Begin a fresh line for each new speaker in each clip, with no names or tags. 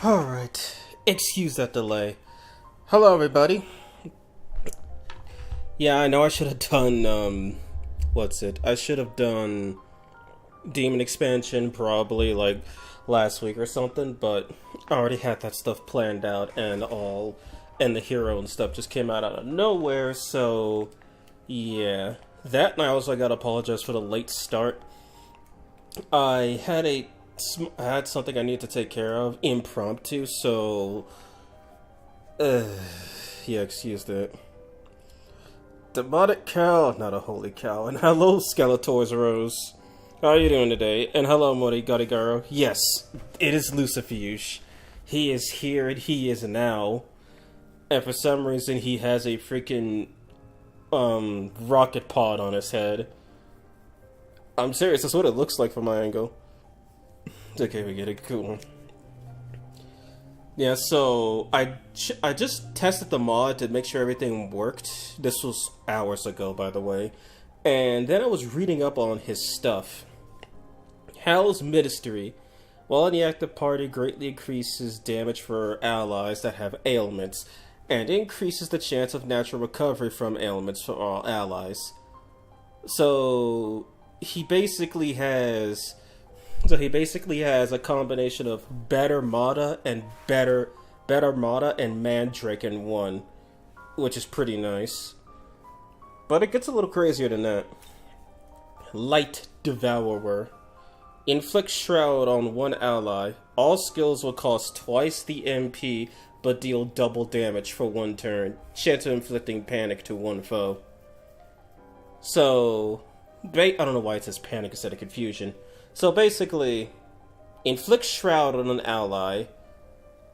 Alright, excuse that delay. Hello everybody. Yeah, I know I should have done, I should have done Demon Expansion probably, like, last week or something, but I already had that stuff planned out and all, and the hero and stuff just came out of nowhere, so, yeah. That, and I also gotta apologize for the late start. I had something I need to take care of, impromptu, so, yeah, excuse that. Demonic cow, not a holy cow, and hello, Skeletor's Rose. How are you doing today? And hello, Mori Gadigaro. Yes, it is Lucifuge. He is here and he is now. And for some reason, he has a freaking, rocket pod on his head. I'm serious, that's what it looks like from my angle. Okay, we get it. Cool. Yeah, so I just tested the mod to make sure everything worked. This was hours ago, by the way. And then I was reading up on his stuff. Hal's Ministry. While in the active party, greatly increases damage for allies that have ailments, and increases the chance of natural recovery from ailments for all allies. So he basically has a combination of better Mata and better Mata and Mandrake in one, which is pretty nice. But it gets a little crazier than that. Light Devourer. Inflict Shroud on one ally. All skills will cost twice the MP, but deal double damage for one turn. Chance of inflicting panic to one foe. So, I don't know why it says panic instead of confusion. So basically, inflict Shroud on an ally,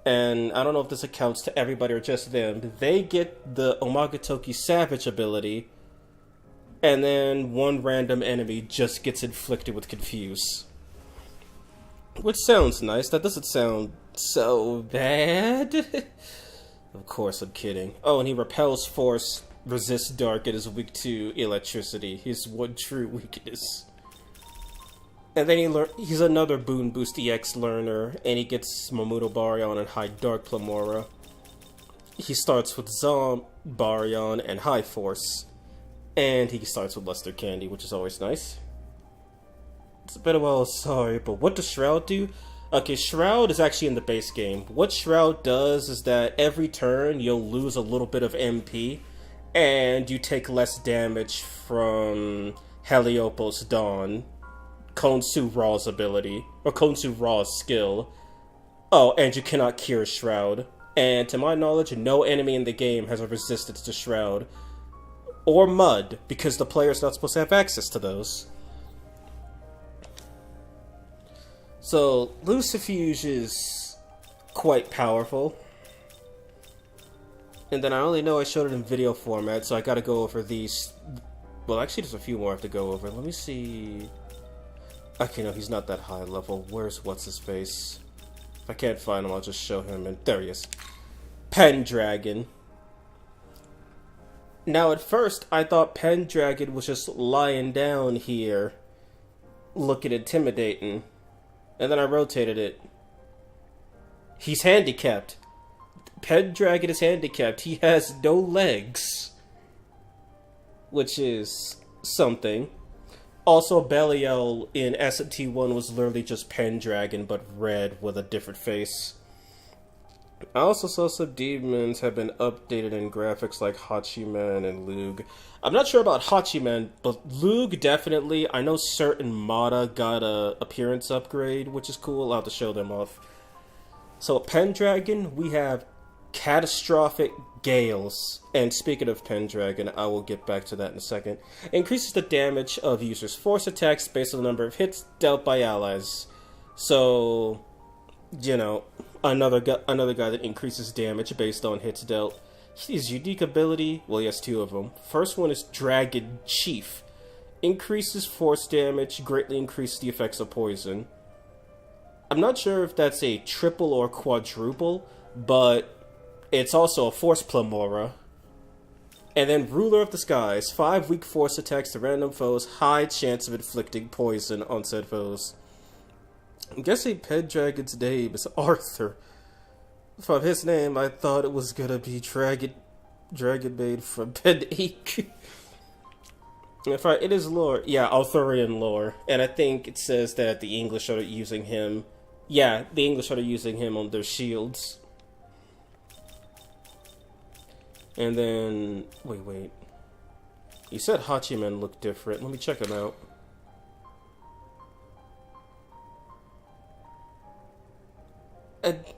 and I don't know if this accounts to everybody or just them. They get the Omagatoki Savage ability, and then one random enemy just gets inflicted with Confuse. Which sounds nice. That doesn't sound so bad. Of course, I'm kidding. Oh, and he repels force, resists dark, and is weak to electricity. His one true weakness. And then he's another Boon Boost EX learner, and he gets Mamuto Baryon and High Dark Plamora. He starts with Zom, Baryon, and High Force. And he starts with Luster Candy, which is always nice. It's a bit of sorry, but what does Shroud do? Okay, Shroud is actually in the base game. What Shroud does is that every turn you'll lose a little bit of MP, and you take less damage from Heliopos Dawn, Konsu Raw's ability, or Konsu Raw's skill. Oh, and you cannot cure Shroud. And to my knowledge, no enemy in the game has a resistance to Shroud. Or Mud, because the player's not supposed to have access to those. So, Lucifuge is quite powerful. And then I only know I showed it in video format, so I gotta go over these. Well, actually there's a few more I have to go over. Let me see. Okay, no, he's not that high level. Where's what's-his-face? If I can't find him, I'll just show him. And there he is. Pendragon. Now, at first, I thought Pendragon was just lying down here, looking intimidating. And then I rotated it. He's handicapped. Pendragon is handicapped. He has no legs. Which is something. Also, Belial in SMT1 was literally just Pendragon, but red with a different face. I also saw some demons have been updated in graphics like Hachiman and Lug. I'm not sure about Hachiman, but Lug definitely. I know certain Mata got a appearance upgrade, which is cool. I'll have to show them off. So, Pendragon, we have Catastrophic Gales. And speaking of Pendragon, I will get back to that in a second. Increases the damage of users' force attacks based on the number of hits dealt by allies. So, you know, another guy that increases damage based on hits dealt. His unique ability, well, he has two of them. First one is Dragon Chief. Increases force damage, greatly increases the effects of poison. I'm not sure if that's a triple or quadruple, but it's also a Force Plamora. And then Ruler of the Skies. 5 weak force attacks to random foes, high chance of inflicting poison on said foes. I'm guessing Pendragon's name is Arthur. From his name, I thought it was gonna be Dragon Maid from Pen Ink. If it is lore, yeah, Arthurian lore, and I think it says that the English are using him. Yeah, the English are using him on their shields. And then wait. You said Hachiman looked different. Let me check him out.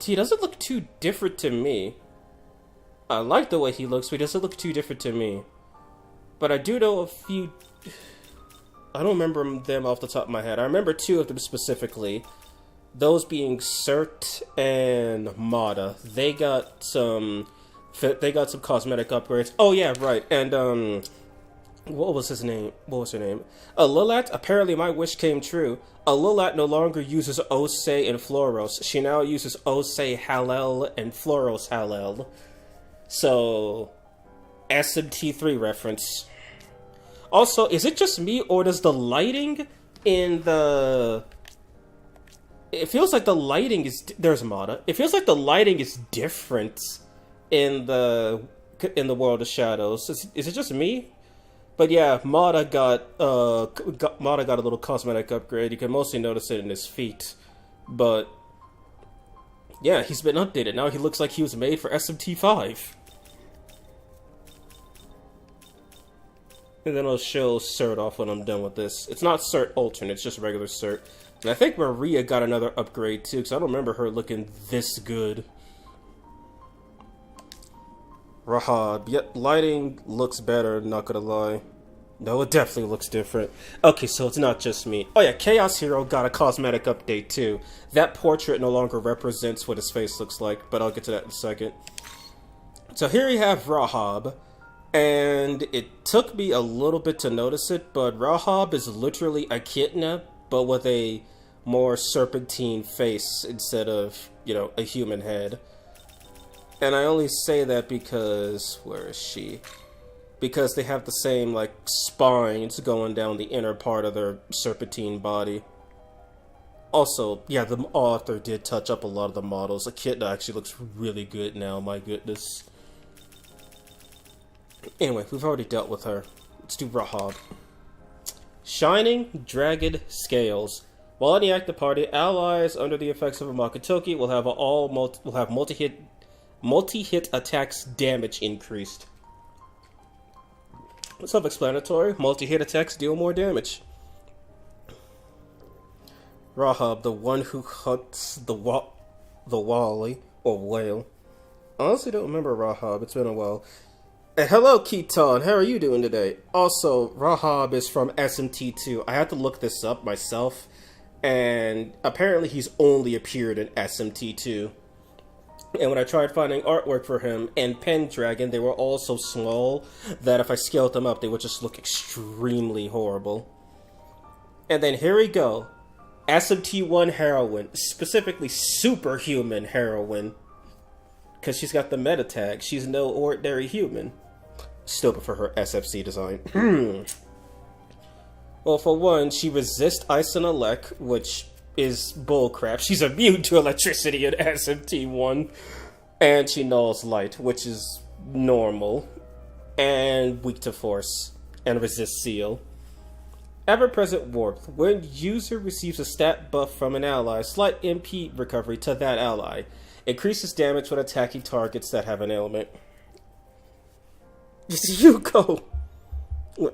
He doesn't look too different to me. I like the way he looks, but he doesn't look too different to me. But I do know a few... I don't remember them off the top of my head. I remember two of them specifically. Those being Surt and Mada. They got some cosmetic upgrades. Oh yeah, right. And what was his name? What was her name? Alilat. Apparently my wish came true. Alilat no longer uses Ose and Floros. She now uses Ose Hallel and Floros Hallel. So, SMT3 reference. Also, is it just me, or does the lighting in the... It feels like the lighting is... There's Mada. It feels like the lighting is different in the World of Shadows. Is it just me? But yeah, Mada got a little cosmetic upgrade. You can mostly notice it in his feet. But yeah, he's been updated. Now he looks like he was made for SMT5. And then I'll show Surt off when I'm done with this. It's not Surt alternate, it's just regular Surt. And I think Maria got another upgrade too, because I don't remember her looking this good. Rahab. Yep, lighting looks better, not gonna lie. No, it definitely looks different. Okay, so it's not just me. Oh yeah, Chaos Hero got a cosmetic update too. That portrait no longer represents what his face looks like, but I'll get to that in a second. So here you have Rahab. And it took me a little bit to notice it, but Rahab is literally Echidna, but with a more serpentine face instead of, you know, a human head. And I only say that because... Where is she? Because they have the same, like, spines going down the inner part of their serpentine body. Also, yeah, the author did touch up a lot of the models. Echidna actually looks really good now, my goodness. Anyway, we've already dealt with her. Let's do Rahab. Shining Dragon Scales. While in the active party, allies under the effects of a Makatoki will have multi-hit attacks damage increased. Self-explanatory. Multi-hit attacks deal more damage. Rahab, the one who hunts the wally or whale. I honestly don't remember Rahab. It's been a while. Hello, Keaton. How are you doing today? Also, Rahab is from SMT2. I had to look this up myself, and apparently he's only appeared in SMT2. And when I tried finding artwork for him and Pendragon, they were all so small that if I scaled them up, they would just look extremely horrible. And then here we go. SMT1 Heroine, specifically Superhuman Heroine. Because she's got the meta tag. She's no ordinary human. Still prefer her SFC design. Well, for one, she resists ice and elect, which is bullcrap. She's immune to electricity in SMT1. And she nulls light, which is normal. And weak to force. And resists seal. Ever-present warmth. When user receives a stat buff from an ally, slight MP recovery to that ally. Increases damage when attacking targets that have an ailment. You go.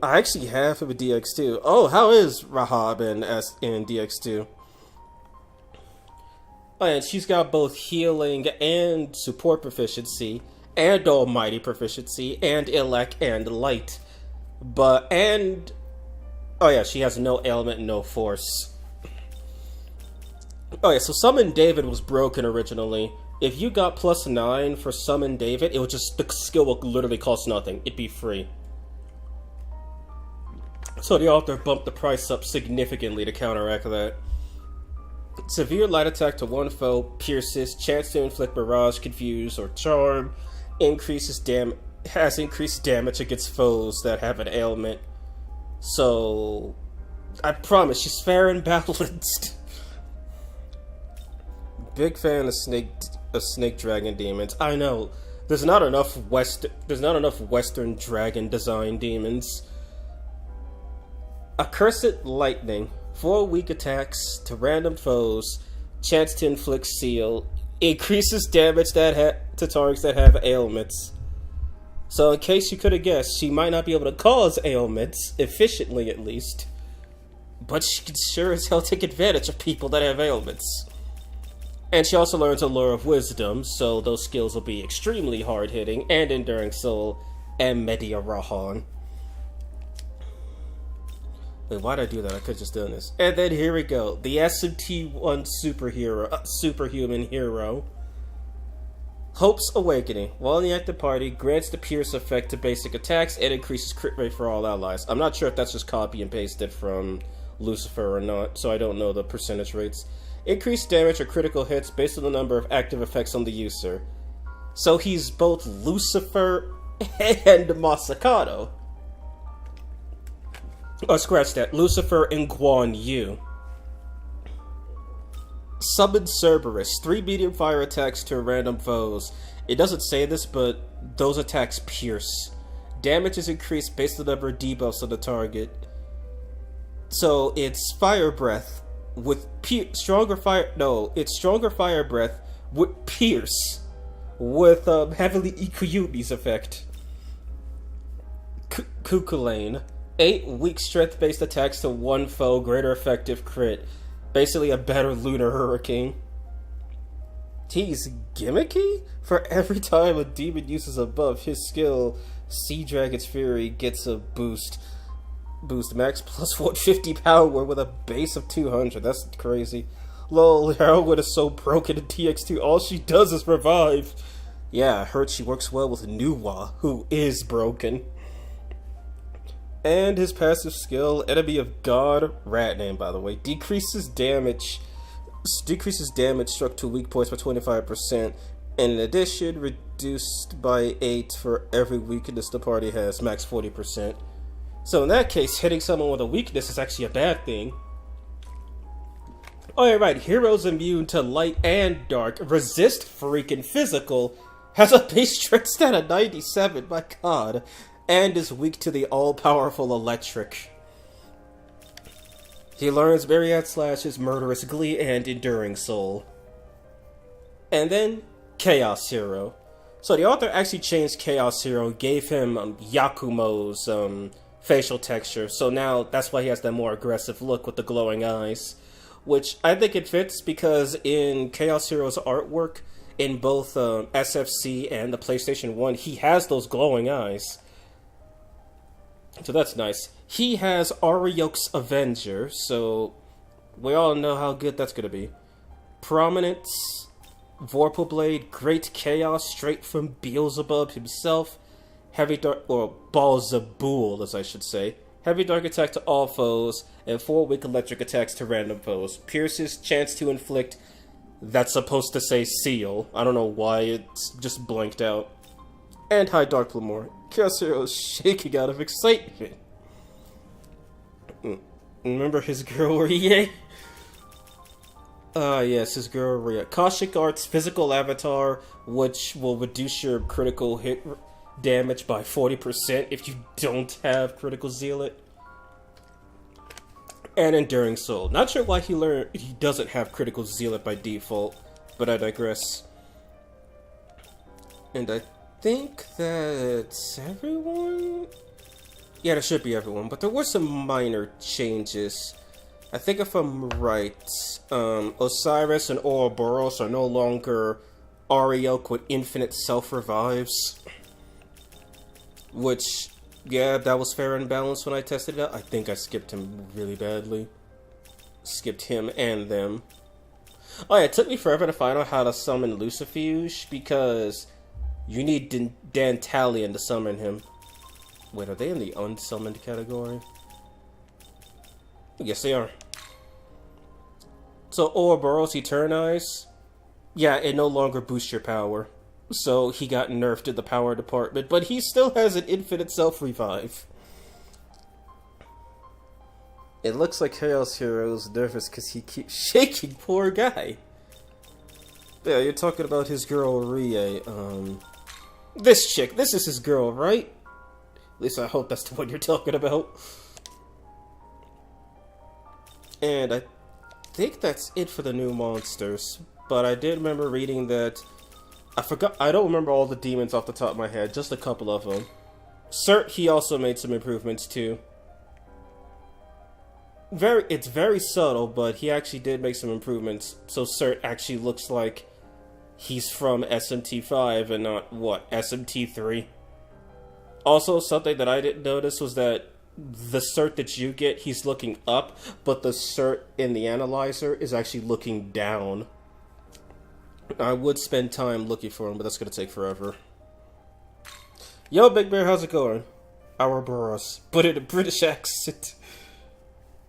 I actually have him in DX2. Oh, how is Rahab in DX2? Oh, and she's got both healing and support proficiency, and almighty proficiency, and elect and light. Oh yeah, she has no ailment, no force. Oh yeah, so Summon David was broken originally. If you got +9 for Summon David, it would just, the skill would literally cost nothing. It'd be free. So the author bumped the price up significantly to counteract that. Severe light attack to one foe, pierces, chance to inflict barrage, confuse, or charm, has increased damage against foes that have an ailment. So, I promise, she's fair and balanced. Big fan of Snake of snake dragon demons. I know there's not enough Western dragon design demons. Accursed lightning, 4 weak attacks to random foes, chance to inflict seal, increases damage to targets that have ailments. So in case you could have guessed, she might not be able to cause ailments, efficiently at least, but she can sure as hell take advantage of people that have ailments. And she also learns a lure of wisdom, so those skills will be extremely hard-hitting, and enduring soul, and Media Rahan. Wait, why'd I do that? I could've just done this. And then here we go. The SMT1 superhuman hero. Hope's Awakening. While in the active party, grants the Pierce effect to basic attacks and increases crit rate for all allies. I'm not sure if that's just copy and pasted from Lucifer or not, so I don't know the percentage rates. Increased damage or critical hits based on the number of active effects on the user. So he's both Lucifer and MASAKADO. Oh, scratch that. Lucifer and Guan Yu. Summon Cerberus. 3 medium fire attacks to random foes. It doesn't say this, but those attacks pierce. Damage is increased based on the number of debuffs on the target. So it's Fire Breath with stronger Fire Breath with Pierce with heavily Ikuyumi's effect. Kukulane. 8 weak strength-based attacks to 1 foe, greater effective crit. Basically a better Lunar Hurricane. He's gimmicky? For every time a demon uses a buff, his skill, Sea Dragon's Fury, gets a boost. Boost max plus 150 power with a base of 200. That's crazy. Lol, Heroine is so broken in TX2, all she does is revive. Yeah, I heard she works well with Nuwa, who is broken. And his passive skill, Enemy of God, rat name by the way, decreases damage struck to weak points by 25%, and in addition, reduced by 8 for every weakness the party has, max 40%. So in that case, hitting someone with a weakness is actually a bad thing. Oh yeah, right, heroes immune to light and dark, resist freaking physical, has a base strength stat of 97, my god. And is weak to the all-powerful electric. He learns Myriad Slashes, Murderous Glee, and Enduring Soul. And then, Chaos Hero. So the author actually changed Chaos Hero, gave him Yakumo's facial texture, so now that's why he has that more aggressive look with the glowing eyes. Which I think it fits because in Chaos Hero's artwork, in both SFC and the PlayStation 1, he has those glowing eyes. So that's nice. He has Arioch's Avenger, so we all know how good that's going to be. Prominence, Vorpal Blade, Great Chaos, straight from Beelzebub himself. Heavy Dark, or Balzabul, as I should say. Heavy Dark attack to all foes, and 4 weak electric attacks to random foes. Pierces, chance to inflict, that's supposed to say seal. I don't know why, it's just blanked out. And High Dark Plamour. Chaos Hero is shaking out of excitement. Remember his girl Rie? Yes, his girl Rie. Caustic Art's physical avatar, which will reduce your critical hit damage by 40% if you don't have critical zealot. And Enduring Soul. Not sure why he doesn't have critical zealot by default, but I digress. And I think that's everyone? Yeah, that should be everyone, but there were some minor changes. I think if I'm right, Osiris and Ouroboros are no longer Arioch with infinite self-revives. Which, yeah, that was fair and balanced when I tested it out. I think I skipped him really badly. Skipped him and them. Oh yeah, it took me forever to find out how to summon Lucifuge, because you need Dantalion to summon him. Wait, are they in the unsummoned category? Yes, they are. So, Ouroboros Eternize, yeah, it no longer boosts your power. So, he got nerfed in the power department, but he still has an infinite self-revive. It looks like Chaos Hero's nervous because he keeps shaking, poor guy. Yeah, you're talking about his girl, Rie. This chick. This is his girl, right? At least I hope that's the one you're talking about. And I think that's it for the new monsters. But I did remember reading that... I don't remember all the demons off the top of my head, just a couple of them. Surt, he also made some improvements too. It's very subtle, but he actually did make some improvements. So Surt actually looks like he's from SMT5 and not, what, SMT3? Also, something that I didn't notice was that the Surt that you get, he's looking up, but the Surt in the analyzer is actually looking down. I would spend time looking for him, but that's gonna take forever. Yo, Big Bear, how's it going? Ouroboros, but in a British accent.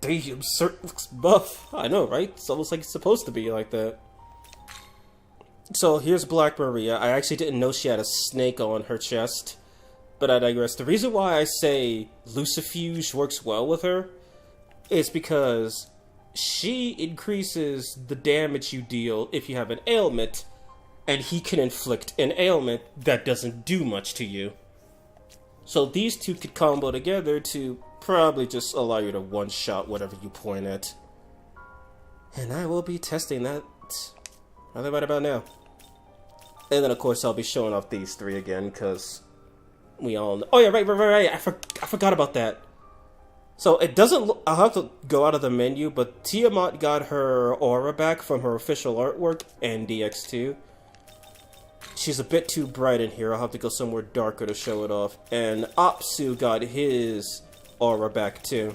Damn, Surt looks buff. I know, right? It's almost like it's supposed to be like that. So, here's Black Maria. I actually didn't know she had a snake on her chest. But I digress. The reason why I say Lucifuge works well with her is because she increases the damage you deal if you have an ailment, and he can inflict an ailment that doesn't do much to you. So these two could combo together to probably just allow you to one-shot whatever you point at. And I will be testing that right about now. And then of course I'll be showing off these three again, because we all know. Oh yeah, right. I forgot about that. So it doesn't look, I'll have to go out of the menu, but Tiamat got her aura back from her official artwork and DX2. She's a bit too bright in here. I'll have to go somewhere darker to show it off. And Apsu got his aura back too.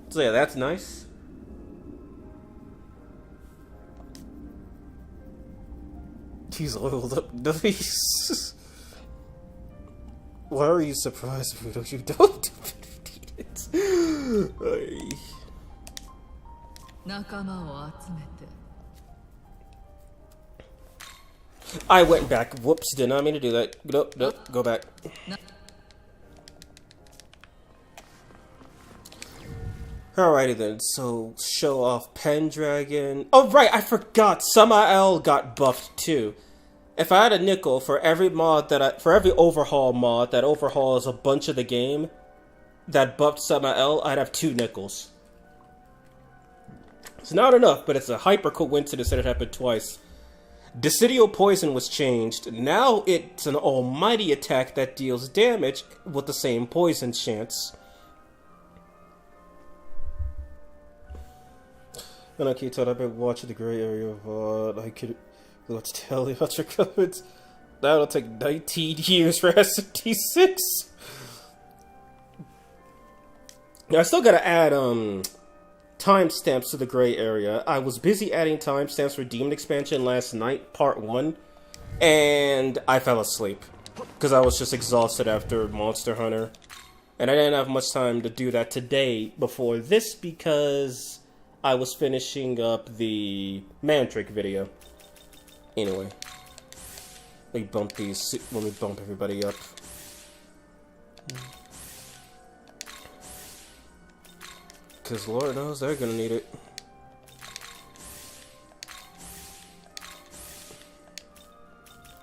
So yeah, that's nice. He's oiled up nice. Why are you surprised, Voodoo? You don't defeat it. I went back. Whoops, did not mean to do that. Nope, go back. Alrighty then, so show off Pendragon. Oh right, I forgot. Samael got buffed too. If I had a nickel for every mod for every overhaul mod that overhauls a bunch of the game that buffed Samael, I'd have 2 nickels. It's not enough, but it's a hyper coincidence that it happened twice. Decidio Poison was changed. Now it's an almighty attack that deals damage with the same poison chance. And I keep telling I've been watching the gray area of I could let's tell you about your comments. That'll take 19 years for SMT6. Now I still gotta add timestamps to the gray area. I was busy adding timestamps for Demon Expansion last night, part 1, and I fell asleep because I was just exhausted after Monster Hunter, and I didn't have much time to do that today before this because I was finishing up the Mantric video. Anyway, let me bump everybody up. Because Lord knows they're gonna need it.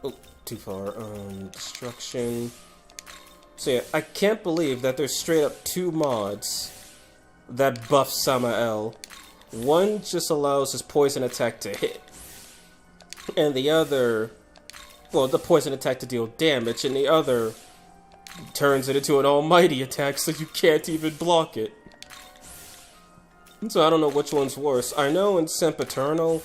Oh, too far. Destruction. So yeah, I can't believe that there's straight up 2 mods that buff Samael. One just allows his poison attack to hit, and the other, well, the poison attack to deal damage, and the other turns it into an almighty attack so you can't even block it. So I don't know which one's worse. I know in Sempiternal,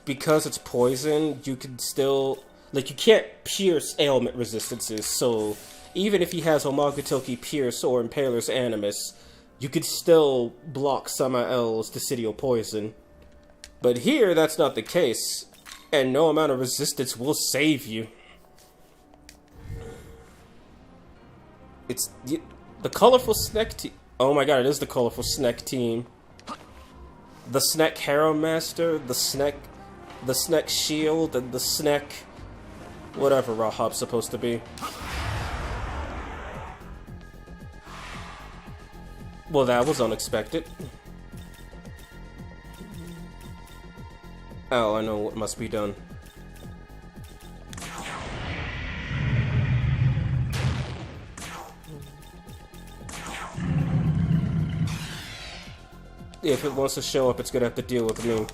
because it's poison, you can still, like, you can't pierce ailment resistances, so even if he has Homagatoki Pierce or Impaler's Animus, you could still block Samael's Decidio Poison. But here, that's not the case, and no amount of resistance will save you. It's the colorful Snek team. Oh my god, it is the colorful Snek team. The Snek Harem Master, the Snek Shield, and the Snek whatever Rahab's supposed to be. Well, that was unexpected. Oh, I know what must be done. If it wants to show up, it's gonna have to deal with me.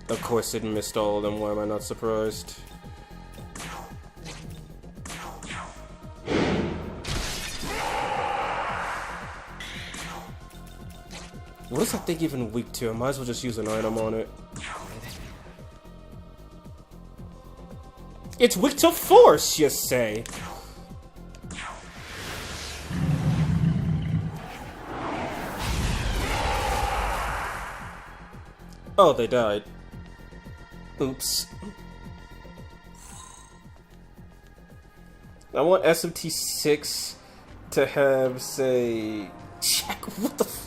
Of course it missed all of them, why am I not surprised? What is that thing even weak to? I might as well just use an item on it. It's weak to force, you say? Oh, they died. Oops. I want SMT6 to have, say... Check, what the fuck?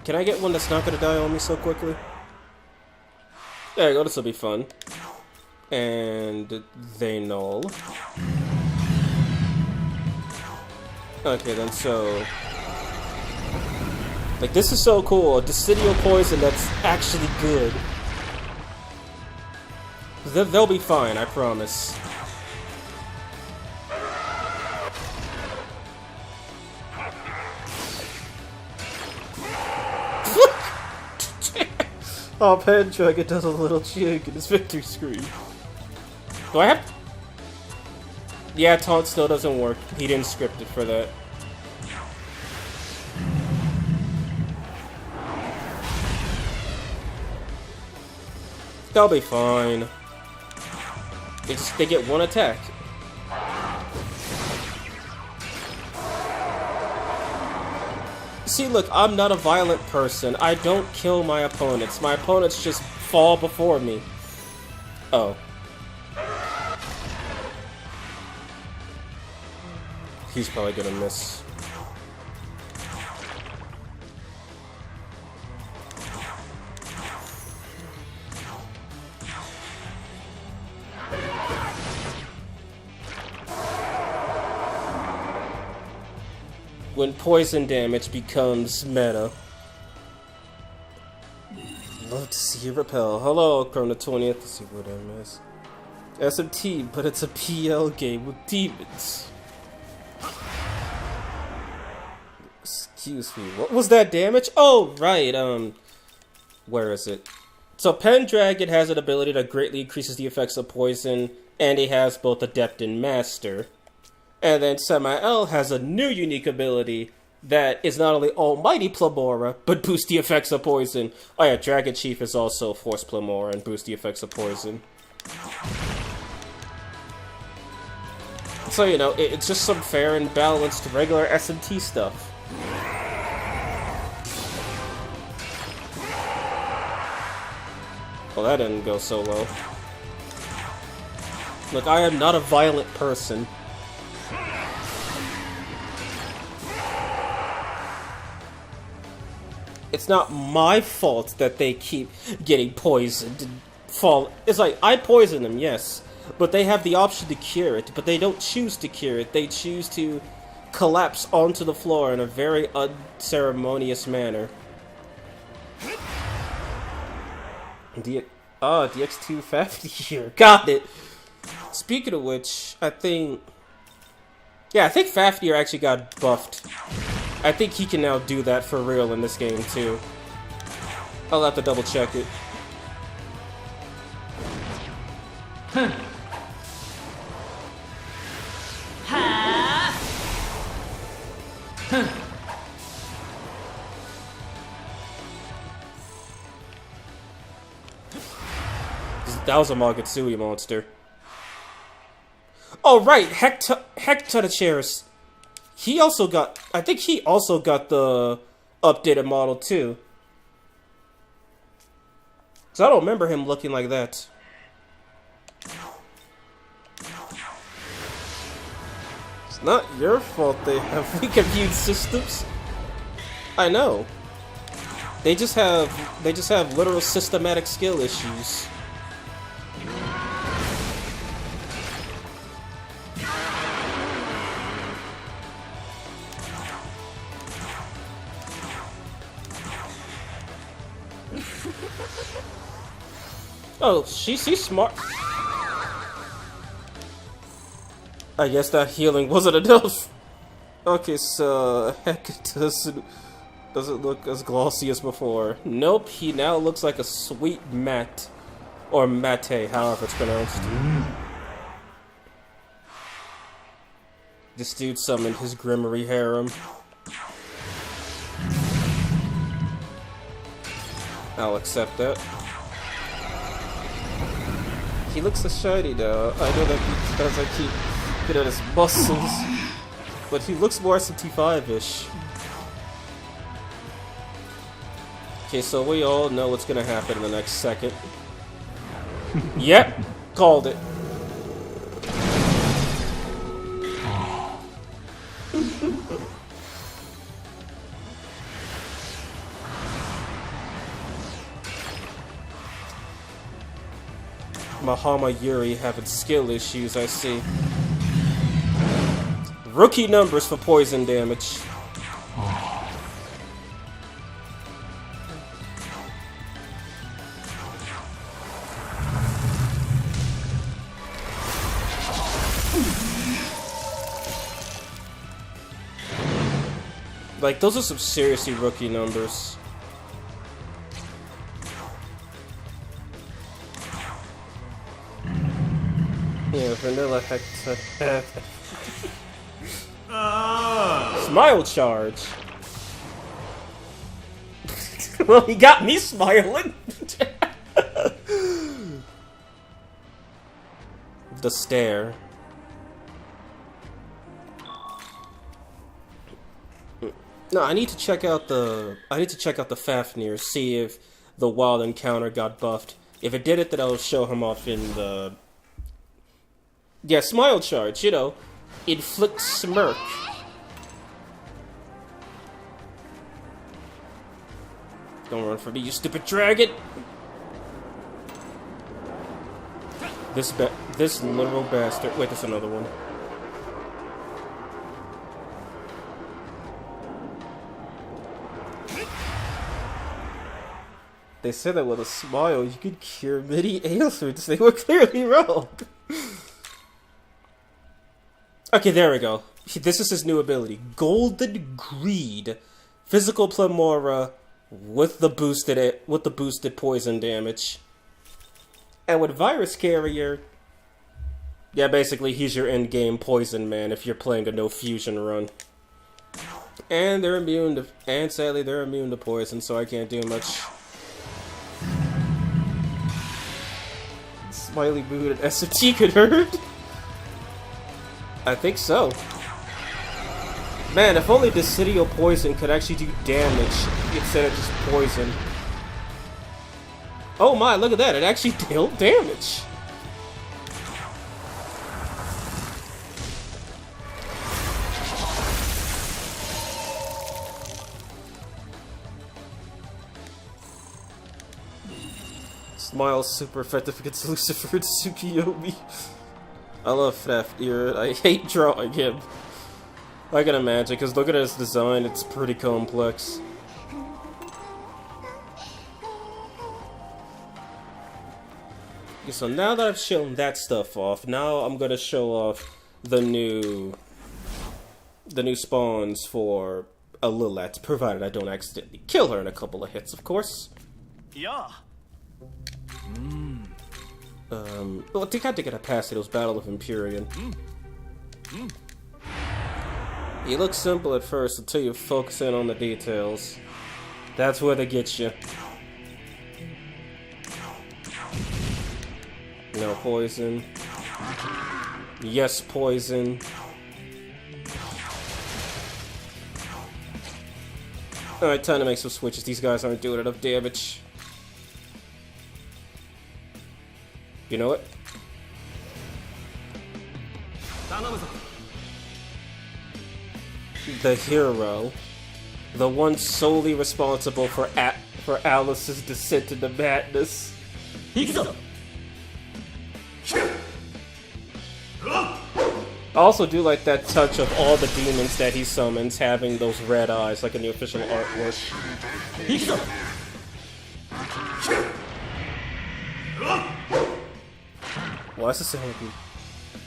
Can I get one that's not gonna die on me so quickly? There you go, this will be fun. And they null. Okay, then so... Like, this is so cool. A Decidual Poison that's actually good. They'll be fine, I promise. Oh, Pendragon does a little jig in his victory screen. Do I have... Yeah, taunt still doesn't work. He didn't script it for that. They'll be fine. They get one attack. See, look, I'm not a violent person. I don't kill my opponents. My opponents just fall before me. Oh. He's probably gonna miss. When poison damage becomes meta. Love to see you repel. Hello, Chrono 20th. Let's see what I miss. SMT, but it's a PL game with demons. Excuse me, what was that damage? Oh, right, where is it? So Pendragon has an ability that greatly increases the effects of poison, and he has both Adept and Master. And then Samael has a new unique ability that is not only Almighty Plamora, but boosts the effects of poison. Oh yeah, Dragon Chief is also Force Plamora and boosts the effects of poison. So, you know, it's just some fair and balanced regular SMT stuff. Well, that didn't go so well. Look, I am not a violent person. It's not my fault that they keep getting poisoned and fall. It's like, I poison them, yes, but they have the option to cure it, but they don't choose to cure it. They choose to collapse onto the floor in a very unceremonious manner. DX250 here. Got it! Speaking of which, I think Fafnir actually got buffed. I think he can now do that for real in this game, too. I'll have to double check it. That was a Magutsui monster. Oh, right! Hectonicheris. He also got... I think he also got the updated model, too. So I don't remember him looking like that. It's not your fault they have weak immune systems. I know. They just have literal systematic skill issues. Oh, she's smart. I guess that healing wasn't enough. Okay, so heck, it doesn't look as glossy as before. Nope, he now looks like a sweet matte. Or mate, however it's pronounced. This dude summoned his Grimory harem. I'll accept that. He looks so shiny now. I know that because I keep looking at his muscles. But he looks more SMT5-ish. Okay, so we all know what's gonna happen in the next second. Yep, called it. Mahama Yuri having skill issues, I see. Rookie numbers for poison damage. Like, those are some seriously rookie numbers. Yeah, vanilla heck. Smile charge. Well, he got me smiling. The stare. No, I need to check out the Fafnir, see if the wild encounter got buffed. If it did it, then I'll show him off in the... Yeah, smile charge, you know. Inflict smirk. Don't run from me, you stupid dragon! This literal bastard. Wait, there's another one. They said that with a smile, you could cure many ailments. They were clearly wrong. Okay, there we go. This is his new ability. Golden Greed. Physical Plamora with the boosted poison damage. And with Virus Carrier, yeah, basically he's your end-game poison man if you're playing a no fusion run. And they're immune to, and sadly they're immune to poison, so I can't do much. Smiley mood and SMT could hurt? I think so. Man, if only Decidual Poison could actually do damage instead of just poison. Oh my, look at that, it actually dealt damage. Smile's super effective against Lucifer and Tsukiyomi. I love Fafnir. I hate drawing him. I can imagine, because look at his design, it's pretty complex. Okay, so now that I've shown that stuff off, now I'm gonna show off the new spawns for Alilat, provided I don't accidentally kill her in a couple of hits, of course.
Yeah.
Well, I think I had to get past those Battle of Empyrean. You look simple at first until you focus in on the details. That's where they get you. No poison. Yes, poison. Alright, time to make some switches. These guys aren't doing enough damage. You know what? The hero, the one solely responsible for for Alice's descent into madness. I also do like that touch of all the demons that he summons having those red eyes, like in the official artwork. Why is this sound?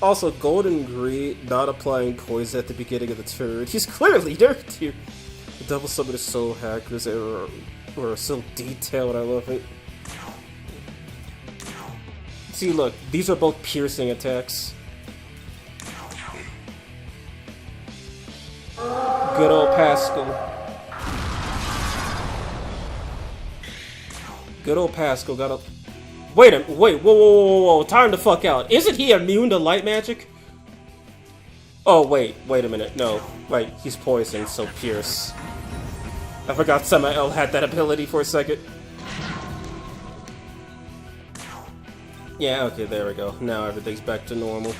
Also, Golden Greed not applying poison at the beginning of the turn. He's clearly nerfed here. The double summon is so hackers or so detailed. I love it. See, look, these are both piercing attacks. Good old Pascal. Good old Pascal got a... Wait, whoa, time to fuck out. Isn't he immune to light magic? Oh, wait a minute, no. Wait, he's poisoned, so pierce. I forgot Samael had that ability for a second. Yeah, okay, there we go. Now everything's back to normal.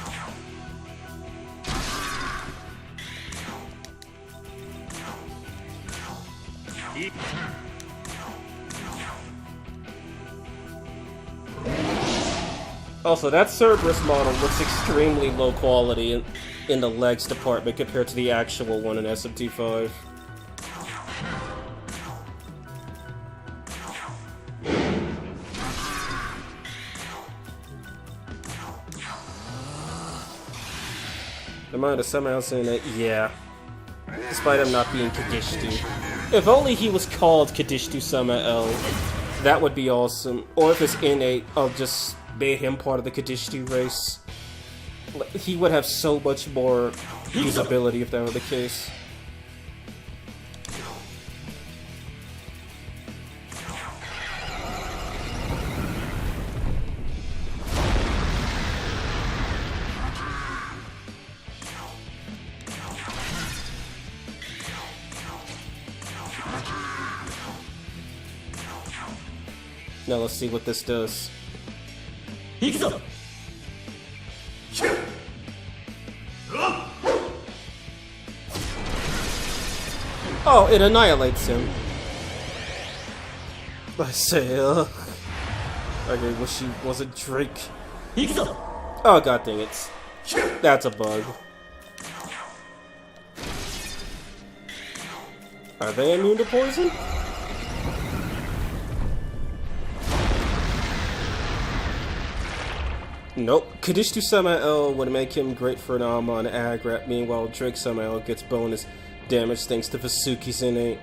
Also, that Cerberus model looks extremely low quality in the legs department compared to the actual one in SMT5. The mind of Samael saying that, yeah. Despite him not being Kadishtu. If only he was called Kadishtu Samael, that would be awesome. Or if it's innate, I'll just made him part of the Kadishtu race. He would have so much more usability if that were the case. Now let's see what this does. Oh, it annihilates him. I say, I wish he wasn't Drake. Oh, god dang it. That's a bug. Are they immune to poison? Nope. Kadishtu Samael would make him great for an Alma and Agrat, meanwhile Drake Samael gets bonus damage thanks to Vasuki's innate.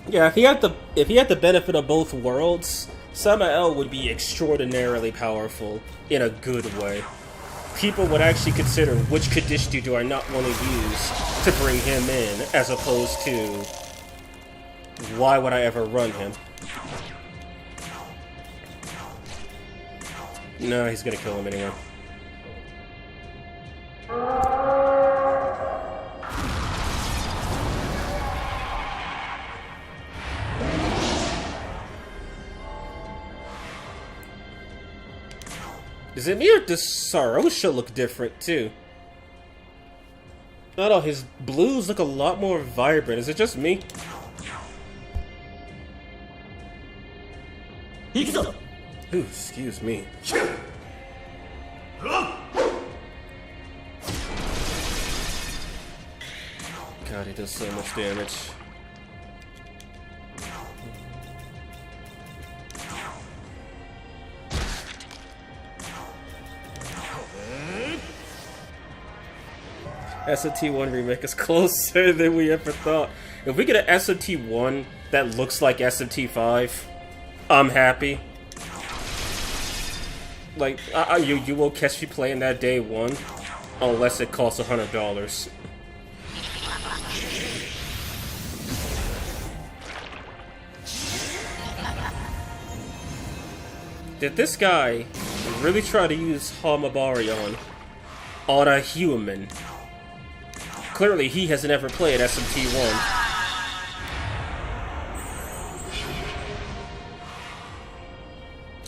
Yeah, if he had the benefit of both worlds, Samael would be extraordinarily powerful in a good way. People would actually consider which Kadishtu do I not want to use to bring him in, as opposed to why would I ever run him? No, he's gonna kill him anyway. Is it me or does Sarosha look different too? I don't know, his blues look a lot more vibrant. Is it just me? Ooh, excuse me. God, he does so much damage. SMT1 remake is closer than we ever thought. If we get an SMT1 that looks like SMT5, I'm happy. Like, you will catch me playing that day one, unless it costs $100. Did this guy really try to use Hamabarion on a human? Clearly, he has never played SMT1.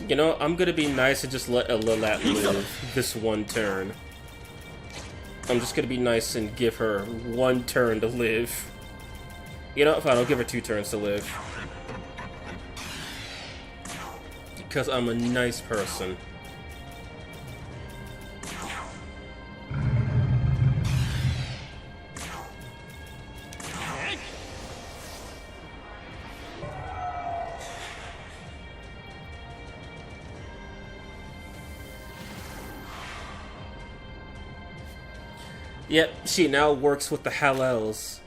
You know, I'm gonna be nice and just let Alilat live this one turn. I'm just gonna be nice and give her one turn to live. You know, if I don't give her 2 turns to live. because I'm a nice person. Yep, she now works with the Hallels.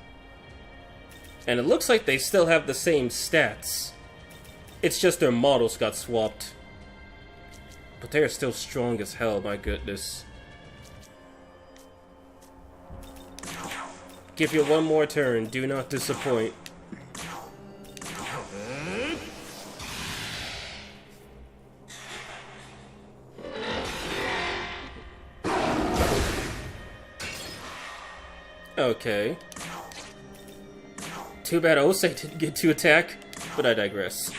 And it looks like they still have the same stats. It's just their models got swapped. But they are still strong as hell, my goodness. Give you one more turn, do not disappoint. Okay. Too bad Osei didn't get to attack, but I digress.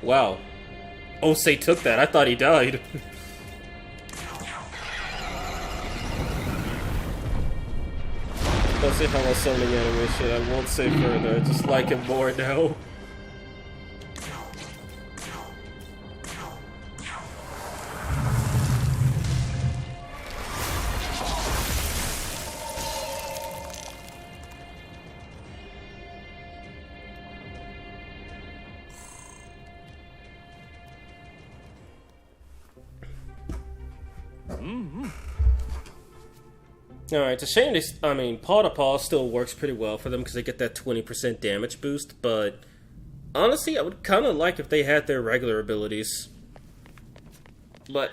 Wow. Osei took that. I thought he died. Don't say how I summoning animation. I won't say further. I just like him more now. Alright, it's a shame Paw to Paw still works pretty well for them because they get that 20% damage boost, but honestly, I would kind of like if they had their regular abilities. But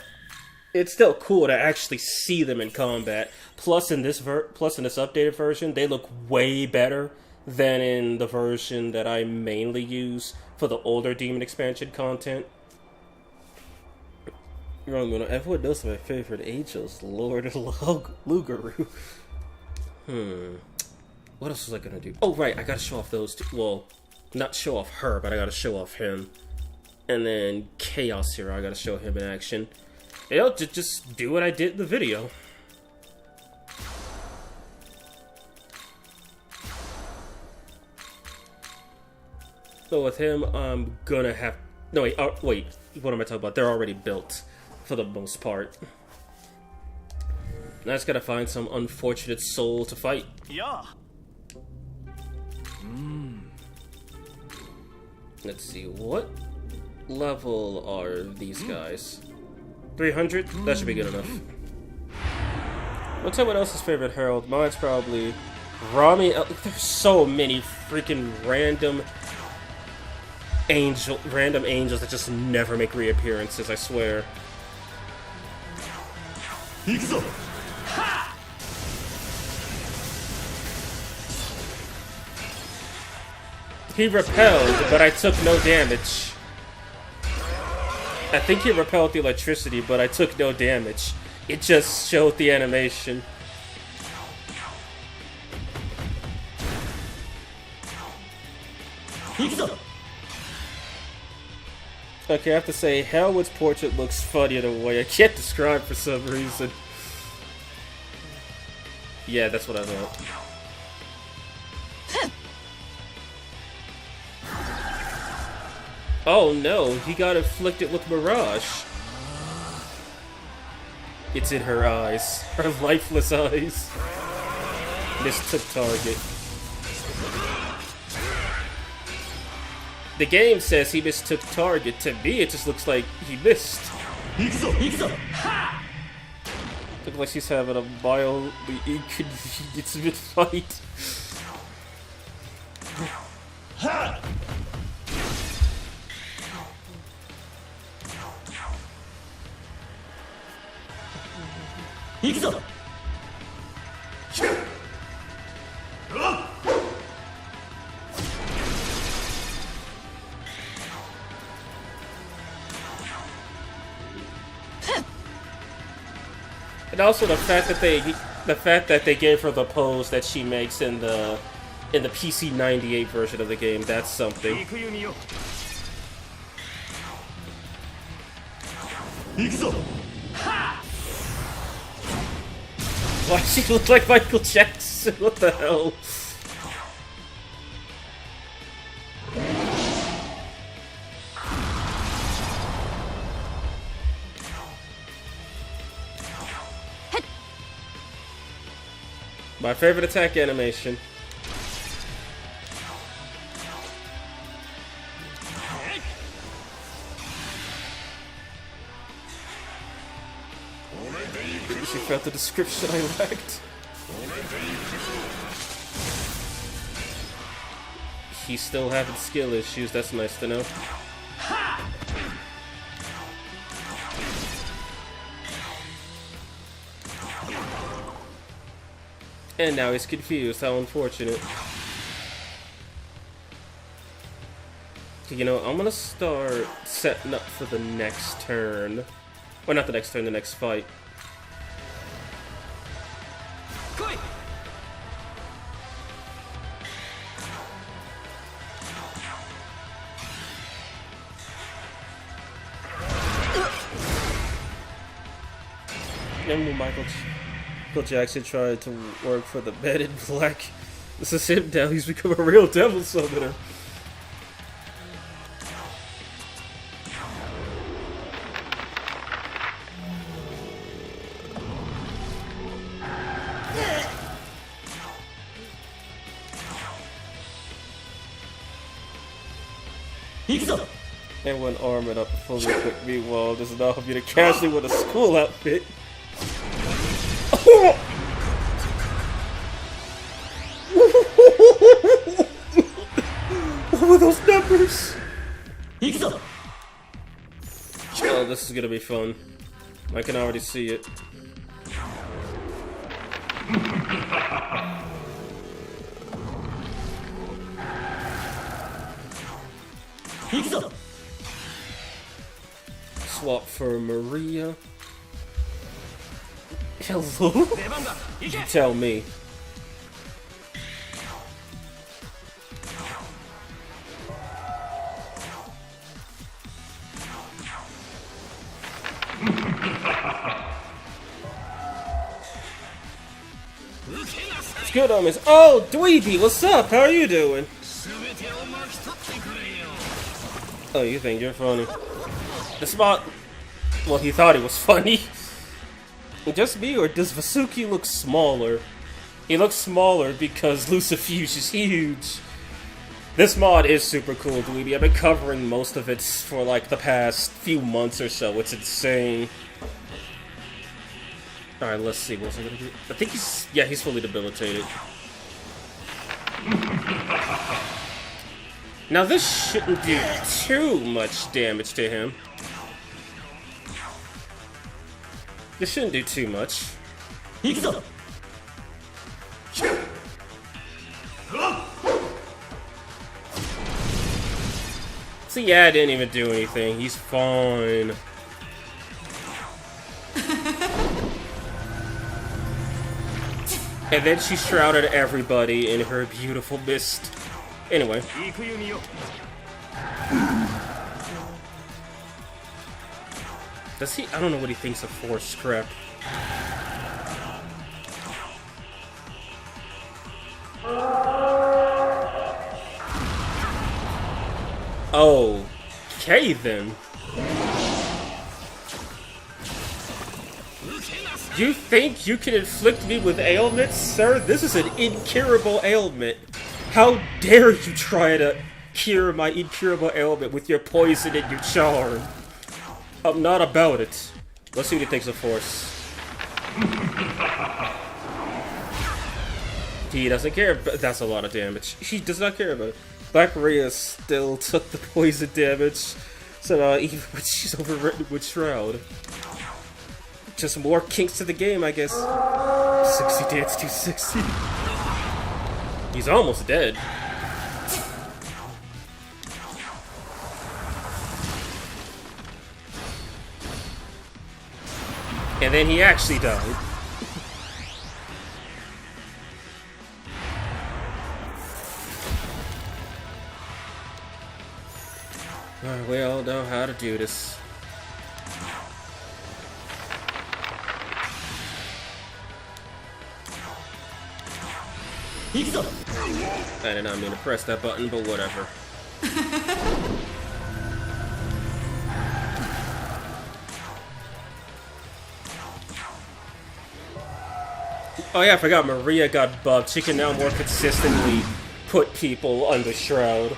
it's still cool to actually see them in combat. Plus in this updated version, they look way better than in the version that I mainly use for the older Demon expansion content. Everyone knows my favorite angels, Lord Lugaru. What else was I gonna do? Oh, right, I gotta show off those two. Well, not show off her, but I gotta show off him. And then Chaos Hero, I gotta show him in action. You know, just do what I did in the video. So with him, I'm gonna have... No, wait, wait, what am I talking about? They're already built. For the most part. Now I just gotta find some unfortunate soul to fight.
Yeah.
Let's see, what level are these guys? 300? That should be good enough. What's everyone else's favorite herald? Mine's probably Rami. There's so many freaking random angels that just never make reappearances, I swear. He repelled, but I took no damage. I think he repelled the electricity, but I took no damage. It just showed the animation. Okay, I have to say, Hellwood's portrait looks funny in a way I can't describe for some reason. Yeah, that's what I thought. Oh no, he got afflicted with Mirage. It's in her eyes. Her lifeless eyes. Mistook target. The game says he mistook target. To me, it just looks like he missed. Looks like she's having a mildly inconvenient fight. And also the fact that they gave her the pose that she makes in the PC 98 version of the game, that's something. Why does she look like Michael Jackson? What the hell? My favorite attack animation. She felt the description I lacked. He's still having skill issues, that's nice to know. And now he's confused, how unfortunate. You know, I'm gonna start setting up for the next turn. Well, not the next turn, the next fight. Remember when Michael Jackson tried to work for the Men in Black? This is him now, he's become a real devil summoner. And when armored up fully equipped, meanwhile, does not help you to casually with a school outfit. What were those numbers? Oh, this is gonna be fun. I can already see it. Swap for Maria. Hello? You tell me. What's good on this? Oh, Dweeby, what's up? How are you doing? Oh, you think you're funny. The spot. Well, he thought he was funny. Just me, or does Vasuki look smaller? He looks smaller because Lucifuge is huge. This mod is super cool, Dweeby. I've been covering most of it for like the past few months or so. It's insane. Alright, let's see. What's I gonna do? I think he's... yeah, he's fully debilitated. Now this shouldn't do too much damage to him. This shouldn't do too much. See, yeah, I didn't even do anything. He's fine. And then she shrouded everybody in her beautiful mist. Anyway. Does he? I don't know what he thinks of force scrap. Okay then. You think you can inflict me with ailments, sir? This is an incurable ailment. How dare you try to cure my incurable ailment with your poison and your charm? I'm not about it. Let's see what he thinks of force. He doesn't care, but that's a lot of damage. He does not care about it. Black Rhea still took the poison damage, so even when she's overwritten with Shroud. Just more kinks to the game, I guess. 60 dance 260. He's almost dead. And then he actually died. We all know how to do this. I did not mean to press that button, but whatever. Oh yeah, I forgot Maria got buffed. She can now more consistently put people under Shroud.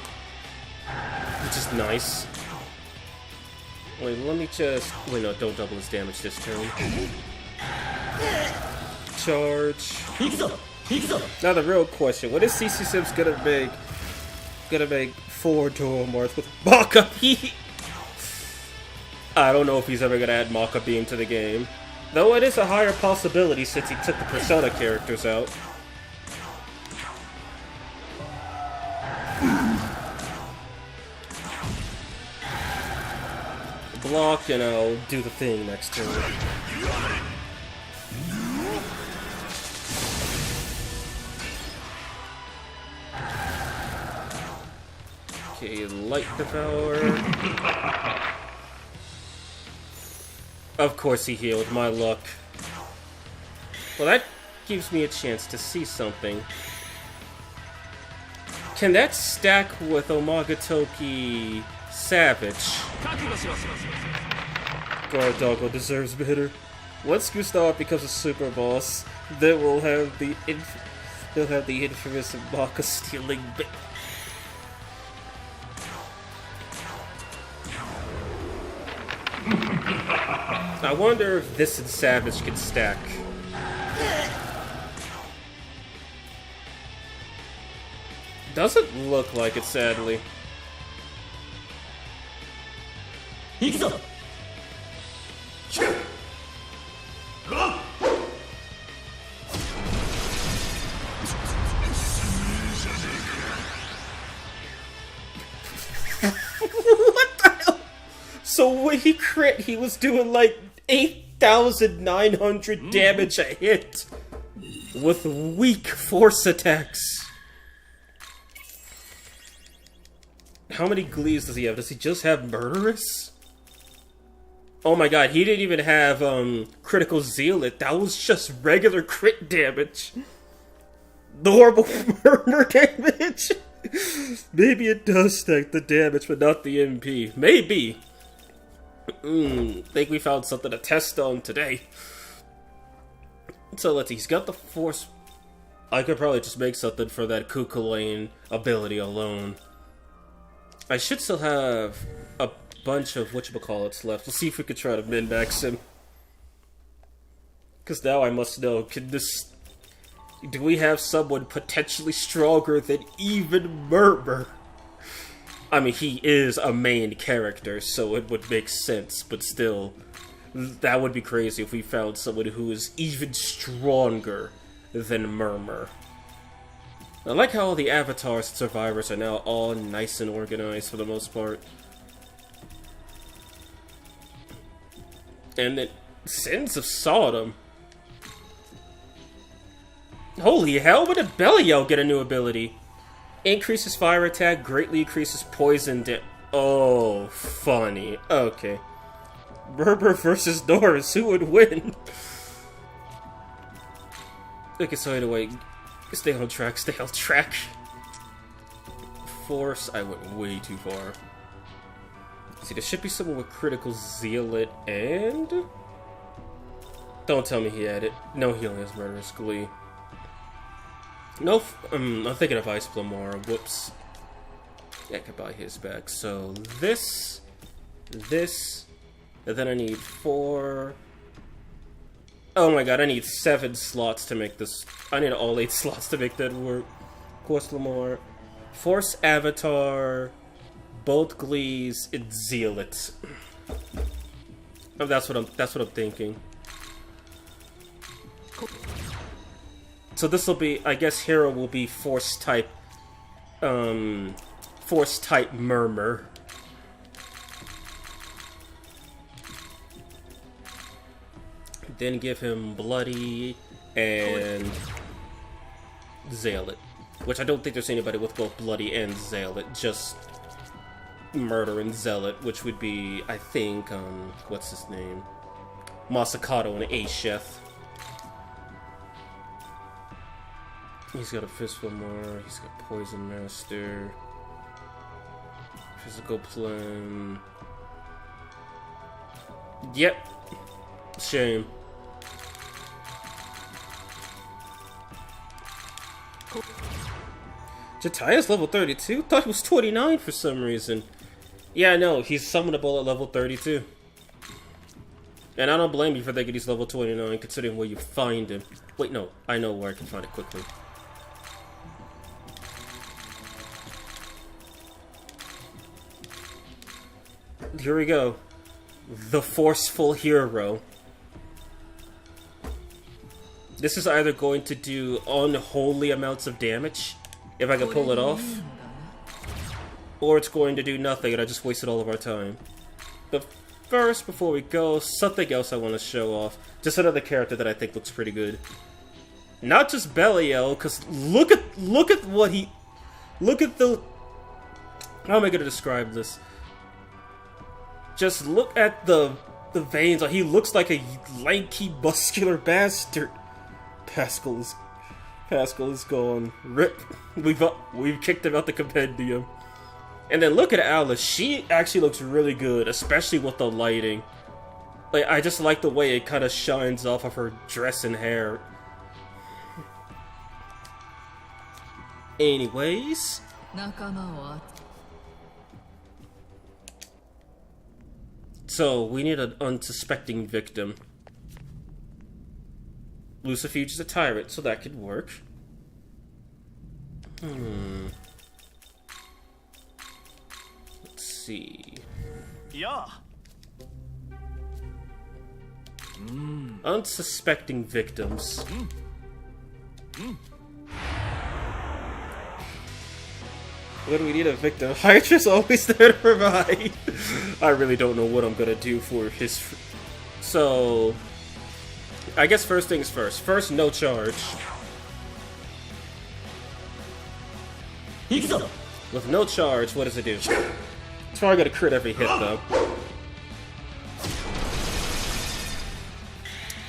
Which is nice. Wait, let me just... Wait, no, don't double his damage this turn. Charge. Now the real question, what is CC Sims gonna make? Gonna make 4 dual marks with Maka Beam? I don't know if he's ever gonna add Maka Beam to the game. Though it is a higher possibility since he took the Persona characters out. Block, and I'll do the thing next turn. Okay, Light Devour. Of course he healed, my luck. Well, that gives me a chance to see something. Can that stack with Omagatoki Savage? Guard Doggo deserves better. Once Gustav becomes a super boss, then we'll have the infamous Maka stealing bit. I wonder if this and Savage can stack. Doesn't look like it, sadly. What the hell? So when he crit, he was doing like 8,900 damage a hit with weak force attacks. How many glees does he have? Does he just have Murderous? Oh my god, he didn't even have critical zealot. That was just regular crit damage. The horrible murmur damage. Maybe it does stack the damage, but not the MP. Maybe. Think we found something to test on today. So let's see, he's got the force. I could probably just make something for that Kukulane ability alone. I should still have a bunch of whatchamacallits left. Let's see if we could try to min-max him. Because now I must know, do we have someone potentially stronger than even Murmur? I mean, he is a main character, so it would make sense, but still, that would be crazy if we found someone who is even stronger than Murmur. I like how all the avatars and survivors are now all nice and organized for the most part. And then, Sins of Sodom. Holy hell, when did Belial get a new ability? Increases fire attack, greatly increases poison oh, funny. Okay. Berber versus Norris, who would win? Okay, so anyway, stay on track, stay on track. Force, I went way too far. See, there should be someone with critical zealot and... Don't tell me he had it. No, he only has murderous glee. No, I'm thinking of Ice Blamora. Whoops. Yeah, I could buy his back. So this, and then I need 4. Oh my god, I need 7 slots to make this. I need all 8 slots to make that work. Of course, Lamar, Force Avatar, both Glees, and Zealot. Oh, that's what I'm thinking. So this will be, I guess, Hero will be Force type Murmur. Then give him Bloody and Zealot, which I don't think there's anybody with both Bloody and Zealot, just Murder and Zealot, which would be, I think, what's his name? Masakado and Asheth. He's got a Fistful more. He's got Poison Master. Physical Plan. Yep. Shame. Jataya's level 32? Thought he was 29 for some reason. Yeah, no, he's summonable at level 32. And I don't blame you for thinking he's level 29, considering where you find him. Wait, no, I know where I can find it quickly. Here we go. The Forceful Hero. This is either going to do unholy amounts of damage, if I can pull it off, or it's going to do nothing and I just wasted all of our time. But first, before we go, something else I want to show off. Just another character that I think looks pretty good. Not just Belial, because look at what he... Look at the... How am I going to describe this? Just look at the veins. He looks like a lanky, muscular bastard. Pascal is gone. Rip. We've kicked him out the compendium. And then look at Alice. She actually looks really good, especially with the lighting. Like, I just like the way it kind of shines off of her dress and hair. Anyways. So, we need an unsuspecting victim. Lucifuge is a tyrant, so that could work. Let's see.
Yeah.
Unsuspecting victims. When we need a victim, Hydra's always there to provide. I really don't know what I'm gonna do for his... So... I guess first things first. First, no charge. With no charge, what does it do? It's probably gonna crit every hit, though.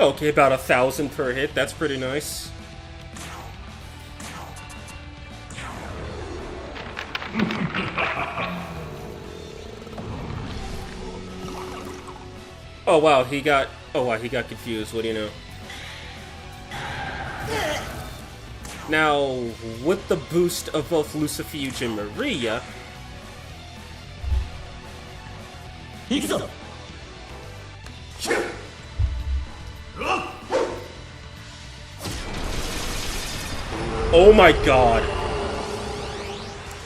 Okay, about 1,000 per hit. That's pretty nice. Oh wow, he got confused. What do you know? Now, with the boost of both Lucifuge and Maria, oh my god!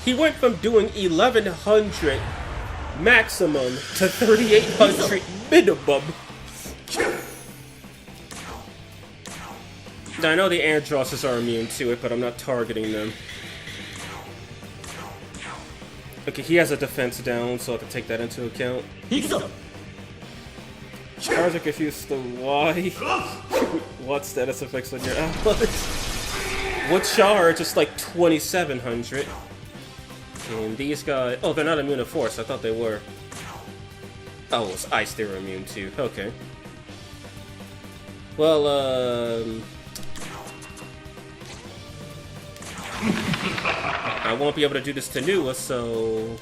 He went from doing 1,100 maximum to 3,800 minimum. Now, I know the Androsses are immune to it, but I'm not targeting them. Okay, he has a defense down, so I have to take that into account. Cards are confused to why. What status effects on your allies? What charge? It's like 2,700. And these guys... Oh, they're not immune to force. I thought they were. Oh, it's ice they were immune to. Okay. Well, I won't be able to do this to Nua, so...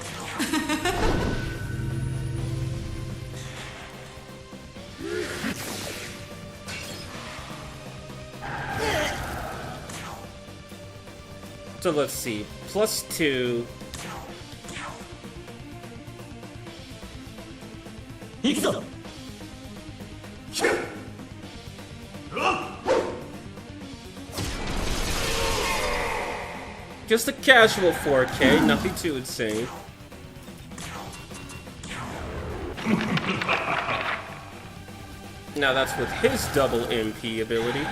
So let's see. +2... Just a casual 4K, nothing too insane. Now that's with his double MP ability.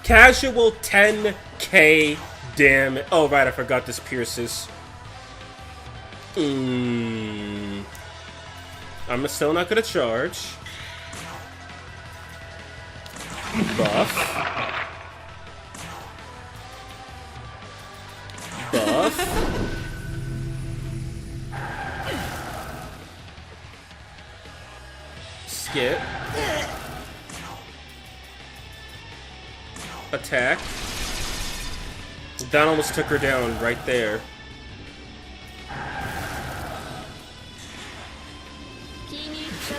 Casual 10k damage. Oh right, I forgot this pierces. I I'm still not gonna charge. Buff. Buff. Skip. Attack. That almost took her down right there.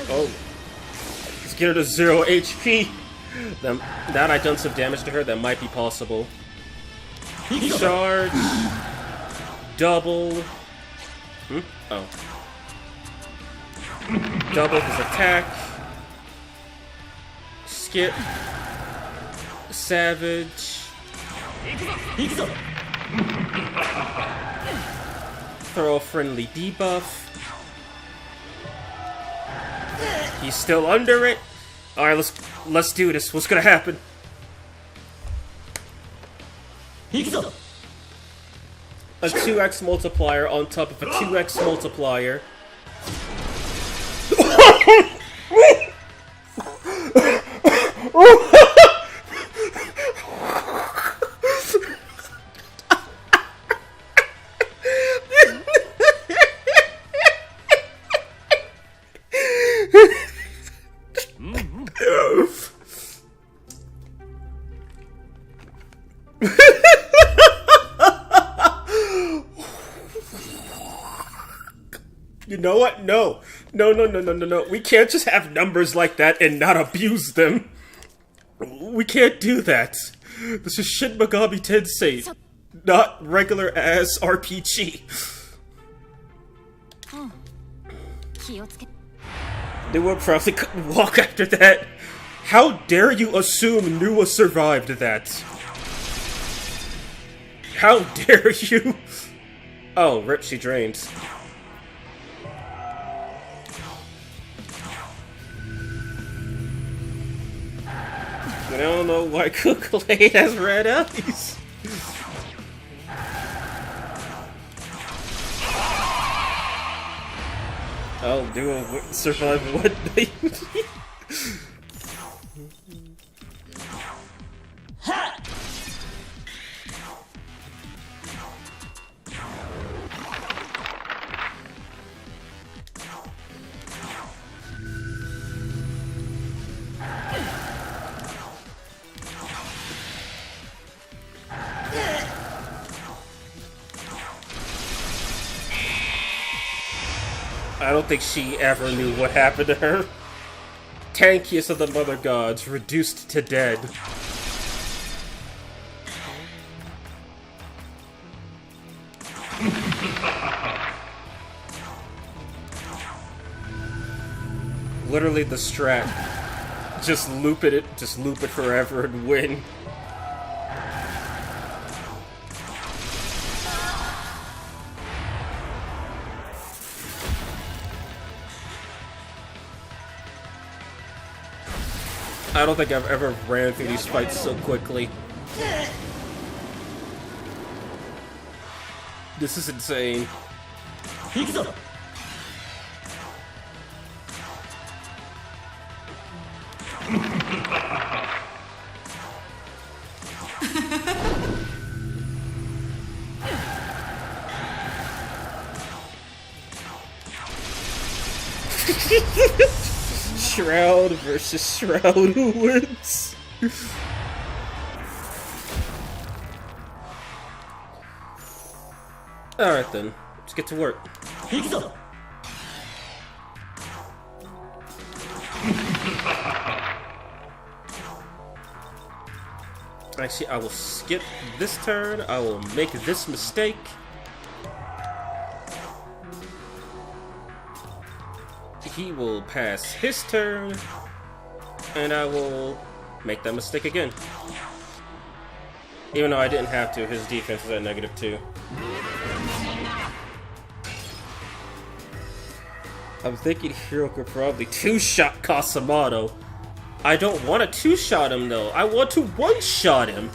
Oh. Let's get her to 0 HP. Now that I've done some damage to her, that might be possible. Charge. Double. Oh. Double his attack. Skip. Savage. Throw a friendly debuff. He's still under it. All right, let's do this. What's gonna happen? A 2x multiplier on top of a 2x multiplier. You know what? No. No. We can't just have numbers like that and not abuse them. We can't do that. This is Shin Megami Tensei, not regular ass RPG. Nuwa probably couldn't walk after that. How dare you assume Nuwa survived that? How dare you? Oh, rip, she drained. I don't know why Kukulade has red eyes. Oh, Nuwa wouldn't survive one night. I don't think she ever knew what happened to her. Tankiest of the Mother Gods, reduced to dead. Literally the strat. Just loop it forever and win. I don't think I've ever ran through these fights so quickly. This is insane. Shroud versus Shroud, who wins? Alright then, let's get to work. Actually, I will skip this turn. I will make this mistake. He will pass his turn, and I will make that mistake again. Even though I didn't have to, his defense is at -2. I'm thinking Hero could probably 2-shot Kasamoto. I don't want to 2-shot him though. I want to 1-shot him.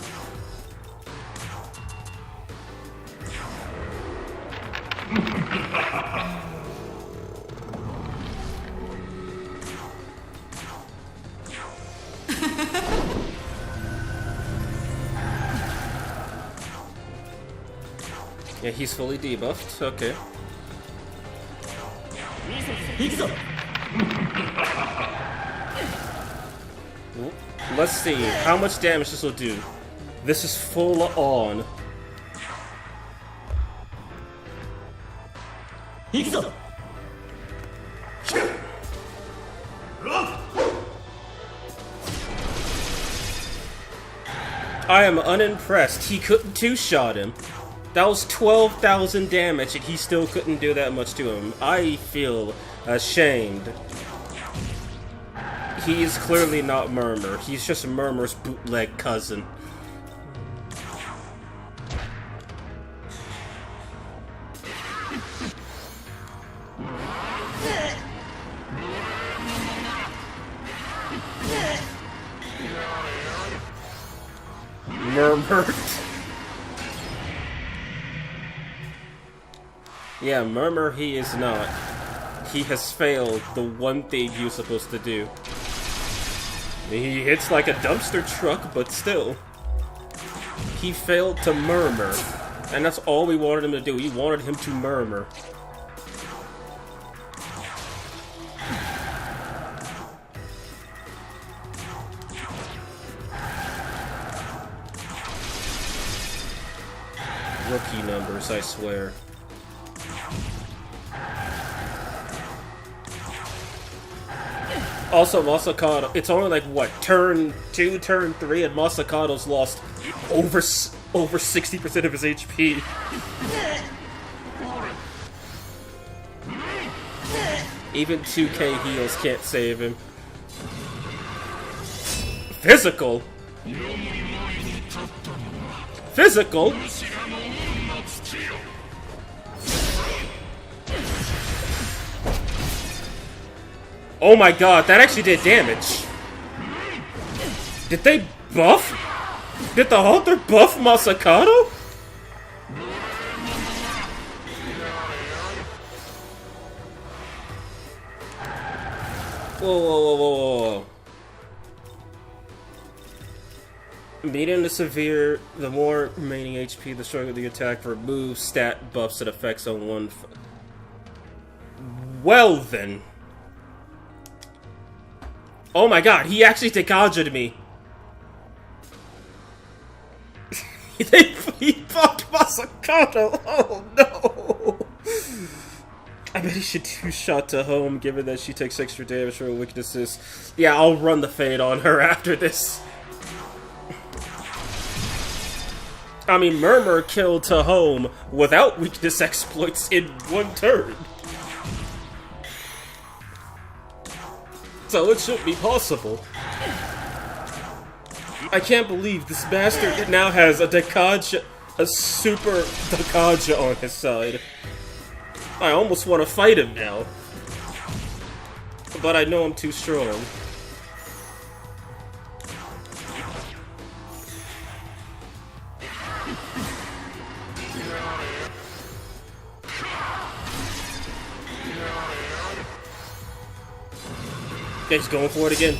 Yeah, he's fully debuffed. Okay. Let's see how much damage this will do. This is full on. I am unimpressed. He couldn't two-shot him. That was 12,000 damage and he still couldn't do that much to him. I feel ashamed. He is clearly not Mumur. He's just Murmur's bootleg cousin. Mumur. Yeah, Mumur he is not. He has failed the one thing he was supposed to do. He hits like a dumpster truck, but still. He failed to murmur. And that's all we wanted him to do. We wanted him to murmur. Rookie numbers, I swear. Also, MASAKADO, it's only like, what, turn 2, turn 3, and MASAKADO's lost over 60% of his HP. Even 2k heals can't save him. Physical? Physical? Oh my god, that actually did damage. Did they buff? Did the Hunter buff MASAKADO? Whoa, whoa, whoa, whoa, whoa. Medium to severe, the more remaining HP, the stronger the attack removes stat buffs and effects on one. Well then. Oh my god, he actually Tekaja'd me. He fucked MASAKADO. Oh no. I bet he should two-shot TEHOM, given that she takes extra damage from her weaknesses. Yeah, I'll run the fade on her after this. I mean, Mumur killed TEHOM without weakness exploits in one turn. So it should be possible. I can't believe this bastard now has a super Dekaja on his side. I almost want to fight him now. But I know I'm too strong. Okay, he's going for it again.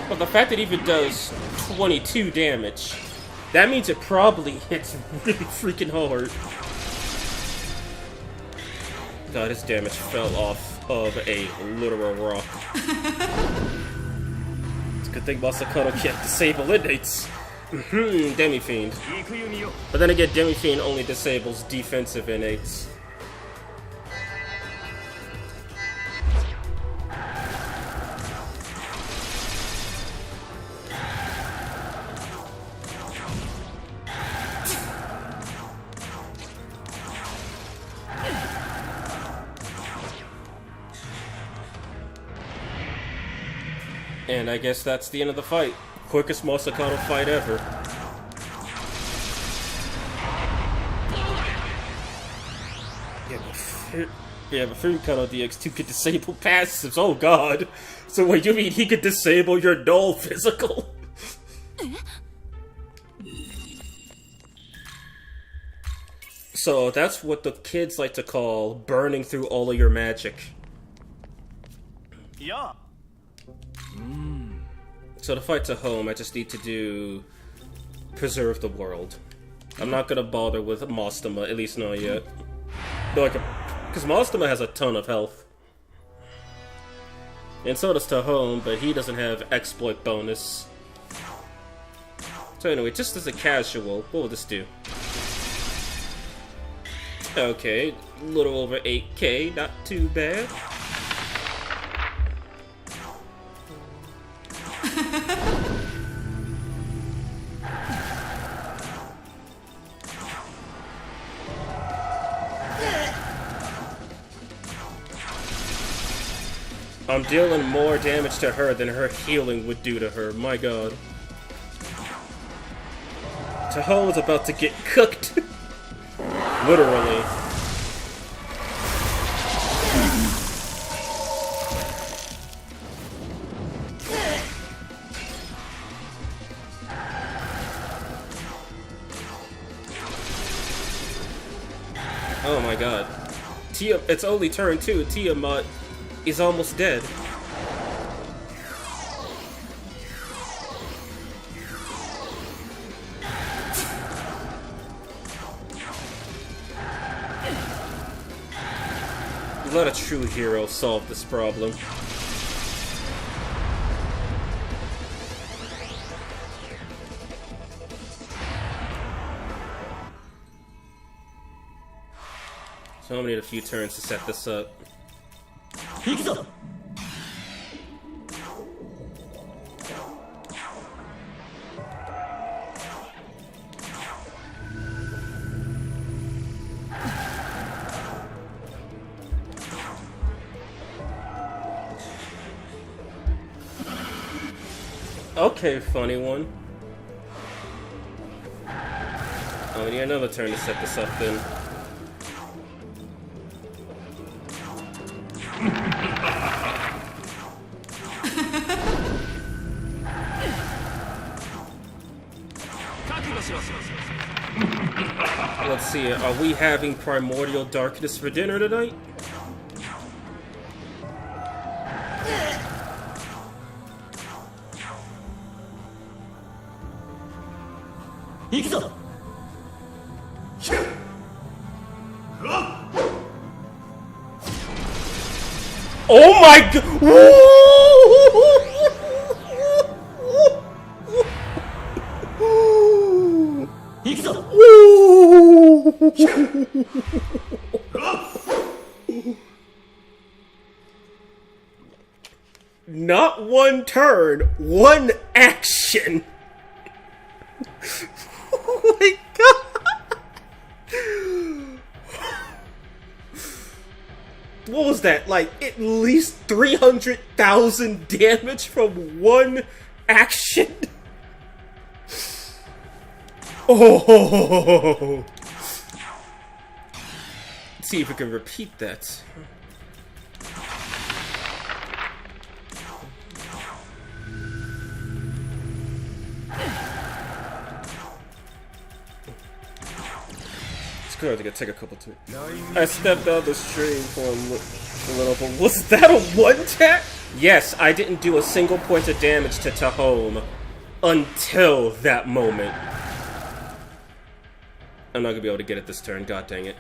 Well, the fact that it even does 22 damage, that means it probably hits really freaking hard. God, his damage fell off of a literal rock. Good thing MASAKADO can't disable innates. Demi-Fiend. But then again, Demi-Fiend only disables defensive innates. And I guess that's the end of the fight. Quickest MASAKADO fight ever. Yeah, but Furikado DX2 could disable passives, oh god. So wait, you mean he could disable your null physical? So that's what the kids like to call burning through all of your magic.
Yeah.
So to fight TEHOM, I just need to do preserve the world. I'm not gonna bother with Mostama, at least not yet. Because Mostama has a ton of health. And so does TEHOM, but he doesn't have exploit bonus. So anyway, just as a casual, what will this do? Okay, a little over 8k, not too bad. I'm dealing more damage to her than her healing would do to her, my god. TEHOM is about to get cooked. Literally. Oh my god. It's only turn 2. Tiamat is almost dead. Let a true hero solve this problem. So I'm gonna need a few turns to set this up. Okay, funny one. Oh, we need another turn to set this up then. Let's see, are we having Primordial Darkness for dinner tonight? Oh my god! Not one turn, one action! Oh my god! What was that? Like, at least 300,000 damage from one action? Oh! Let's see if we can repeat that. Good, I gotta take a couple too. I stepped out the stream for a little bit. Was that a one tap? Yes, I didn't do a single point of damage to TEHOM until that moment. I'm not gonna be able to get it this turn, god dang it.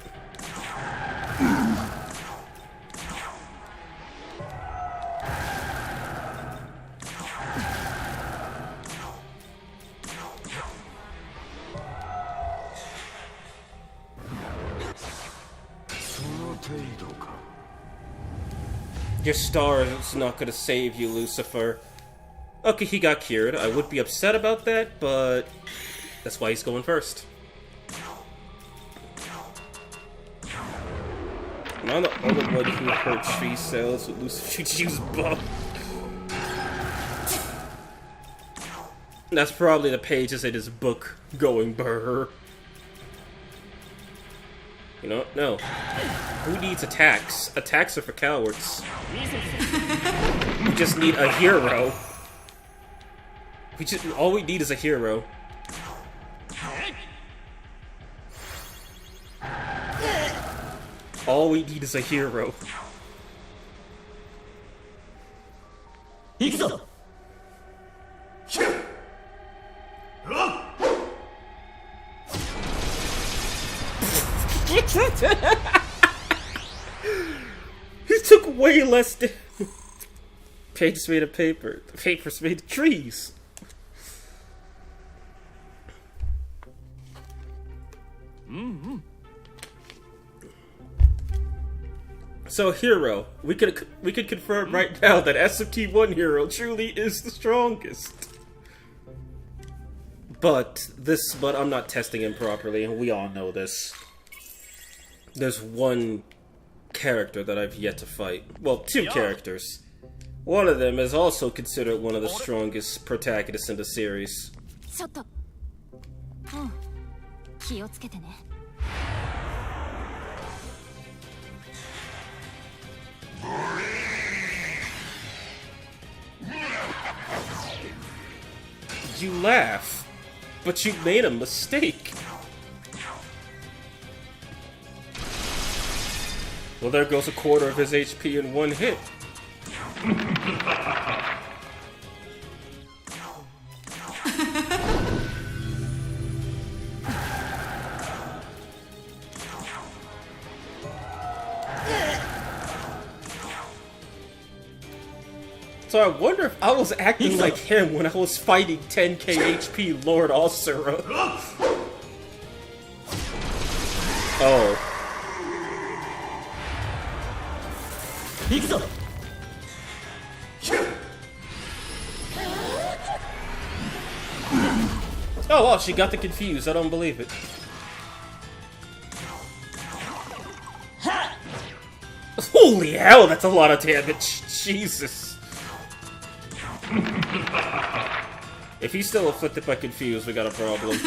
Your star is not gonna save you, Lucifer. Okay, he got cured. I would be upset about that, but that's why he's going first. Am I the only one who hurt tree cells with Lucifuge's buff? That's probably the pages in his book going brrr. You know, no. Who needs attacks? Attacks are for cowards. We just need a hero. All we need is a hero. All we need is a hero. He took way less damage. Pages made of paper. The paper's made of trees. So hero, we could confirm right now that SMT1 hero truly is the strongest. But I'm not testing him properly, and we all know this. There's one character that I've yet to fight. Well, two characters. One of them is also considered one of the strongest protagonists in the series. You laugh, but you made a mistake. Well, there goes a quarter of his HP in one hit. So I wonder if I was acting like him when I was fighting 10k HP Lord Alcera. Oh. Oh, wow, she got the confused. I don't believe it. Holy hell, that's a lot of damage. Jesus. If he's still afflicted by confused, we got a problem.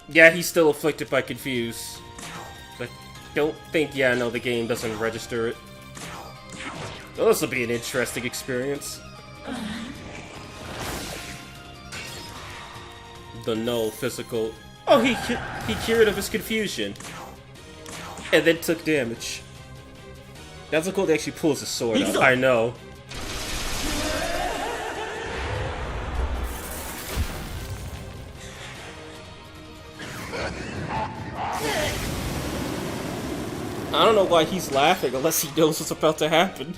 Yeah, he's still afflicted by confused. I don't think, yeah, no, the game doesn't register it. So this will be an interesting experience. The null physical. Oh, he cured of his confusion. And then took damage. That's so cool they actually pulls his sword out. I know. I don't know why he's laughing unless he knows what's about to happen.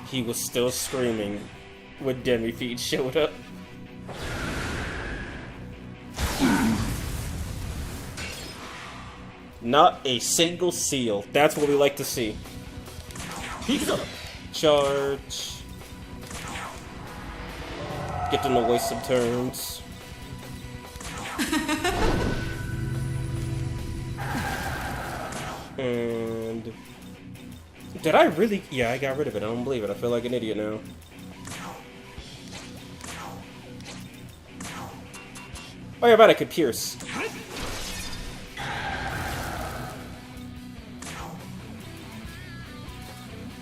He was still screaming when Demi-Fiend showed up. Not a single seal. That's what we like to see. Charge. Get them to waste some turns. And... did I really? Yeah, I got rid of it. I don't believe it. I feel like an idiot now. Oh yeah, but I could pierce.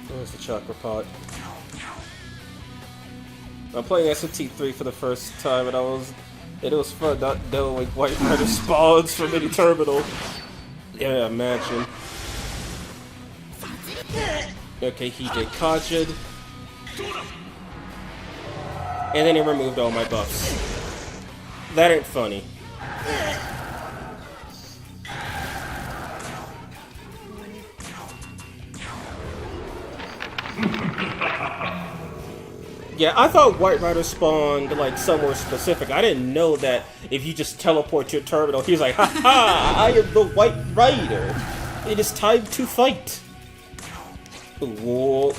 Where's the chakra pot? I'm playing SMT3 for the first time, and it was fun not knowing White Rider spawns from any terminal. Yeah, imagine. Okay, he did Kajid. And then he removed all my buffs. That ain't funny. Yeah, I thought White Rider spawned, like, somewhere specific. I didn't know that if you just teleport to a terminal, he's like, ha-ha, I am the White Rider. It is time to fight. Whoa.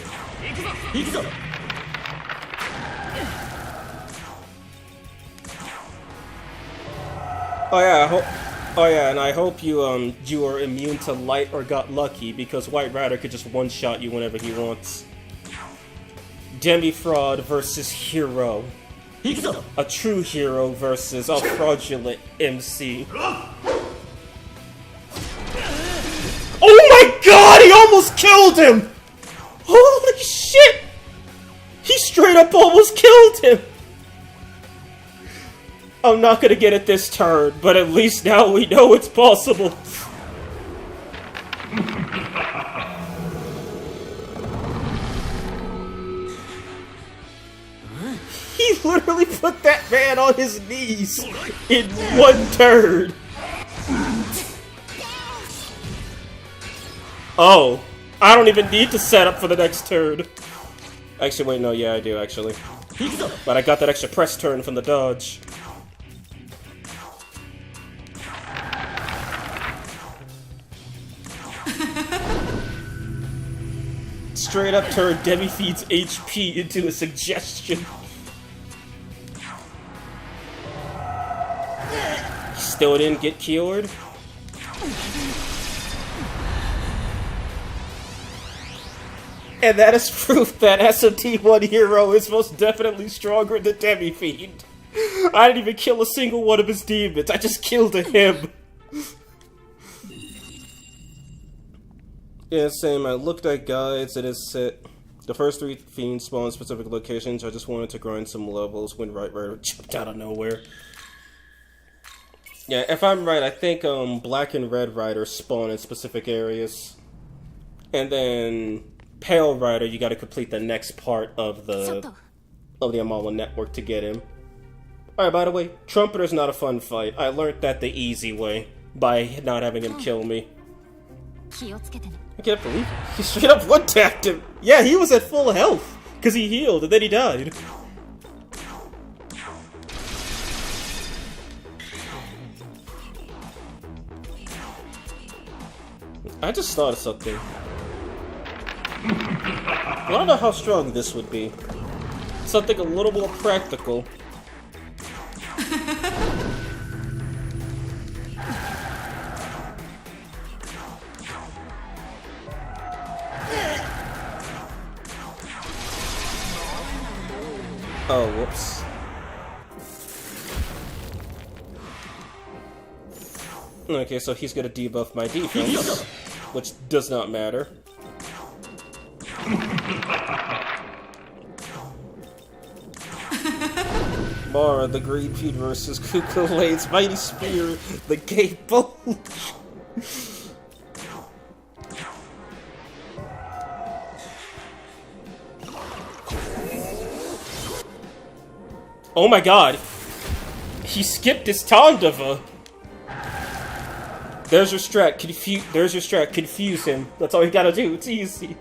Oh yeah, Oh yeah, and I hope you are immune to light or got lucky, because White Rider could just one-shot you whenever he wants. Demi-Fraud versus Hero. A true hero versus a fraudulent MC. Oh my god, he almost killed him! Holy shit! He straight up almost killed him! I'm not gonna get it this turn, but at least now we know it's possible. He literally put that man on his knees in one turn. Oh, I don't even need to set up for the next turn. Actually, wait, no, yeah, I do, actually. But I got that extra press turn from the dodge. Straight up turned Demi-Fiend's HP into a suggestion. Still didn't get cured. And that is proof that SMT1 Hero is most definitely stronger than Demi-Fiend. I didn't even kill a single one of his demons, I just killed him. Yeah, same. I looked at guides and it said the first 3 fiends spawn specific locations. I just wanted to grind some levels when Right Rider jumped out of nowhere. Yeah, if I'm right, I think Black and Red Rider spawn in specific areas. And then Pale Rider, you gotta complete the next part of the Amala network to get him. Alright, by the way, Trumpeter's not a fun fight. I learned that the easy way by not having him kill me. I can't believe it. He straight up one-tapped him. Yeah, he was at full health, because he healed, and then he died. I just thought of something. I don't know how strong this would be. Something a little more practical. Oh, whoops. Okay, so he's gonna debuff my defense, which does not matter. Mara, the Green Feed versus Kukulade's Mighty Spear, the Gate Bulge. Oh my god! He skipped his Tandava! There's your strat, confuse him. That's all you gotta do, it's easy.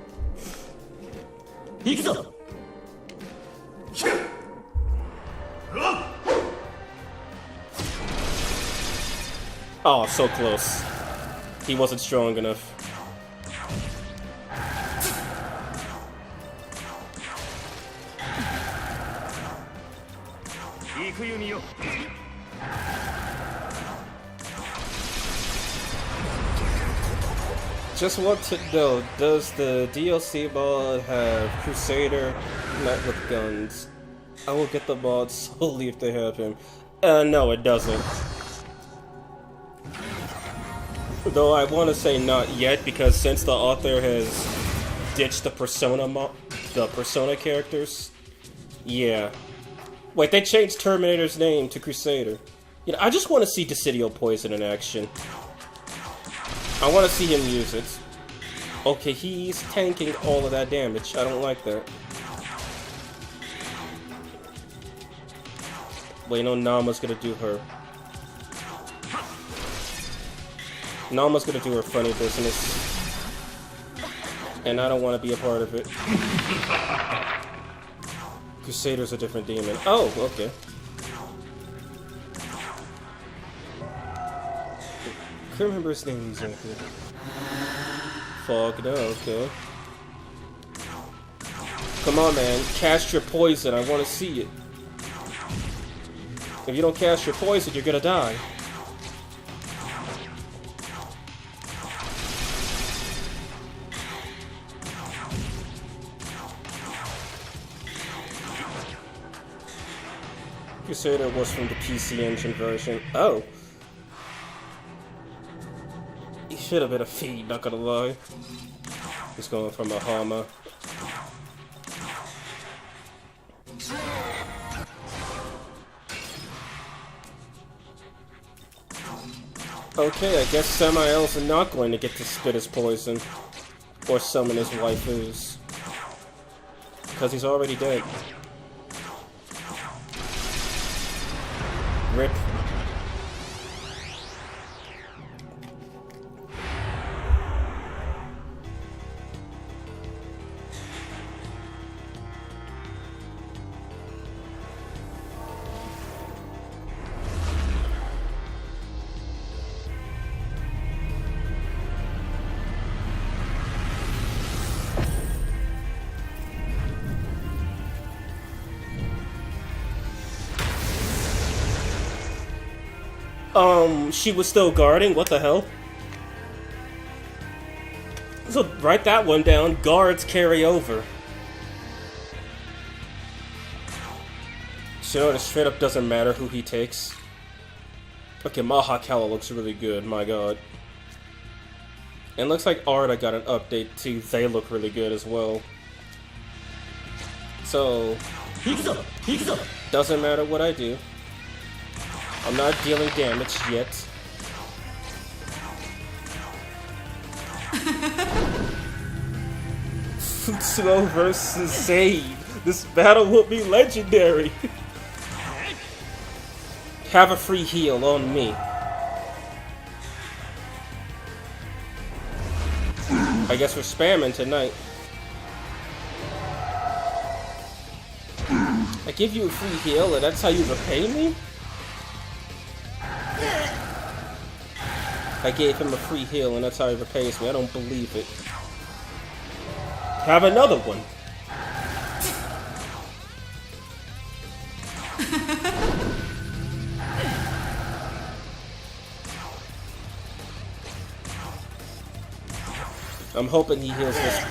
Oh, so close. He wasn't strong enough. Just want to know, does the DLC mod have Crusader Knight with guns? I will get the mod solely if they have him. No, it doesn't. Though I want to say not yet, because since the author has ditched the Persona characters, yeah. Wait, they changed Terminator's name to Crusader. You know, I just want to see Dissidio Poison in action. I want to see him use it. Okay, he's tanking all of that damage. I don't like that. Wait, no, Nama's gonna do her. Nama's gonna do her funny business. And I don't want to be a part of it. Crusader's a different demon. Oh, okay. I can't remember his name exactly. Fog, no, okay. Come on, man. Cast your poison. I want to see it. If you don't cast your poison, you're gonna die. Crusader was from the PC Engine version. Oh. He should have been a feed, not gonna lie. He's going from a Hama. Okay, I guess Samael's not going to get to spit his poison. Or summon his waifus. Because he's already dead. Rip. She was still guarding? What the hell? So, write that one down. Guards carry over. So, you know, it straight up doesn't matter who he takes. Okay, Mahakala looks really good, my god. And looks like Arda got an update too. They look really good as well. So, doesn't matter what I do. I'm not dealing damage yet. Futsuo versus Zaid. This battle will be legendary. Have a free heal on me. I guess we're spamming tonight. I give you a free heal and that's how you repay me? I gave him a free heal and that's how he repays me. I don't believe it. Have another one. I'm hoping he heals this.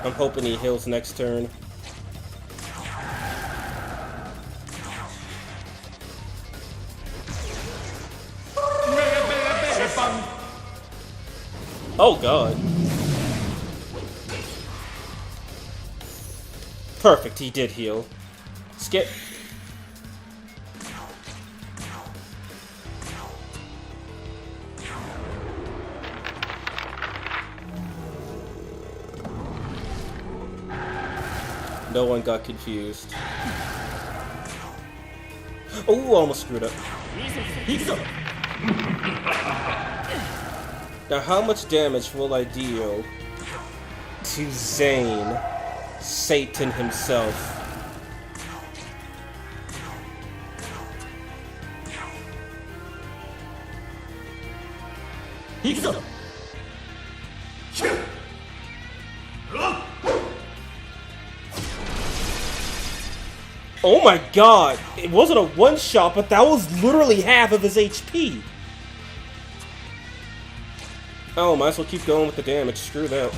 I'm hoping he heals next turn. Oh god. Perfect, he did heal. Skip. No one got confused. Oh, almost screwed up. Now, how much damage will I deal to Zane, Satan himself? Oh my god! It wasn't a one-shot, but that was literally half of his HP! Oh, might as well keep going with the damage. Screw that.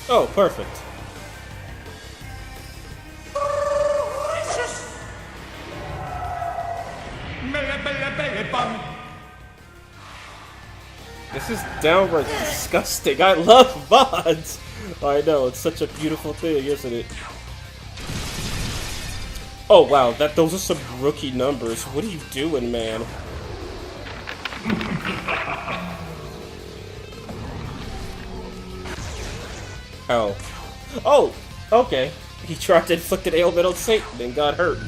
Oh, perfect. This is downright disgusting. I love VODs! I know, it's such a beautiful thing, isn't it? Oh wow, those are some rookie numbers. What are you doing, man? Oh. Oh! Okay. He tried to inflict an ailment on Satan and got hurt.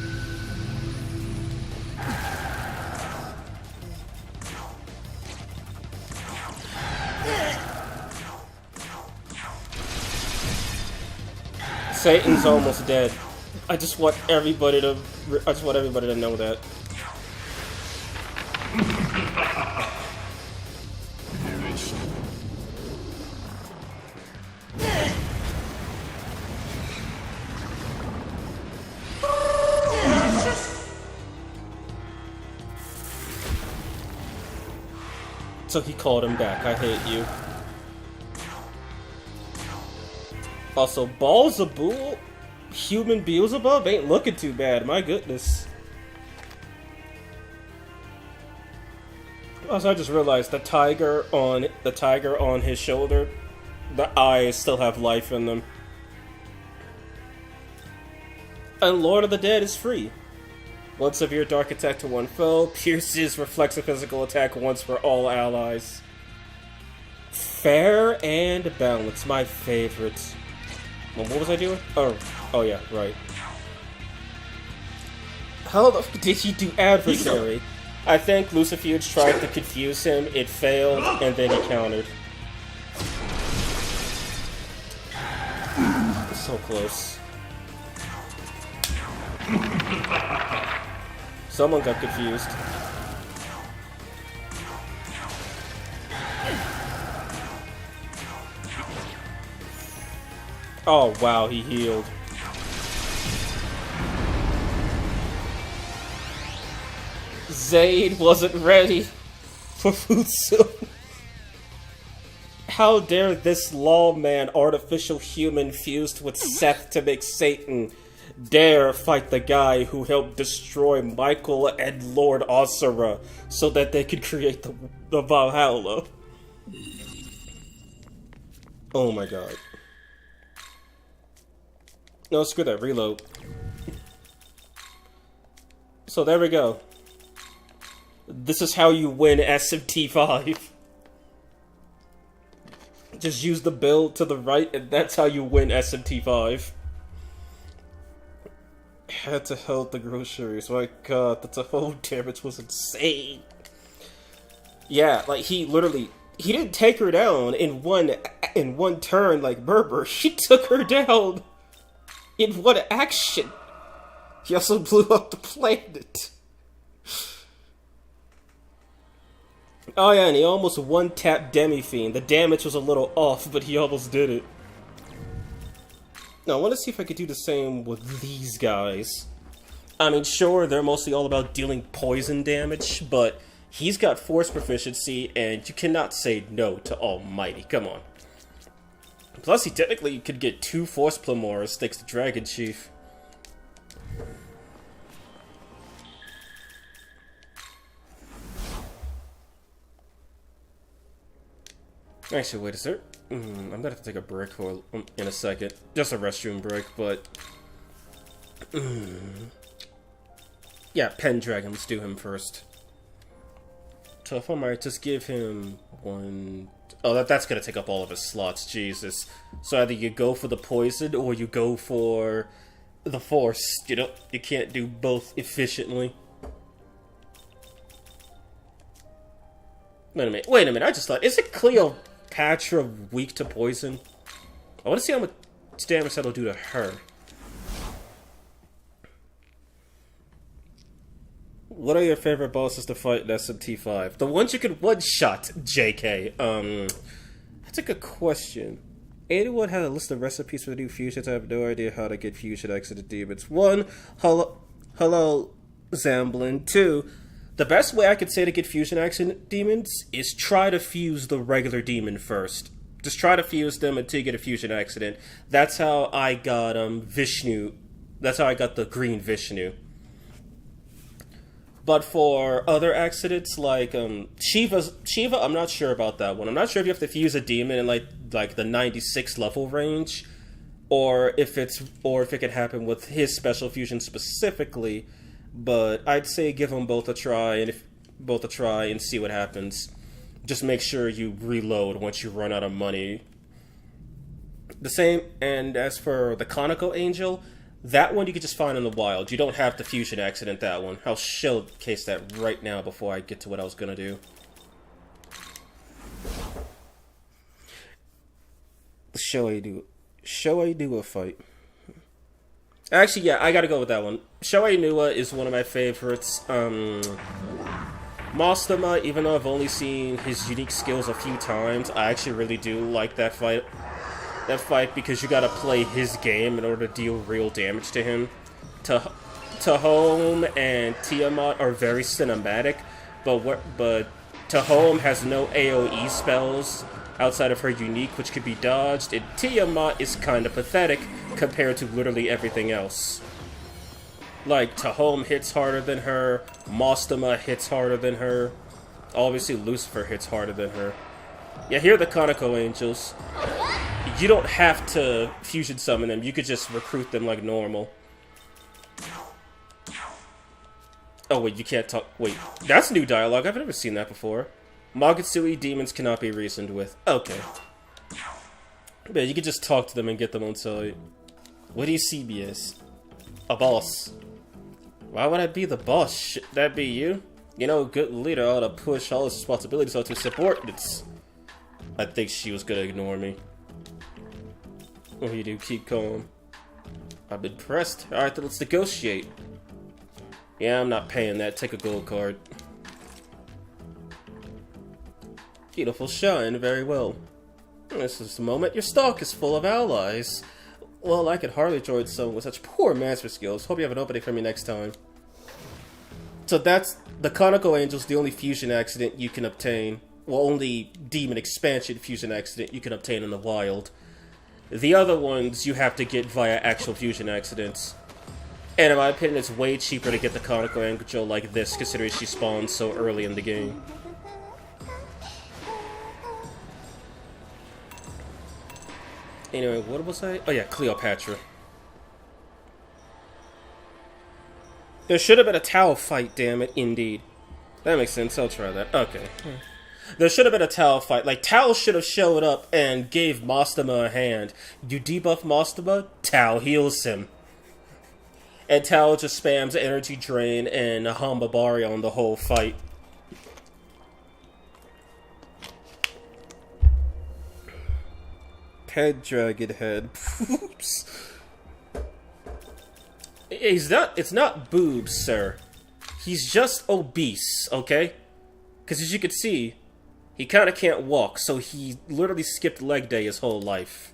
Satan's almost dead. I just want everybody to know that. So he called him back. I hate you. Also, Balzabul, human Beelzebub ain't looking too bad. My goodness. Also, I just realized the tiger on his shoulder, the eyes still have life in them. And Lord of the Dead is free. One severe dark attack to one foe, pierces reflexive physical attack once for all allies. Fair and balanced, my favorite. Well, what was I doing? Oh yeah, right. How the f did he do adversary? I think Lucifuge tried to confuse him, it failed, and then he countered. So close. Someone got confused. Oh wow, he healed. Zayd wasn't ready for Futsu. How dare this lawman, artificial human fused with Seth to make Satan, dare fight the guy who helped destroy Michael and Lord Asura so that they could create the Valhalla. Oh my god. No, screw that, reload. So there we go. This is how you win SMT5. Just use the build to the right, and that's how you win SMT5. Had to help the groceries. My god, the TEHOM damage was insane. Yeah, like he didn't take her down in one turn like Berber. He took her down in one action. He also blew up the planet. Oh yeah, and he almost one-tapped Demi-Fiend. The damage was a little off, but he almost did it. Now, I want to see if I could do the same with these guys. I mean, sure, they're mostly all about dealing poison damage, but he's got force proficiency, and you cannot say no to Almighty. Come on. Plus, he technically could get 2 force Plamoras thanks to Dragon Chief. Actually, wait a sec. I'm gonna have to take a break in a second. Just a restroom break, but... yeah, Pendragon, let's do him first. So if I might just give him one... Oh, that's gonna take up all of his slots, Jesus. So either you go for the poison, or you go for the force. You can't do both efficiently. Wait a minute, I just thought, is it Cleopatra weak to poison? I want to see how much damage that'll do to her. What are your favorite bosses to fight in SMT5? The ones you can one-shot, JK. That's a good question. Anyone had a list of recipes for the new fusions? I have no idea how to get fusion exited demons. 1, hello, Zamblin. 2, the best way I could say to get fusion accident demons is try to fuse the regular demon first. Just try to fuse them until you get a fusion accident. That's how I got Vishnu. That's how I got the green Vishnu. But for other accidents like Shiva, I'm not sure about that one. I'm not sure if you have to fuse a demon in like the 96 level range, or if it can happen with his special fusion specifically. But I'd say give them both a try, and see what happens. Just make sure you reload once you run out of money. The same, and as for the Conical Angel, that one you can just find in the wild. You don't have to fusion accident that one. I'll showcase that right now before I get to what I was gonna do. Shall I do a fight? Actually, yeah, I gotta go with that one. Shoei Nua is one of my favorites. Mastama, even though I've only seen his unique skills a few times, I actually really do like that fight. That fight because you gotta play his game in order to deal real damage to him. TEHOM and Tiamat are very cinematic, but TEHOM has no AoE spells outside of her unique, which could be dodged, and Tiamat is kinda pathetic compared to literally everything else. Like, TEHOM hits harder than her, Mastema hits harder than her, obviously Lucifer hits harder than her. Yeah, here are the Conical Angels. You don't have to fusion summon them, you could just recruit them like normal. Oh wait, you can't talk. Wait, that's new dialogue. I've never seen that before. Magatsuki demons cannot be reasoned with. Okay. Yeah, you can just talk to them and get them on side. What do you see me as? A boss. Why would I be the boss? Should that be you? You know, a good leader ought to push all his responsibilities onto subordinates. I think she was gonna ignore me. What do you do? Keep calm. I'm impressed. Alright, then let's negotiate. Yeah, I'm not paying that. Take a gold card. Beautiful shine. Very well. This is the moment. Your stock is full of allies. Well, I could hardly join someone with such poor master skills. Hope you have an opening for me next time. So that's the Conical Angels, the only fusion accident you can obtain. Well, only demon expansion fusion accident you can obtain in the wild. The other ones you have to get via actual fusion accidents. And in my opinion, it's way cheaper to get the Conical Angel like this, considering she spawns so early in the game. Anyway, what was I? Oh yeah, Cleopatra. There should have been a Tau fight, damn it, indeed. That makes sense, I'll try that. Okay. There should have been a Tau fight. Like, Tau should have showed up and gave Mastema a hand. You debuff Mastema, Tau heals him. And Tau just spams Energy Drain and Hambabari on the whole fight. Pendragon head. Oops. It's not boobs, sir. He's just obese, okay? Because as you can see, he kind of can't walk, so he literally skipped leg day his whole life.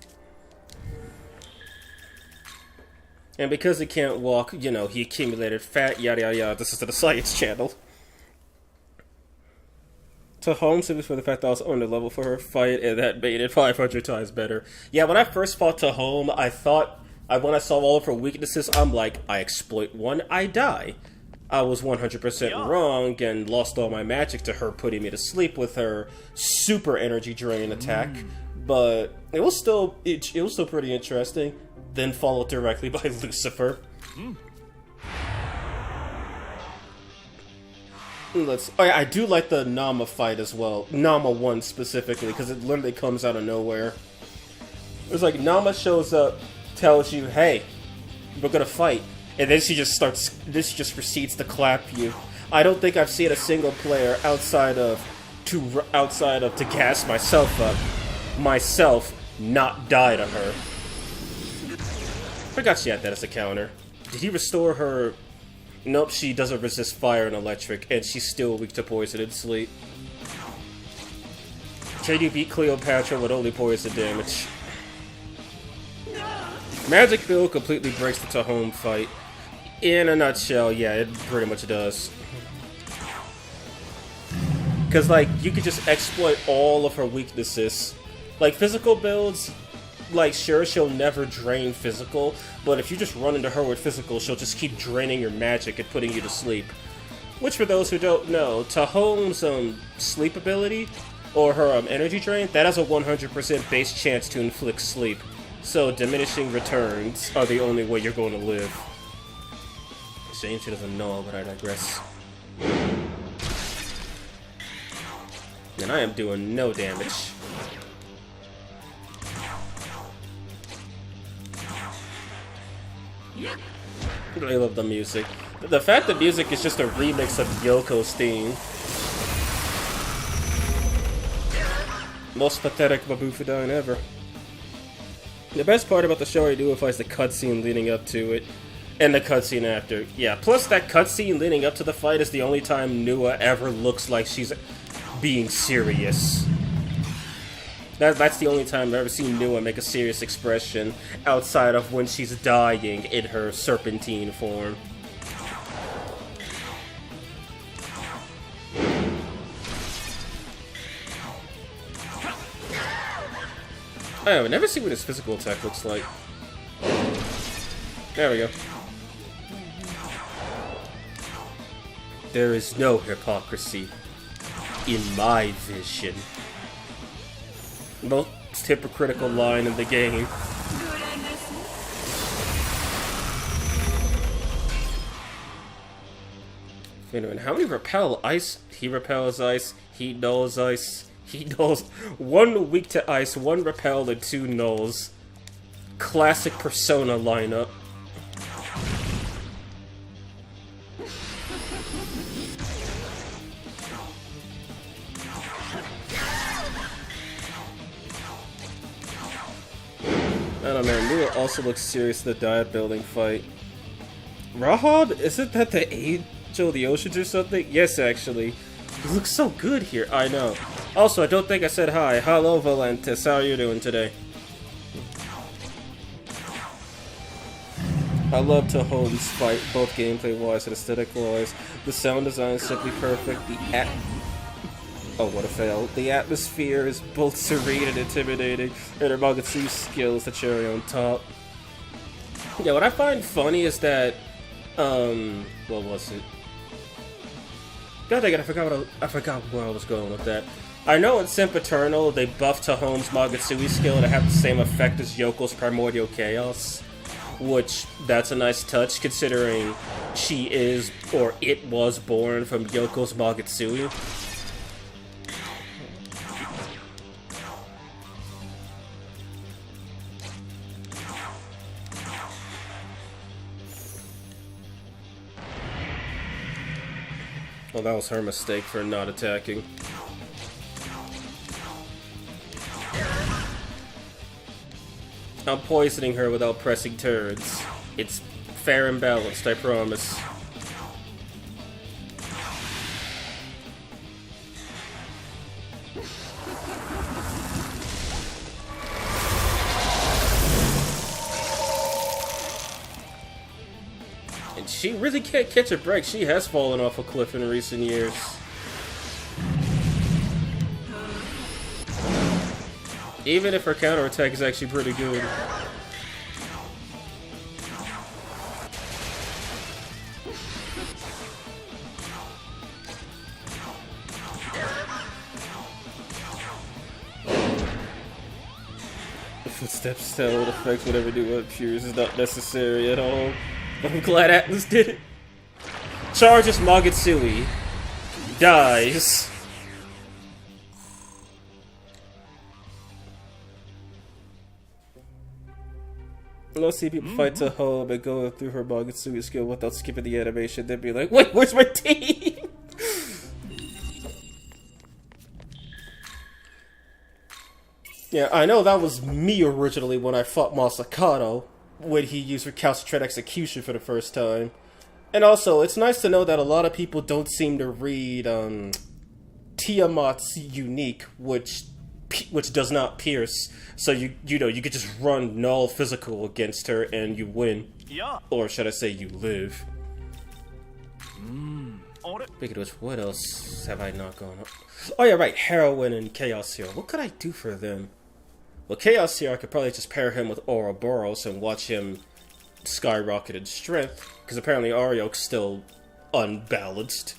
And because he can't walk, you know, he accumulated fat, yada yada yada. This is the Science Channel. TEHOM simply for the fact that I was under level for her fight, and that made it 500 times better. Yeah, when I first fought TEHOM, I thought, when I saw all of her weaknesses, I'm like, I exploit one, I die. I was 100% wrong and lost all my magic to her putting me to sleep with her super energy drain attack. But it was still pretty interesting. Then followed directly by Lucifer. Oh yeah, I do like the Nama fight as well. Nama 1 specifically, because it literally comes out of nowhere. It's like Nama shows up, tells you, hey, we're gonna fight. And then she just proceeds to clap you. I don't think I've seen a single player outside of to gas myself up, not die to her. Forgot she had that as a counter. Did he restore her? Nope, she doesn't resist fire and electric, and she's still weak to poison and sleep. Can you beat Cleopatra with only poison damage? Magic Bill completely breaks the TEHOM fight. In a nutshell, yeah, it pretty much does. Because, like, you could just exploit all of her weaknesses. Like, physical builds, like, sure, she'll never drain physical, but if you just run into her with physical, she'll just keep draining your magic and putting you to sleep. Which, for those who don't know, TEHOM's sleep ability, or her energy drain, that has a 100% base chance to inflict sleep. So diminishing returns are the only way you're going to live. Shame she doesn't know, but I digress. And I am doing no damage. I love the music. The fact that music is just a remix of Yoko's theme. Most pathetic Babufudine ever. The best part about the show I do is the cutscene leading up to it, and the cutscene after. Yeah, plus that cutscene leading up to the fight is the only time Nua ever looks like she's being serious. That's the only time I've ever seen Nua make a serious expression outside of when she's dying in her serpentine form. Oh, I've never seen what his physical attack looks like. There we go. There is no hypocrisy in my vision. Most hypocritical line in the game. Wait a minute, how many repel ice? He repels ice, he nulls ice, he nulls. One weak to ice, one repel, and two nulls. Classic Persona lineup. I don't know, Mura also looks serious in the diet building fight. Rahab? Isn't that the Angel of the Oceans or something? Yes, actually. He looks so good here. I know. Also, I don't think I said hi. Hello, Valentis. How are you doing today? I love TEHOM's fight, both gameplay-wise and aesthetic-wise. The sound design is simply perfect. Oh, what a fail. The atmosphere is both serene and intimidating, and her Magatsu's skill is the cherry on top. Yeah, what I find funny is that, what was it? God dang it, I forgot where I was going with that. I know in Sempiternal, they buffed TEHOM's Magatsu's skill to have the same effect as Yoko's Primordial Chaos, which, that's a nice touch, considering she is, or it was born from Yoko's Magatsu. Well, that was her mistake for not attacking. I'm poisoning her without pressing turns. It's fair and balanced, I promise. And she really can't catch a break. She has fallen off a cliff in recent years. Even if her counterattack is actually pretty good. The footsteps tell what effects whatever do appears is not necessary at all. But I'm glad Atlas did it. Charges Magatsu'i. Dies. Let's see people fight TEHOM and go through her Magatsu'i skill without skipping the animation, then be like, wait, where's my team? Yeah, I know that was me originally when I fought MASAKADO, when he used recalcitrant execution for the first time. And also, it's nice to know that a lot of people don't seem to read Tiamat's unique, which does not pierce. So you know, you could just run null physical against her and you win. Yeah. Or should I say you live. Speaking of which, what else have I not gone up? Oh yeah, right, Heroine and Chaos Hero. What could I do for them? Well, Chaos Hero, I could probably just pair him with Ouroboros and watch him skyrocket in strength, because apparently Arioch's still unbalanced.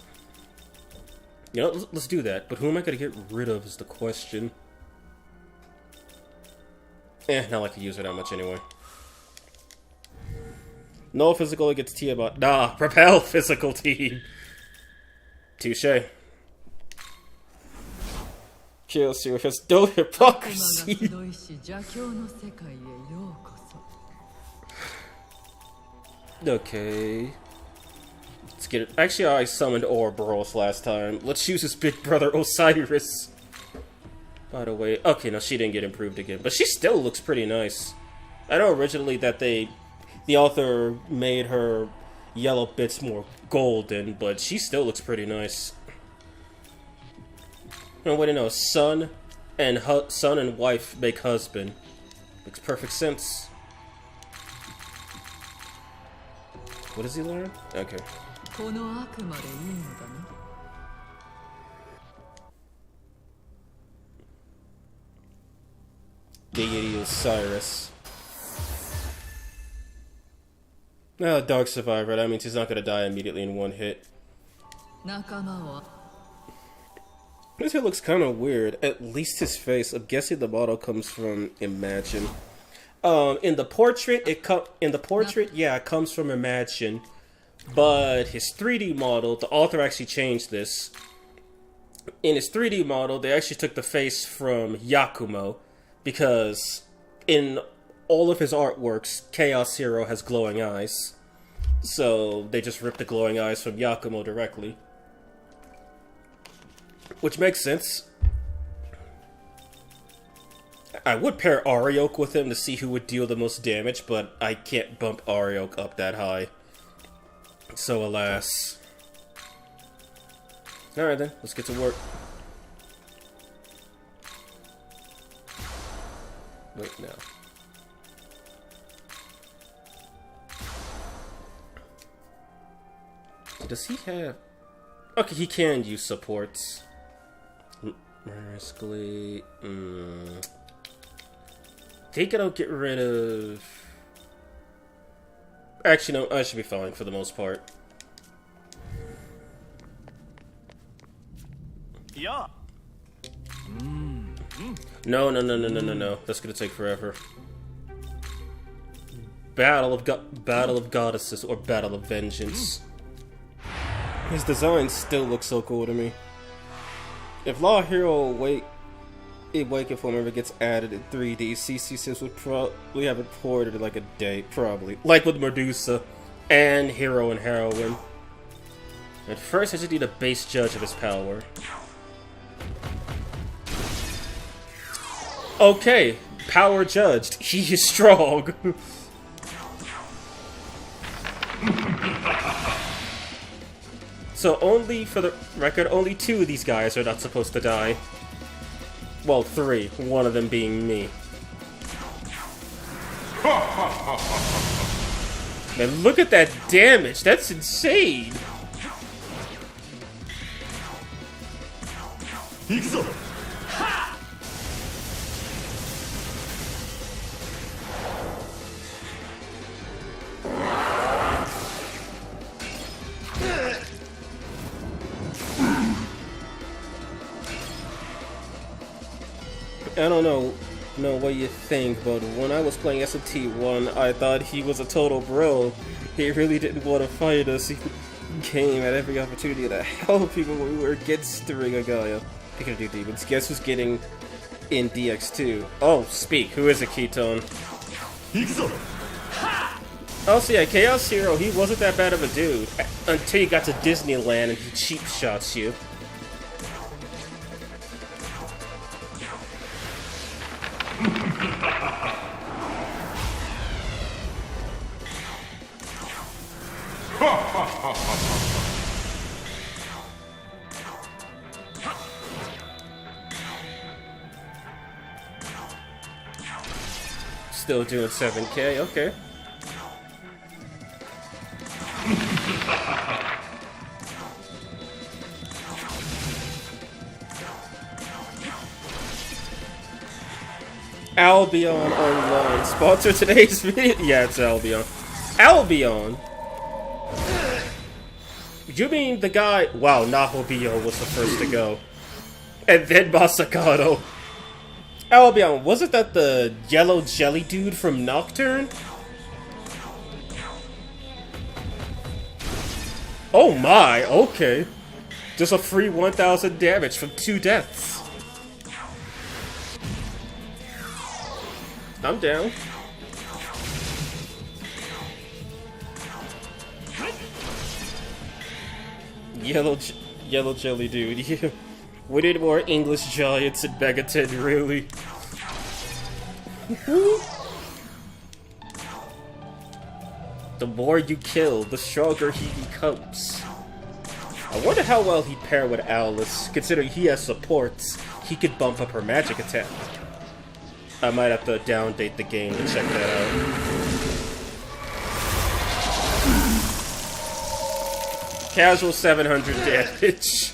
You know, let's do that, but who am I going to get rid of is the question. Not like I use her that much anyway. No physical against Tiamat. Nah, Propel physical team. Touché. Chaos Hero has no hypocrisy. Okay. Let's get it. Actually, I summoned Ouroboros last time. Let's use his big brother Osiris. By the way, okay, no, she didn't get improved again, but she still looks pretty nice. I know originally that the author made her yellow bits more golden, but she still looks pretty nice. No, wait, no, son and wife make husband. Makes perfect sense. What does he learn? Okay. Deity Cyrus. Now, Dark Survivor, that means he's not gonna die immediately in one hit. This here looks kind of weird. At least his face. I'm guessing the model comes from Imagine. In the portrait, it comes from Imagine. But his 3D model, the author actually changed this. In his 3D model, they actually took the face from Yakumo, because in all of his artworks, Chaos Hero has glowing eyes. So they just ripped the glowing eyes from Yakumo directly. Which makes sense. I would pair Arioch with him to see who would deal the most damage, but I can't bump Arioch up that high. So alas. Alright then, let's get to work. Wait, no. Does he have... Okay, he can use supports. Mercifully... Take it out, get rid of... Actually, no, I should be fine for the most part.
Yeah.
No. That's gonna take forever. Battle of Goddesses or Battle of Vengeance. His design still looks so cool to me. If Law Hero Awaken Form ever gets added in 3D, CC6 would probably have it ported in like a day, probably. Like with Medusa and Hero and Heroine. At first, I just need a base judge of his power. Okay, power judged. He is strong. So only, for the record, only 2 of these guys are not supposed to die. Well, 3. One of them being me. Man, look at that damage. That's insane. I don't know what you think, but when I was playing SMT1, I thought he was a total bro. He really didn't want to fight us. He came at every opportunity to help people when we were Getstering a guy. Pikachu Demons. Guess who's getting in DX2? Oh, speak. Who is a Ketone? Oh, so yeah, Chaos Hero, he wasn't that bad of a dude. Until you got to Disneyland and he cheap shots you. Still doing 7K, okay. Albion Online. Sponsor today's video? Yeah, it's Albion. Albion? You mean the guy... Wow, Nahobio was the first to go. And then Masakado. Albion, wasn't that the yellow jelly dude from Nocturne? Oh my, okay. Just a free 1000 damage from 2 deaths. I'm down. Yellow jelly dude. Yeah. We need more English giants in Megaton, really. The more you kill, the stronger he becomes. I wonder how well he'd pair with Alice, considering he has supports. He could bump up her magic attack. I might have to downdate the game to check that out. Casual 700 damage.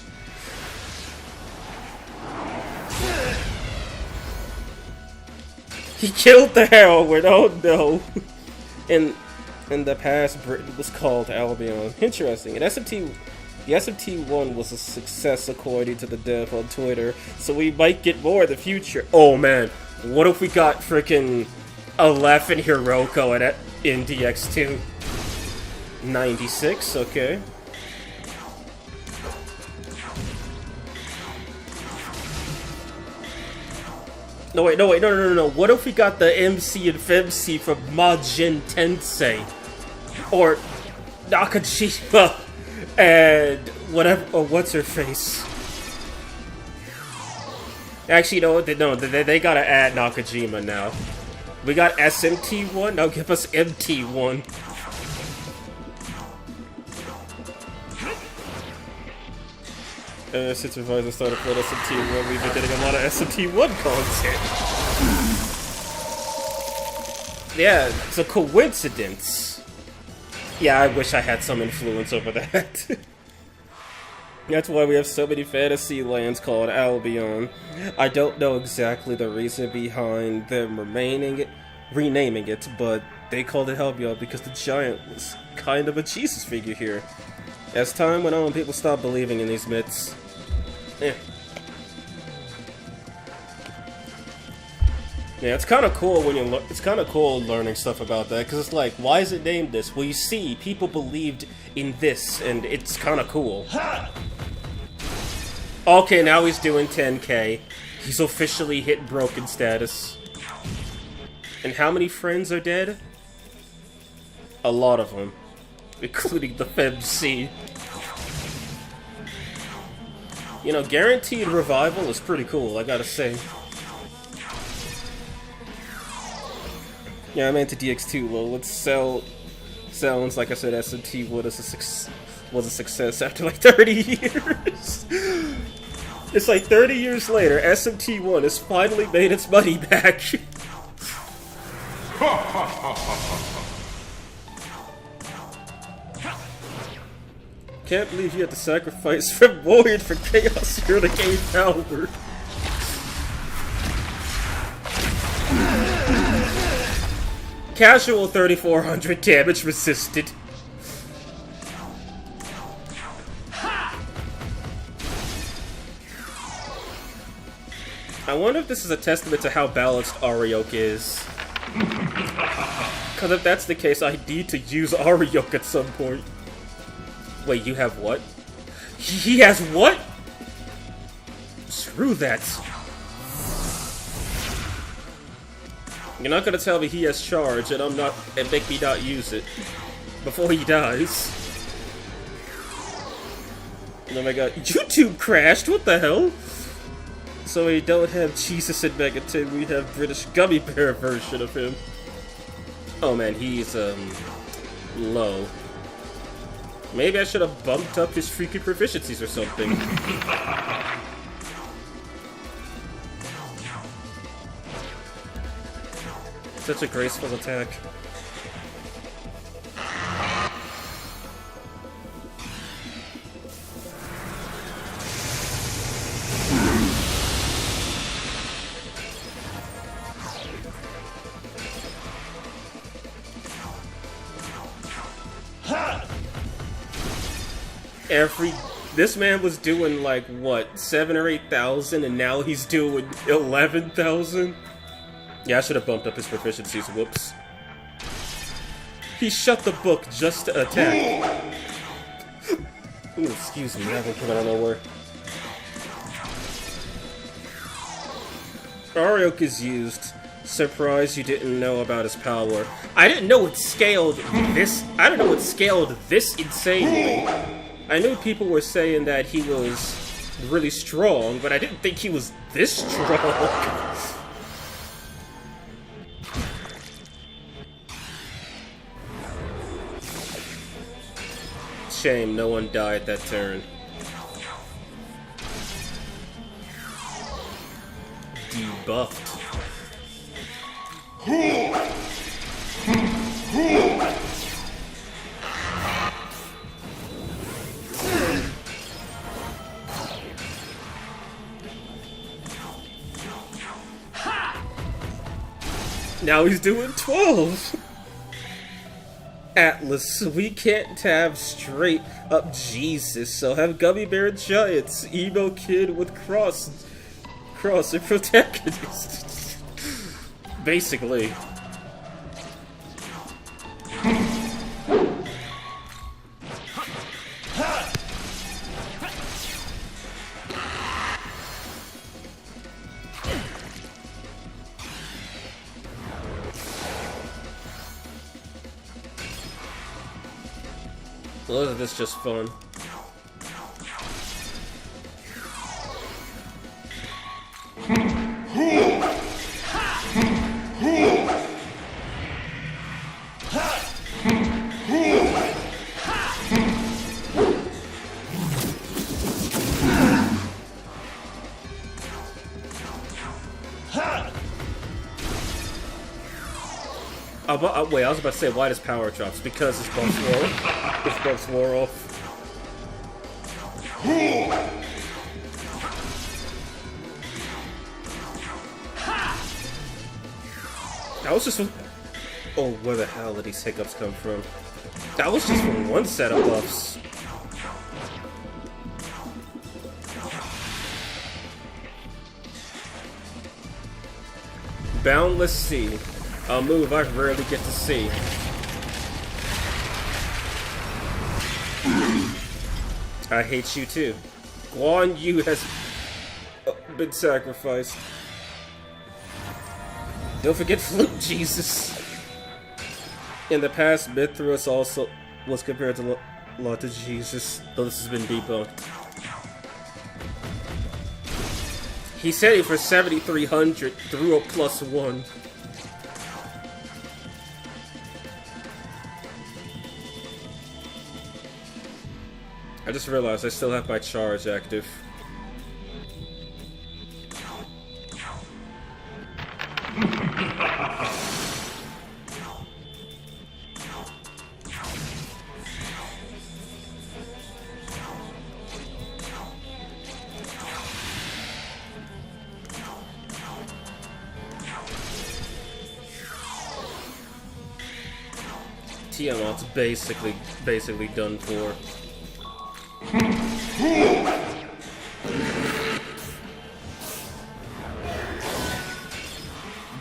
He killed the heroine. Oh no. In the past, Britain was called Albion. Interesting. The SMT1 was a success according to the dev on Twitter, so we might get more in the future. Oh man, what if we got frickin' Aleph and Hiroko in DX2? 96, okay. No, what if we got the MC and FemC from Majin Tensei? Or Nakajima and whatever, or what's her face? Actually, no, they gotta add Nakajima now. We got SMT1, now give us MT1. Since Revisor started playing SMT1, we've been getting a lot of SMT1 content. Yeah, it's a coincidence. Yeah, I wish I had some influence over that. That's why we have so many fantasy lands called Albion. I don't know exactly the reason behind them renaming it, but they called it Albion because the giant was kind of a Jesus figure here. As time went on, people stopped believing in these myths. Yeah, it's kind of cool when it's kind of cool learning stuff about that, because it's like, why is it named this? Well, you see, people believed in this, and it's kind of cool. Okay, now he's doing 10k. He's officially hit broken status. And how many friends are dead? A lot of them, including the FemC. You know, guaranteed revival is pretty cool, I gotta say. Yeah, I'm into DX2. Well, let's sell. Sounds like I said, SMT was a success after like 30 years. It's like 30 years later, SMT1 has finally made its money back. Can't believe you had to sacrifice from Void for Chaos here to gain power. Casual 3400 damage resisted. I wonder if this is a testament to how balanced Arioch is. Because if that's the case, I need to use Arioch at some point. Wait, you have what? He has what? Screw that. You're not gonna tell me he has charge and make me not use it before he dies. Oh my god, YouTube crashed, what the hell? So we don't have Jesus in Megaton, we have British Gummy Bear version of him. Oh man, he's low. Maybe I should have bumped up his freaking proficiencies or something. Such a graceful attack. This man was doing like what, 7,000 or 8,000, and now he's doing 11,000. Yeah, I should have bumped up his proficiencies. Whoops. He shut the book just to attack. Ooh, excuse me, that one came out of nowhere. Arioch is used. Surprised you didn't know about his power. I didn't know it scaled this. I didn't know it scaled this insanely. I knew people were saying that he was really strong, but I didn't think he was this strong. Shame no one died that turn. Debuffed. Now he's doing 12! Atlas, we can't have straight up Jesus, so have Gummy Bear Giants, Emo Kid with Cross and Protagonist. Basically. Well, this is just fun. Wait, I was about to say, why does power drops? Because his buffs wore off. His buffs wore off. That was just from... Oh, where the hell did these hiccups come from? That was just from one set of buffs. Boundless Sea. A move I rarely get to see. I hate you too. Guan Yu has been sacrificed. Don't forget Flute Jesus. In the past, Mithras also was compared to Lot to Jesus, though this has been debunked. He said it for 7,300 through a +1. I just realized I still have my charge active. Tiamat's basically done for.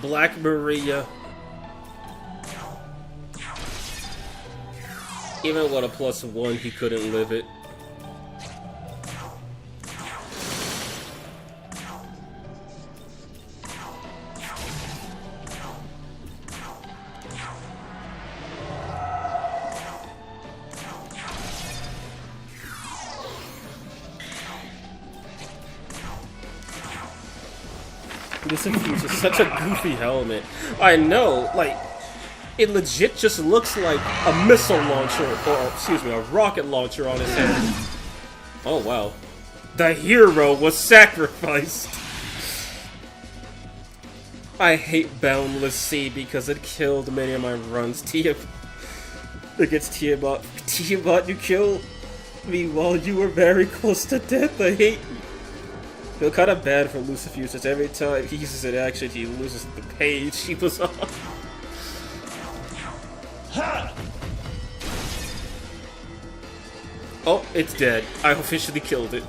Black Maria. Even with a +1, he couldn't live it. Lucifuge is such a goofy helmet. I know, like, it legit just looks like a missile launcher, or, excuse me, a rocket launcher on his head. Oh, wow. The hero was sacrificed! I hate Boundless Sea because it killed many of my runs. Against Tiamat. Tiamat, you killed me while you were very close to death. I hate you. I feel kind of bad for Lucifuge, since every time he uses an action, he loses the page he was on. Oh, it's dead. I officially killed it.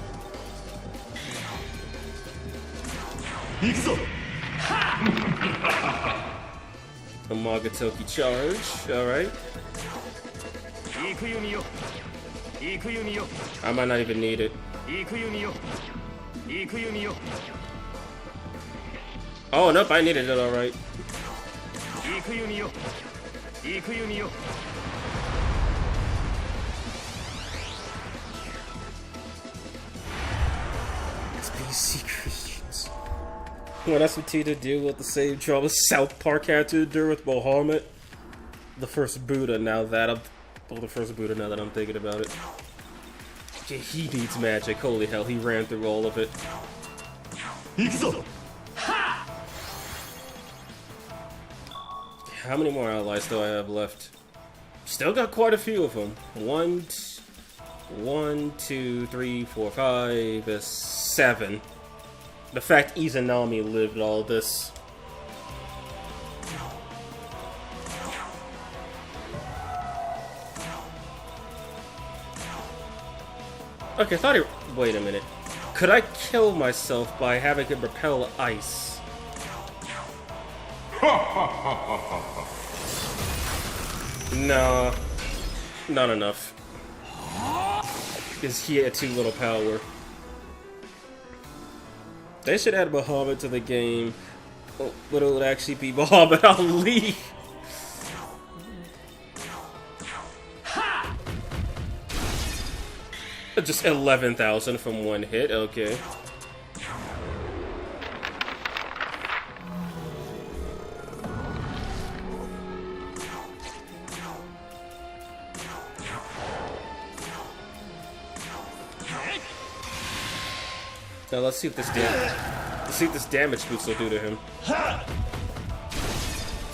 A Magatoki charge, alright. I might not even need it. Oh, nope, I needed it alright. It's BC Christians. Want SMT to deal with the same trouble South Park had to endure with Muhammad? The first Buddha, now that I'm thinking about it. Yeah, he needs magic. Holy hell, he ran through all of it. How many more allies do I have left? Still got quite a few of them. 1, 2, 3, 4, 5, 7. The fact Izanami lived all this. Okay, I thought he... Wait a minute. Could I kill myself by having him repel ice? Nah. Not enough. Because he had too little power. They should add Muhammad to the game. But it would actually be Muhammad Ali. Just 11,000 from one hit, okay. Now let's see if this damage boost will do to him.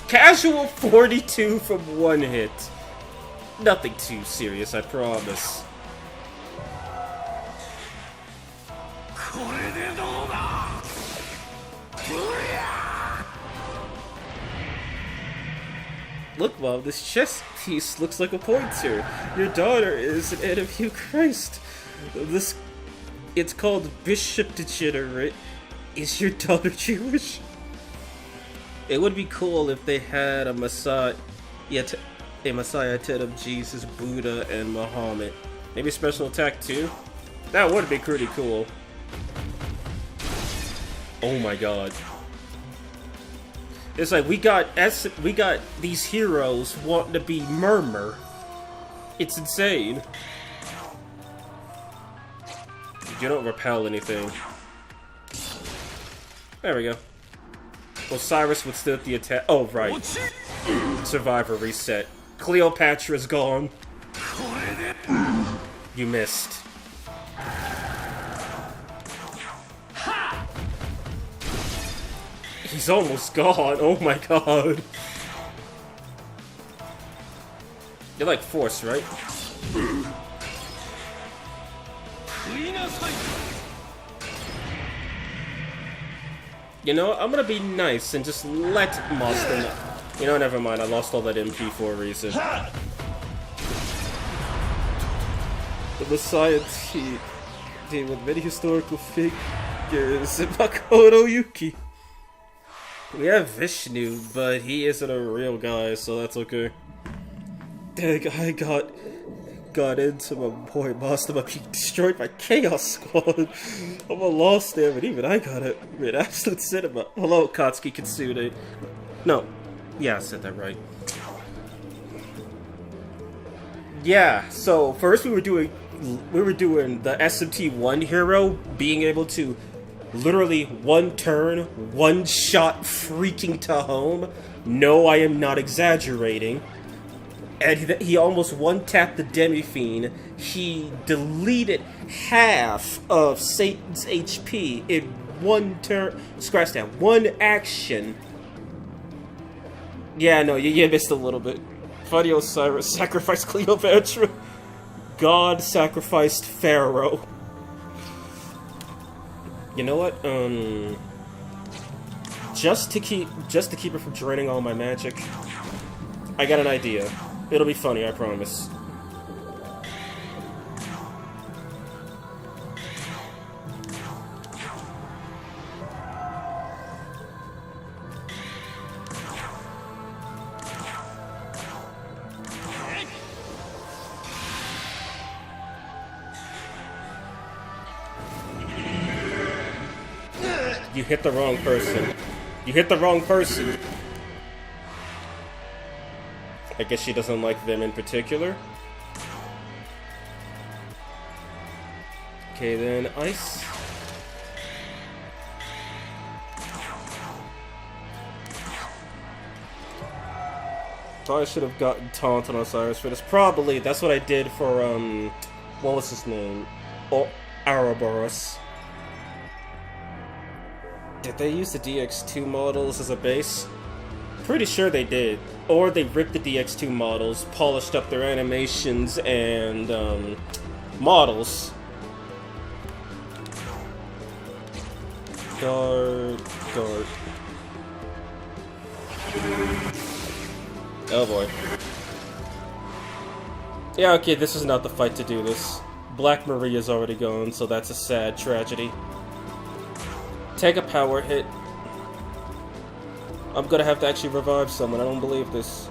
Casual 42 from one hit. Nothing too serious, I promise. Look, Mom, this chess piece looks like a pointer. Your daughter is an enemy of Christ. It's called Bishop Degenerate. Is your daughter Jewish? It would be cool if they had a Messiah instead of Jesus, Buddha, and Muhammad. Maybe special attack too? That would be pretty cool. Oh my god. It's like we got these heroes wanting to be Mumur. It's insane. You don't repel anything. There we go. Osiris withstood the attack. Oh, right. Survivor reset. Cleopatra's gone. You missed. He's almost gone. Oh my god. You're like Force, right? You know, I'm gonna be nice and just let Master know. You know, never mind. I lost all that MP for a reason. The Messiah team with many historical figures in Makoto Yuki. We have Vishnu, but he isn't a real guy, so that's okay. Dang, I got into my boy Master by being destroyed by Chaos Squad. I'm a lost there, but even I got it. Mid absolute cinema. Hello, Katsuki Kitsune. No. Yeah, I said that right. Yeah, so first we were doing the SMT1 hero being able to literally one turn, one shot freaking TEHOM. No, I am not exaggerating. And he almost one-tapped the Demi-Fiend. He deleted half of Satan's HP in one turn. Scratch that. One action. Yeah, no, you missed a little bit. Funny Osiris sacrificed Cleopatra. God sacrificed Pharaoh. You know what? Just to keep her from draining all my magic, I got an idea. It'll be funny, I promise. You hit the wrong person. You hit the wrong person. I guess she doesn't like them in particular. Okay, then ice. Thought I should have gotten taunt on Osiris for this. Probably, that's what I did for, what was his name? Oh, Ouroboros. Did they use the DX2 models as a base? Pretty sure they did. Or they ripped the DX2 models, polished up their animations and models. Guard. Oh boy. Yeah, okay, this is not the fight to do this. Black Maria's already gone, so that's a sad tragedy. Take a power hit. I'm gonna have to actually revive someone. I don't believe this.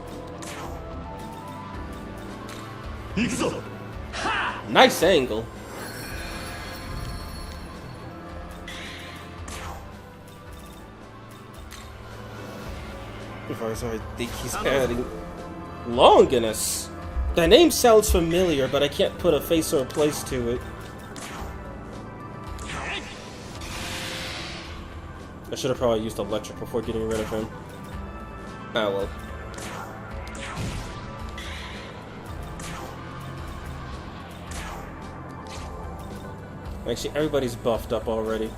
Nice angle. I think he's adding Longinus. That name sounds familiar, but I can't put a face or a place to it. I should have probably used electric before getting rid of him. Ah well. Actually, everybody's buffed up already.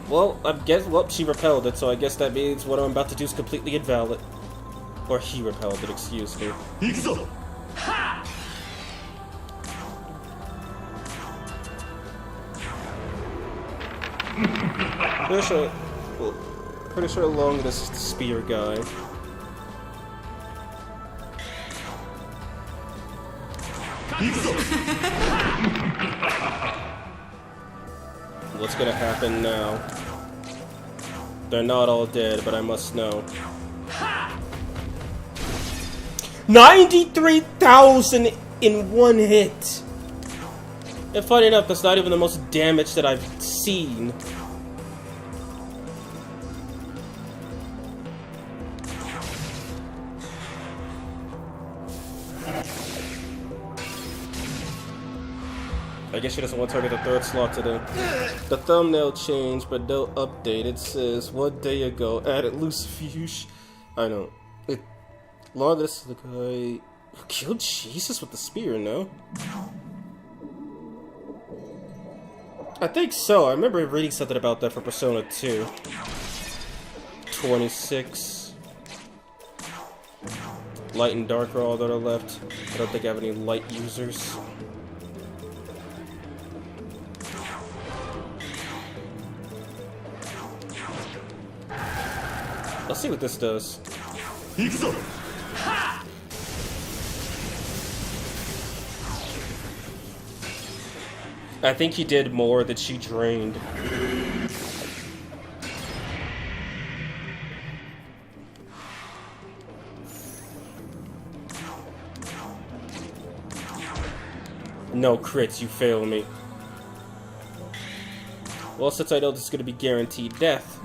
Well, well, she repelled it, so I guess that means what I'm about to do is completely invalid. Or he repelled it, excuse me. Pretty sure along this is the spear guy. What's gonna happen now? They're not all dead, but I must know. 93,000 in one hit! And funny enough, that's not even the most damage that I've seen. I guess she doesn't want to target the third slot today. The thumbnail changed, but no update. It says, 1 day ago, added Lucifuge. I know. Longinus is the guy who killed Jesus with the spear, no? I think so. I remember reading something about that for Persona 2. 26. Light and dark are all that are left. I don't think I have any light users. Let's see what this does. I think he did more than she drained. No crits, you fail me. Well, since I know this is going to be guaranteed death,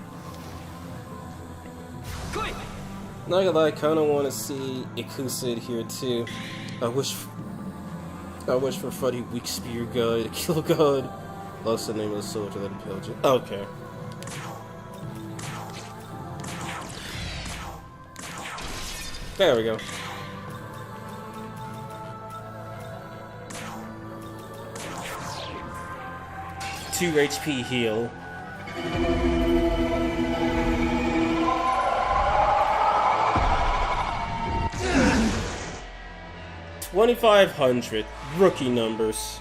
not gonna lie, I kinda wanna see Ikusid here too. I wish for funny weak spear guy to kill God. Lost the name of the soldier that impaled you. Okay. There we go. Two HP heal. 2,500 rookie numbers.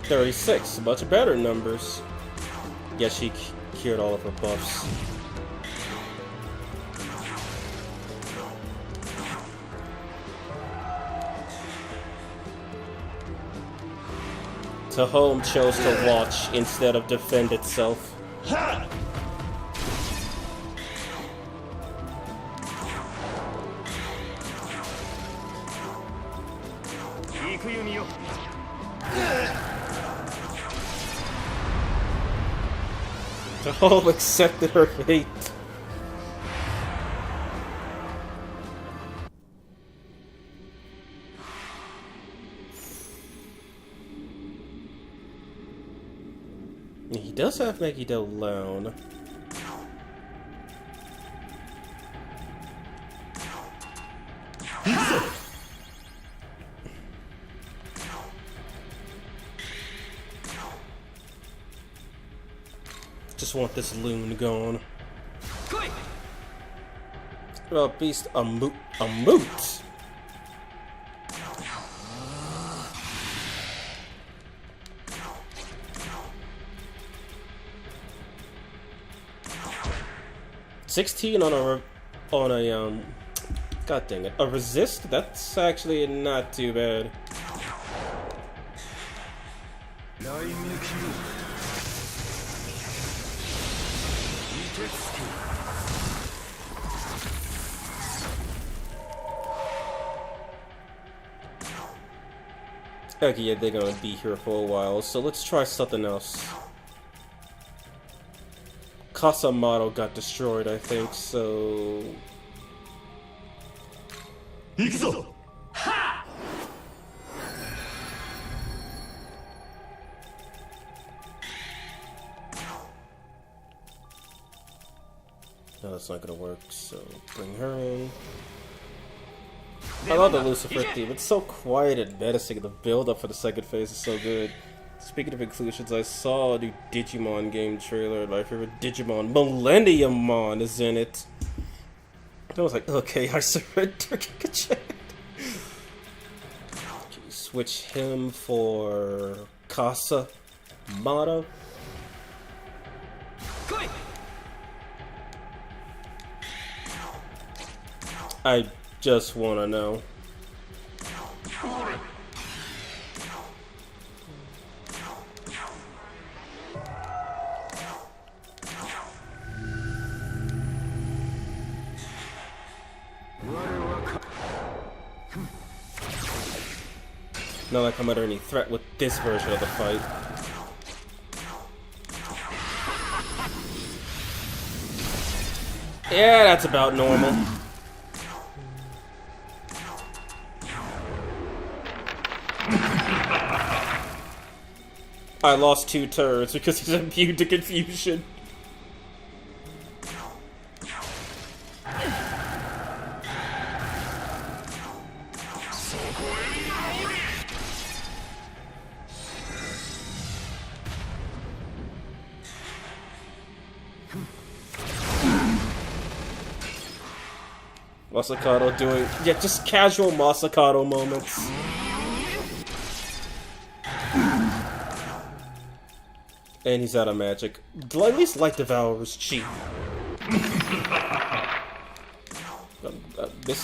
$36, much better numbers. Yeah, she cured all of her buffs. TEHOM chose to watch instead of defend itself. TEHOM accepted her fate. He does have Megiddo Loan. just want this loon gone. Well, beast, a moot. $16 on a god dang it, a resist. That's actually not too bad. Okay, yeah, they're gonna be here for a while, so let's try something else. Casa model got destroyed, I think, so... Ha! No, that's not gonna work, so bring her in. I love the Lucifer theme. It's so quiet and menacing. The build-up for the second phase is so good. Speaking of inclusions, I saw a new Digimon game trailer. My favorite Digimon, Millenniummon, is in it. I was like, okay, I surrender. Switch him for Casa Motto. I just want to know. Not like I'm under any threat with this version of the fight. Yeah, that's about normal. I lost 2 turns because he's immune to confusion. MASAKADO doing, yeah, just casual MASAKADO moments. And he's out of magic. At least Light Devourer's cheap.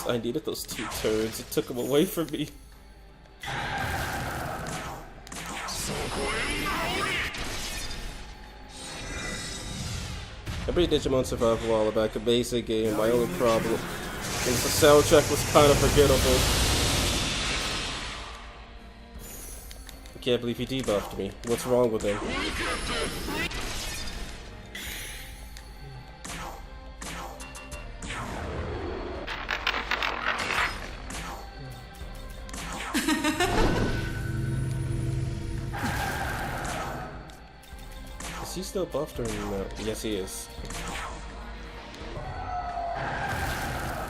I needed those 2 turns. It took them away from me. I beat Digimon Survive a while back, a basic game. My only problem is the soundtrack was kind of forgettable. I can't believe he debuffed me. What's wrong with him? Is he still buffed or no? Yes, he is.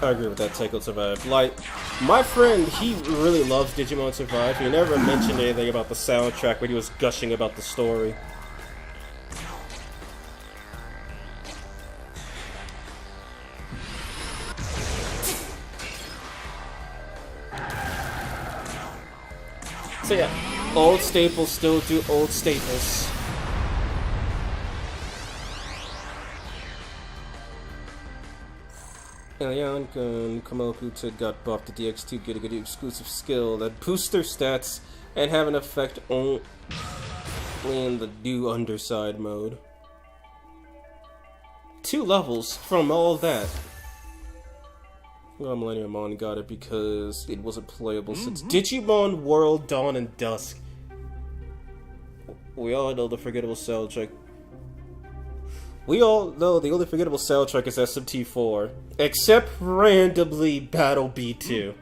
I agree with that. Tackle Survive. Like, my friend, he really loves Digimon Survive. He never mentioned anything about the soundtrack when he was gushing about the story. So yeah, old staples still do old staples. Alilat and Kamoku got buffed at DX2, getting a new exclusive skill that boosts their stats and have an effect only in the new underside mode. 2 levels from all that. Well, Millenniummon got it because it wasn't playable since Digimon World Dawn and Dusk. We all know the forgettable soundtrack. We all know the only forgettable soundtrack is SMT4, except randomly Battle B2.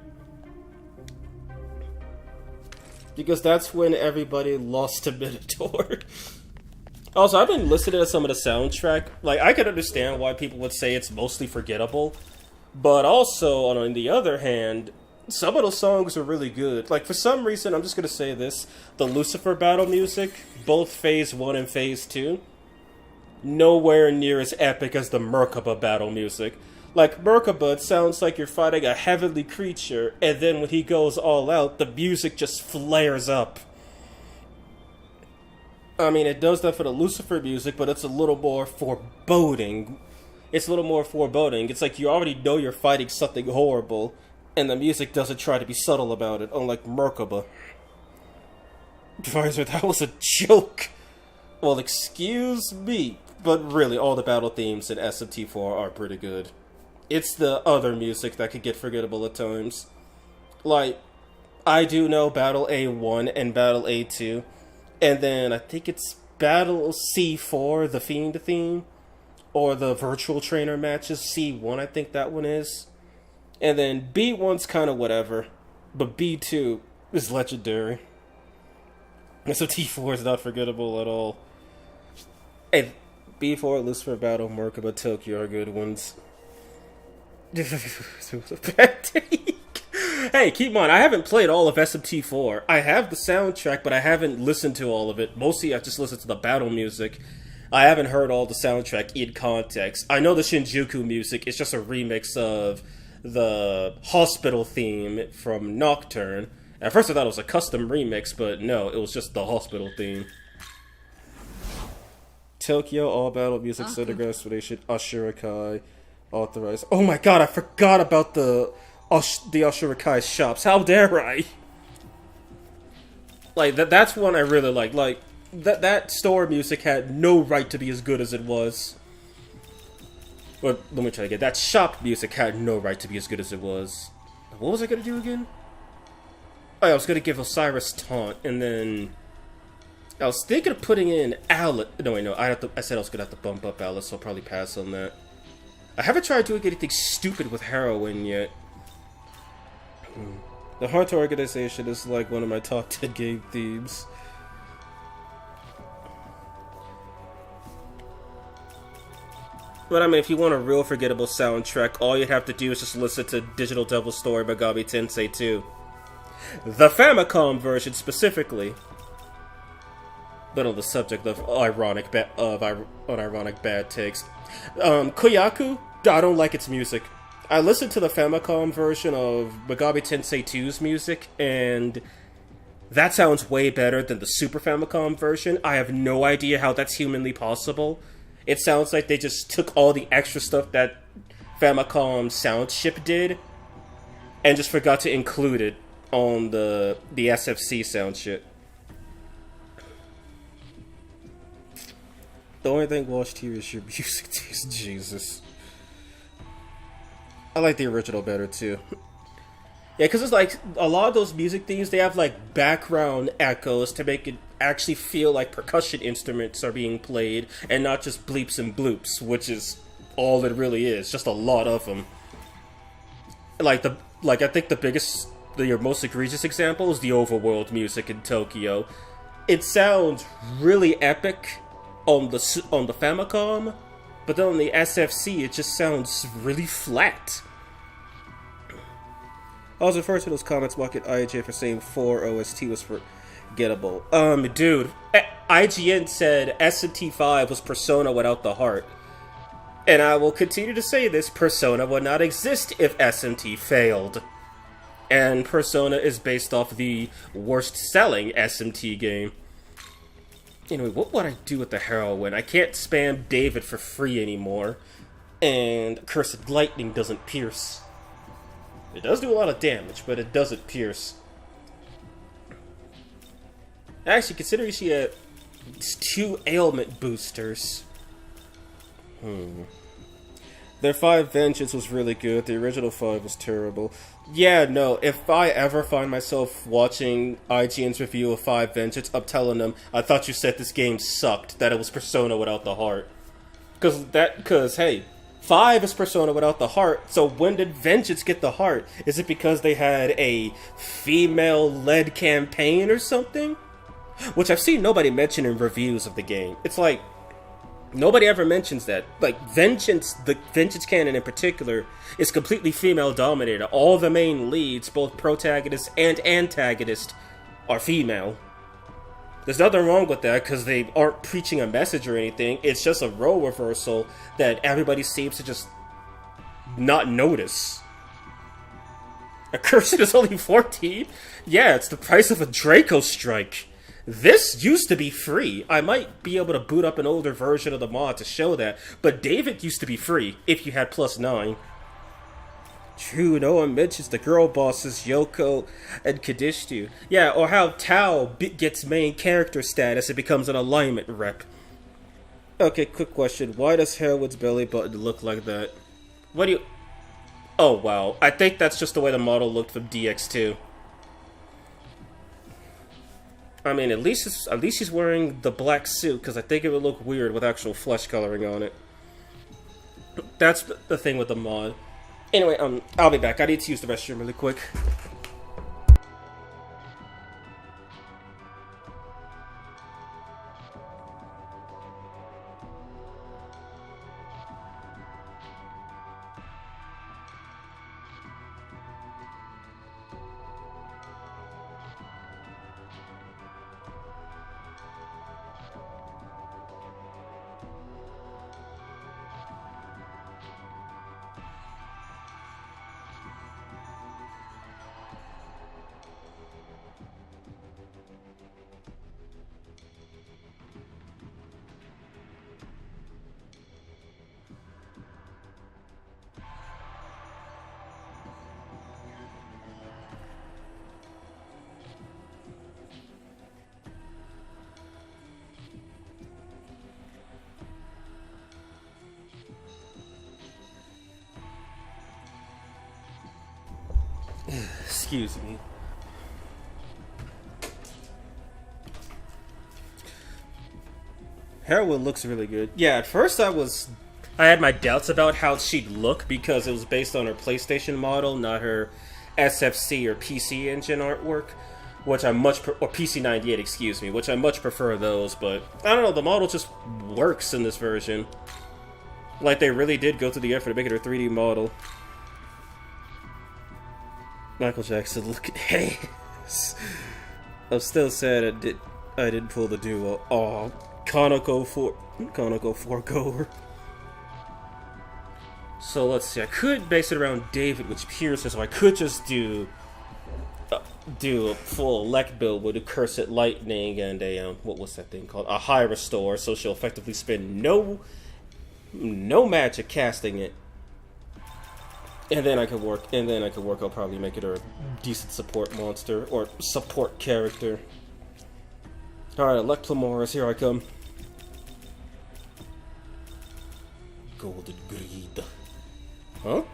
Because that's when everybody lost to Minotaur. Also, I've been listening to some of the soundtrack. Like, I can understand why people would say it's mostly forgettable. But also, on the other hand, some of those songs are really good. Like, for some reason, I'm just gonna say this. The Lucifer battle music, both Phase 1 and Phase 2, nowhere near as epic as the Merkaba battle music. Like, Merkaba, it sounds like you're fighting a heavenly creature, and then when he goes all out, the music just flares up. I mean, it does that for the Lucifer music, but it's a little more foreboding. It's like you already know you're fighting something horrible, and the music doesn't try to be subtle about it, unlike Merkaba. Advisor, that was a joke! Well, excuse me, but really, all the battle themes in SMT4 are pretty good. It's the other music that could get forgettable at times. Like, I do know Battle A1 and Battle A2, and then I think it's Battle C4, the Fiend theme, or the Virtual Trainer matches, C1 I think that one is. And then B1's kind of whatever, but B2 is legendary. So T4 is not forgettable at all. Hey, B4, Lucifer Battle, Merkaba, Tokyo are good ones. Hey, keep in mind, I haven't played all of SMT4. I have the soundtrack, but I haven't listened to all of it. Mostly I've just listened to the battle music. I haven't heard all the soundtrack in context. I know the Shinjuku music is just a remix of the hospital theme from Nocturne. At first I thought it was a custom remix, but no, it was just the hospital theme. Tokyo, all battle music, Cindergrass Expedition, Ashurakai, authorized. Oh my god, I forgot about the Ashurakai shops. How dare I? Like, that's one I really like. Like, that store music had no right to be as good as it was. But let me try again. That shop music had no right to be as good as it was. What was I gonna do again? Oh, I was gonna give Osiris taunt, and then I was thinking of putting in Alilat. No, wait, no. I said I was gonna have to bump up Alilat, so I'll probably pass on that. I haven't tried doing anything stupid with Heroine yet. The Heart Organization is like one of my top 10 game themes. But I mean, if you want a real forgettable soundtrack, all you'd have to do is just listen to Digital Devil Story Megami Tensei 2. The Famicom version specifically. But on the subject of unironic bad takes. Koyaku, I don't like its music. I listened to the Famicom version of Megami Tensei 2's music, and that sounds way better than the Super Famicom version. I have no idea how that's humanly possible. It sounds like they just took all the extra stuff that Famicom sound chip did, and just forgot to include it on the SFC sound chip. The only thing watched here is your music taste, Jesus. I like the original better, too. Yeah, because it's like, a lot of those music themes, they have like background echoes to make it actually feel like percussion instruments are being played, and not just bleeps and bloops, which is all it really is, just a lot of them. I think the most egregious example is the overworld music in Tokyo. It sounds really epic on the Famicom, but then on the SFC it just sounds really flat. I was referring to those comments mocking IGN for saying 4 OST was forgettable. Dude, IGN said SMT5 was Persona without the heart. And I will continue to say this, Persona would not exist if SMT failed. And Persona is based off the worst-selling SMT game. Anyway, what would I do with the Heroine? I can't spam David for free anymore. And Cursed Lightning doesn't pierce. It does do a lot of damage, but it doesn't pierce. Actually, considering she had 2 ailment boosters. Their 5 Vengeance was really good. The original 5 was terrible. Yeah, no, if I ever find myself watching IGN's review of 5 Vengeance, I'm telling them, I thought you said this game sucked, that it was Persona without the heart. Cause hey, 5 is Persona without the heart, so when did Vengeance get the heart? Is it because they had a female-led campaign or something? Which I've seen nobody mention in reviews of the game. It's like, nobody ever mentions that. Like, Vengeance, the Vengeance canon in particular, is completely female-dominated. All the main leads, both protagonist and antagonist, are female. There's nothing wrong with that, because they aren't preaching a message or anything. It's just a role reversal that everybody seems to just not notice. A cursing is only 14? Yeah, it's the price of a Draco Strike. This used to be free. I might be able to boot up an older version of the mod to show that, but David used to be free, if you had +9. True, no one mentions the girl bosses Yoko and Kadishtu. Yeah, or how Tao gets main character status and becomes an alignment rep. Okay, quick question. Why does Heroine's belly button look like that? What do you... Oh, wow. I think that's just the way the model looked from DX2. I mean, at least she's wearing the black suit, because I think it would look weird with actual flesh coloring on it. That's the thing with the mod. Anyway, I'll be back. I need to use the restroom really quick. Excuse me. Heroine looks really good. Yeah, at first I had my doubts about how she'd look because it was based on her PlayStation model, not her SFC or PC Engine artwork, which I or PC98, excuse me, which I much prefer those, but I don't know, the model just works in this version. Like, they really did go through the effort to make it a 3D model. Michael Jackson, look at Hayes. I'm still sad I didn't pull the duo. Aw, Conoco 4-goer. So let's see, I could base it around David, which pierces, so I could just do a full elect build with a Cursed Lightning and a, what was that thing called? A High Restore, so she'll effectively spend no magic casting it. And then I could work. I'll probably make it a decent support monster or support character. All right, Elect Plamoris, here I come. Golden Greed. Huh?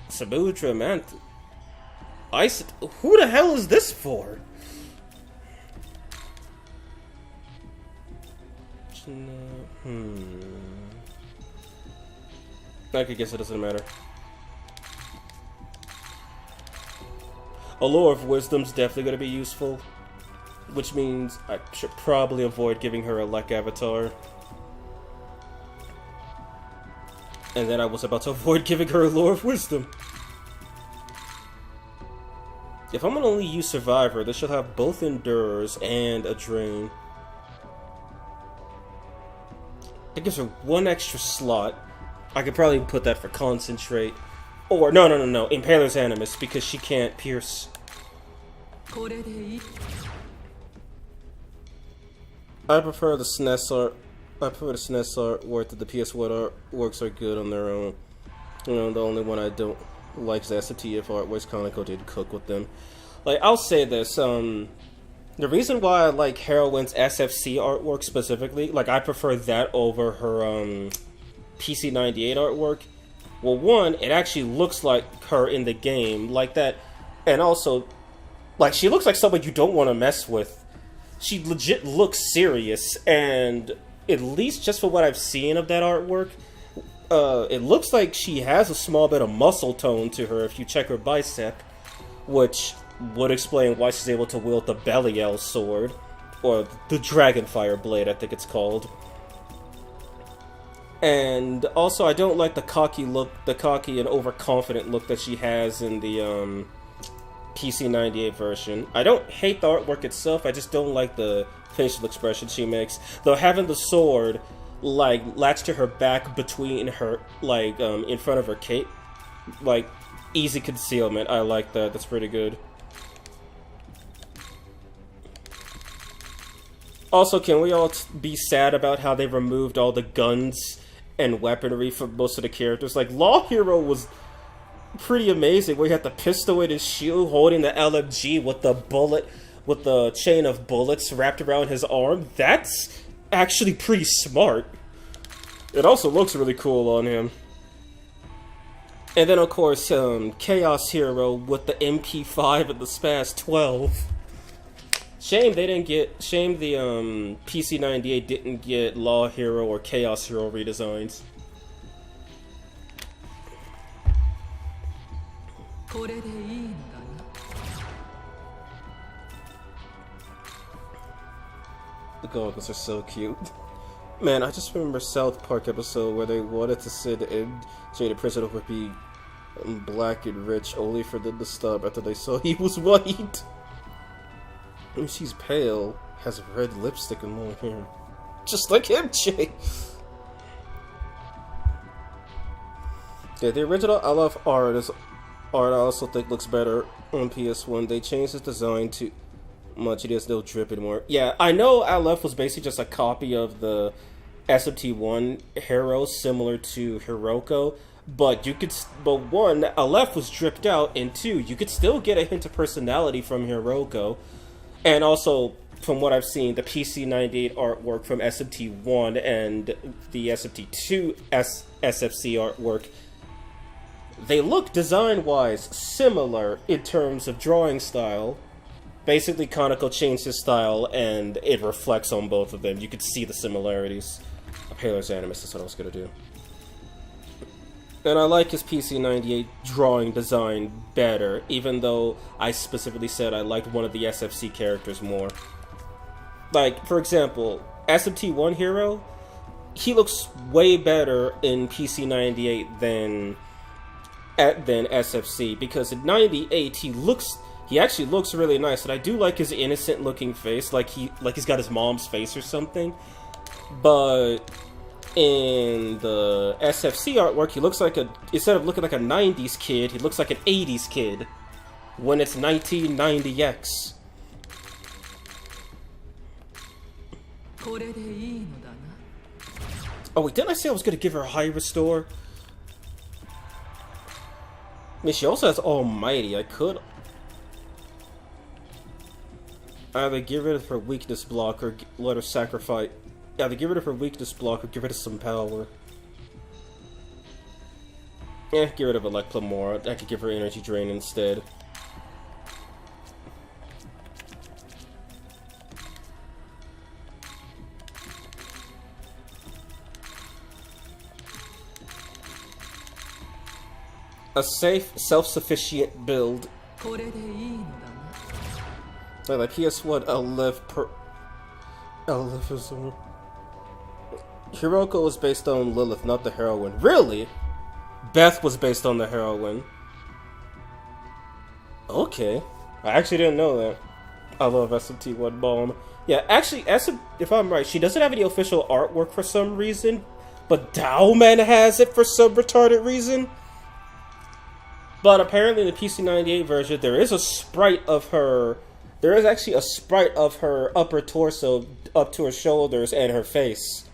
Sabutra Mant. Ice. Who the hell is this for? I could guess it doesn't matter. Allure of Wisdom's definitely going to be useful, which means I should probably avoid giving her a Lek avatar. And then I was about to avoid giving her Allure of Wisdom. If I'm going to only use Survivor, this should have both Endures and a Drain. It gives her one extra slot. I could probably put that for Concentrate. Or, no, Impaler's Animus, because she can't pierce. I prefer the SNES art. I prefer the SNES artwork. The PS1 artworks are good on their own. You know, the only one I don't like is the SMTVV artworks. Conoco did cook with them. Like, I'll say this, the reason why I like Heroine's SFC artwork specifically, like, I prefer that over her, PC98 artwork. Well, one, it actually looks like her in the game, like that, and also, like, she looks like someone you don't want to mess with. She legit looks serious, and at least just for what I've seen of that artwork, it looks like she has a small bit of muscle tone to her if you check her bicep, which would explain why she's able to wield the Belial sword, or the Dragonfire Blade, I think it's called. And also, I don't like the cocky look, the cocky and overconfident look that she has in the PC98 version. I don't hate the artwork itself, I just don't like the facial expression she makes. Though having the sword, like, latched to her back between her, like, in front of her cape, like, easy concealment. I like that. That's pretty good. Also, can we all be sad about how they removed all the guns and weaponry from most of the characters? Like, Law Hero was pretty amazing, where he had the pistol in his shield, holding the LMG with the bullet, with the chain of bullets wrapped around his arm. That's actually pretty smart. It also looks really cool on him. And then, of course, Chaos Hero with the MP5 and the Spaz 12. Shame they didn't get... Shame the PC98 didn't get Law Hero or Chaos Hero redesigns. The goggles are so cute. Man, I just remember South Park episode where they wanted to send MJ to prison over being black and rich, only for them to stop after they saw he was white. And she's pale, has red lipstick and long hair. Just like MJ! Yeah, the original Alilat art I also think looks better on PS1. They changed his design to much. It has no drip anymore. Yeah, I know Alilat was basically just a copy of the SMT1 hero, similar to Hiroko, but one, Alilat was dripped out, and two, you could still get a hint of personality from Hiroko. And also, from what I've seen, the PC98 artwork from SMT1 and the SMT2 SFC artwork, they look design-wise similar in terms of drawing style. Basically, Kaneko changed his style, and it reflects on both of them. You could see the similarities. A Paler's Animus is what I was going to do. And I like his PC98 drawing design better, even though I specifically said I liked one of the SFC characters more. Like, for example, SMT1 Hero, he looks way better in PC98 than SFC, because in 98 he actually looks really nice, and I do like his innocent looking face, like he's got his mom's face or something. But in the SFC artwork, he looks like instead of looking like a 90s kid, he looks like an 80s kid when it's 1990X. Oh wait, didn't I say I was gonna give her a high restore? I mean, she also has Almighty. I could either get rid of her weakness block or let her sacrifice. Either get rid of her weakness block or get rid of some power. Get rid of it like Cleopatra. I could give her energy drain instead. A safe, self-sufficient build. Like PS1, I'll is Hiroko was based on Lilith, not the heroine. Really? Beth was based on the heroine. Okay. I actually didn't know that. I love SMT1 Bomb. Yeah, actually, if I'm right, she doesn't have any official artwork for some reason, but Dowman has it for some retarded reason. But apparently in the PC98 version, there is a sprite of her... There is actually a sprite of her upper torso up to her shoulders and her face.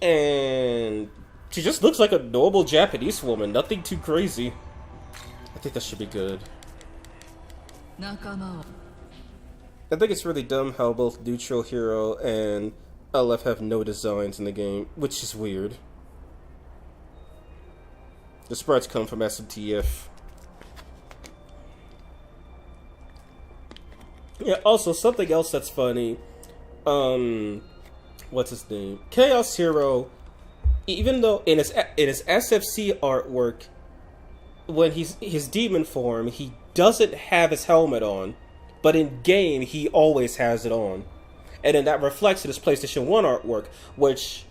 And she just looks like a normal Japanese woman, nothing too crazy. I think that should be good. I think it's really dumb how both Neutral Hero and LF have no designs in the game, which is weird. The sprites come from SMTF. Yeah, also, something else that's funny, what's his name? Chaos Hero, even though in his SFC artwork, when he's his demon form, he doesn't have his helmet on, but in game, he always has it on. And then that reflects in his PlayStation 1 artwork, which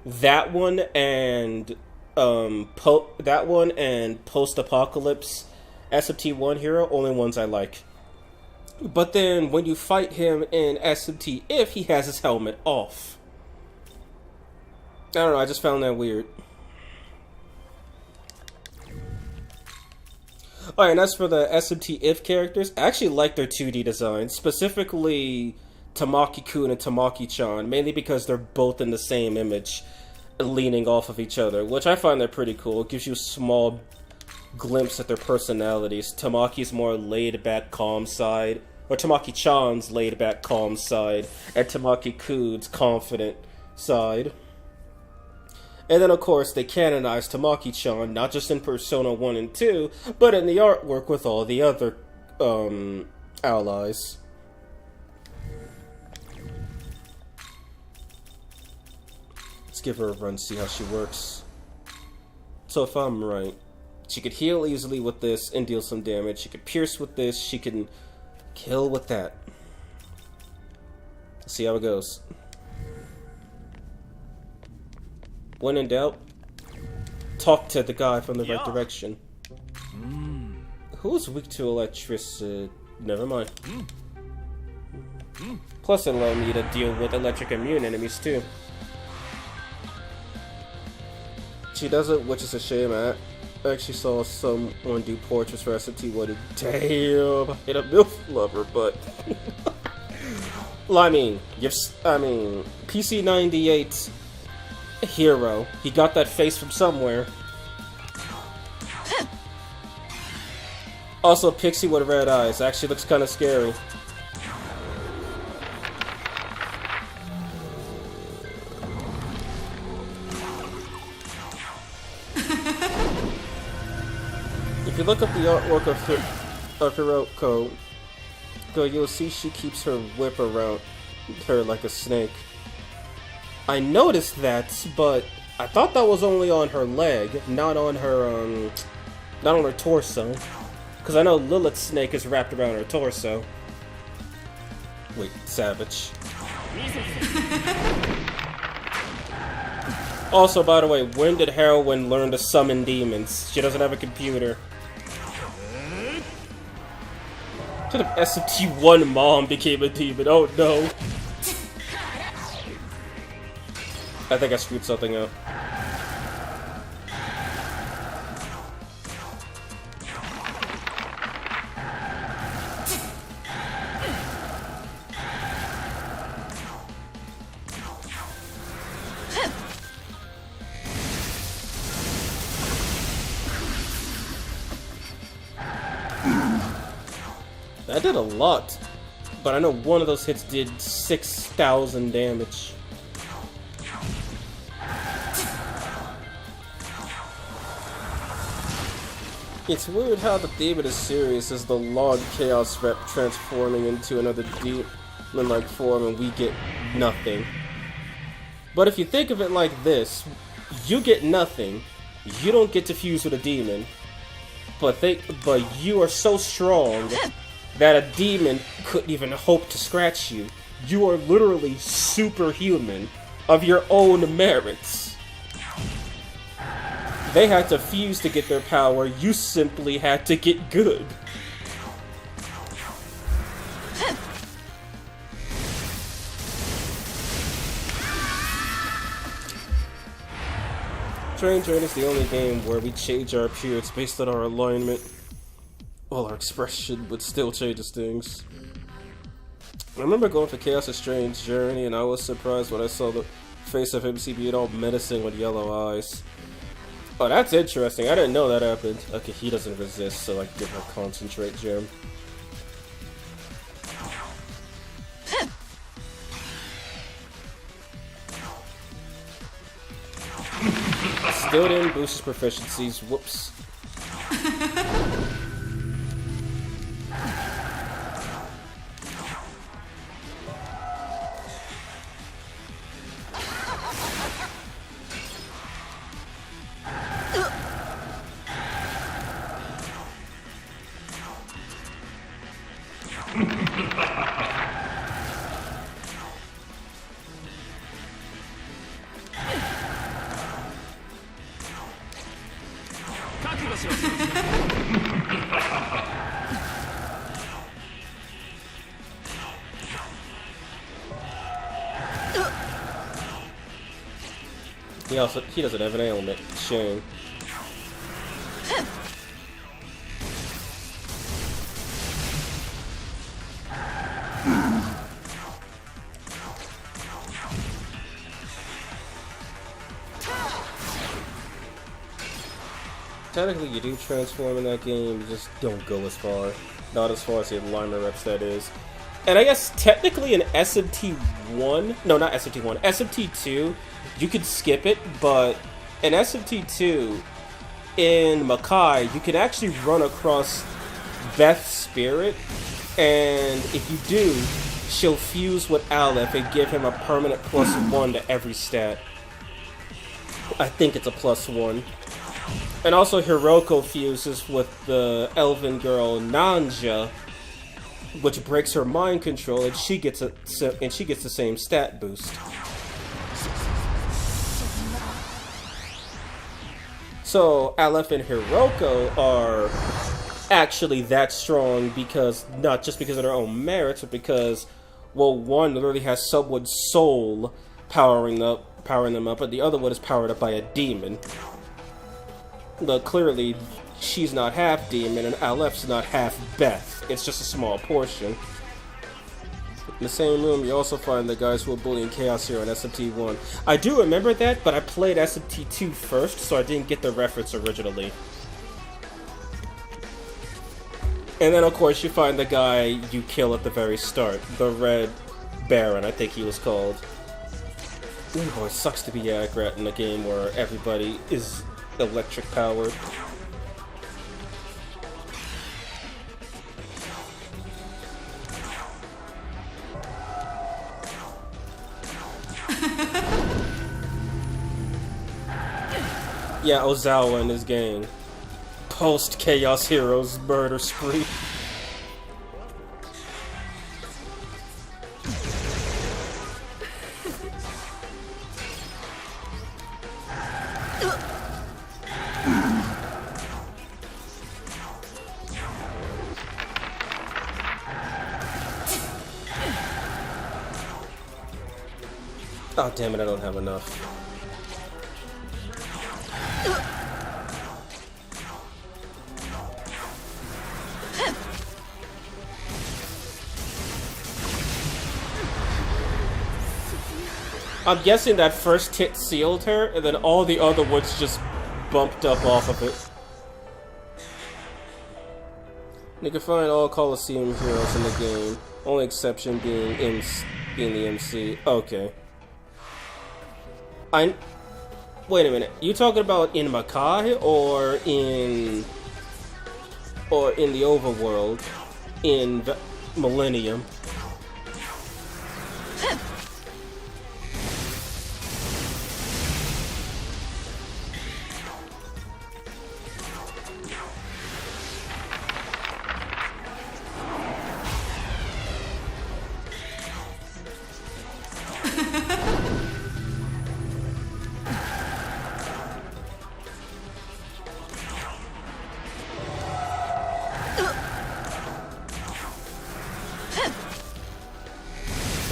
that one and Post-Apocalypse SMT1 hero, only ones I like. But then when you fight him in SMT if he has his helmet off. I don't know, I just found that weird. Alright, and as for the SMT if characters, I actually like their 2D designs, specifically Tamaki-kun and Tamaki-chan, mainly because they're both in the same image, leaning off of each other, which I find that pretty cool. It gives you a small glimpse at their personalities. Tamaki's more laid-back, calm side, or Tamaki-chan's laid-back, calm side, and Tamaki-kun's confident side. And then, of course, they canonized Tamaki-chan, not just in Persona 1 and 2, but in the artwork with all the other, allies. Let's give her a run, see how she works. So if I'm right, she could heal easily with this and deal some damage. She could pierce with this, she can kill with that. Let's see how it goes. When in doubt, talk to the guy from the right direction. Who's weak to electricity? Never mind. Plus it allowed me to deal with electric immune enemies too. She doesn't, which is a shame. I actually saw someone do portraits for SMT1. Damn, I hit a MILF lover, but well, I mean, PC98 hero. He got that face from somewhere. Also, Pixie with red eyes. Actually looks kind of scary. If you look up the artwork of Hiroko, you'll see she keeps her whip around her like a snake. I noticed that, but I thought that was only on her leg, not on her torso. Because I know Lilith's snake is wrapped around her torso. Wait, savage. Also, by the way, when did Heroine learn to summon demons? She doesn't have a computer. Should have SMT1 mom became a demon. Oh no. I think I screwed something up. That did a lot, but I know one of those hits did 6,000 damage. It's weird how the demon is serious as the Lord Chaos rep transforming into another demon-like form and we get nothing. But if you think of it like this, you get nothing, you don't get to fuse with a demon, but you are so strong that a demon couldn't even hope to scratch you. You are literally superhuman of your own merits. They had to fuse to get their power, you simply had to get good. Train is the only game where we change our appearance based on our alignment. Well, our expression would still changes things. I remember going for Chaos' Strange Journey, and I was surprised when I saw the face of MC being all menacing with yellow eyes. Oh, that's interesting. I didn't know that happened. Okay, he doesn't resist, so I give her Concentrate Gem. Still didn't boost his proficiencies. Whoops. He doesn't have an ailment. Shame. Technically, you do transform in that game, you just don't go as far. Not as far as the alignment reps, that is. And I guess technically in SMT1, no, not SMT1, SMT2, you could skip it, but in SMT2, in Makai, you can actually run across Beth's spirit, and if you do, she'll fuse with Aleph and give him a permanent +1 to every stat. I think it's a +1. And also Hiroko fuses with the elven girl Nanja, which breaks her mind control, and she gets the same stat boost. So Aleph and Hiroko are actually that strong because not just because of their own merits, but because, well, one literally has someone's soul powering them up, and the other one is powered up by a demon. But clearly, she's not half demon, and Aleph's not half Beth. It's just a small portion. In the same room, you also find the guys who were bullying Chaos Hero in SMT1. I do remember that, but I played SMT2 first, so I didn't get the reference originally. And then, of course, you find the guy you kill at the very start. The Red Baron, I think he was called. Ooh, it sucks to be Agrat in a game where everybody is electric powered. Yeah, Ozawa and his gang. Post Chaos Heroes murder spree. Oh, damn it, I don't have enough. I'm guessing that first hit sealed her, and then all the other ones just bumped up off of it. You can find all Coliseum heroes in the game, only exception being the MC. Okay. Wait a minute. You talking about in Makai or in the overworld in Millennium?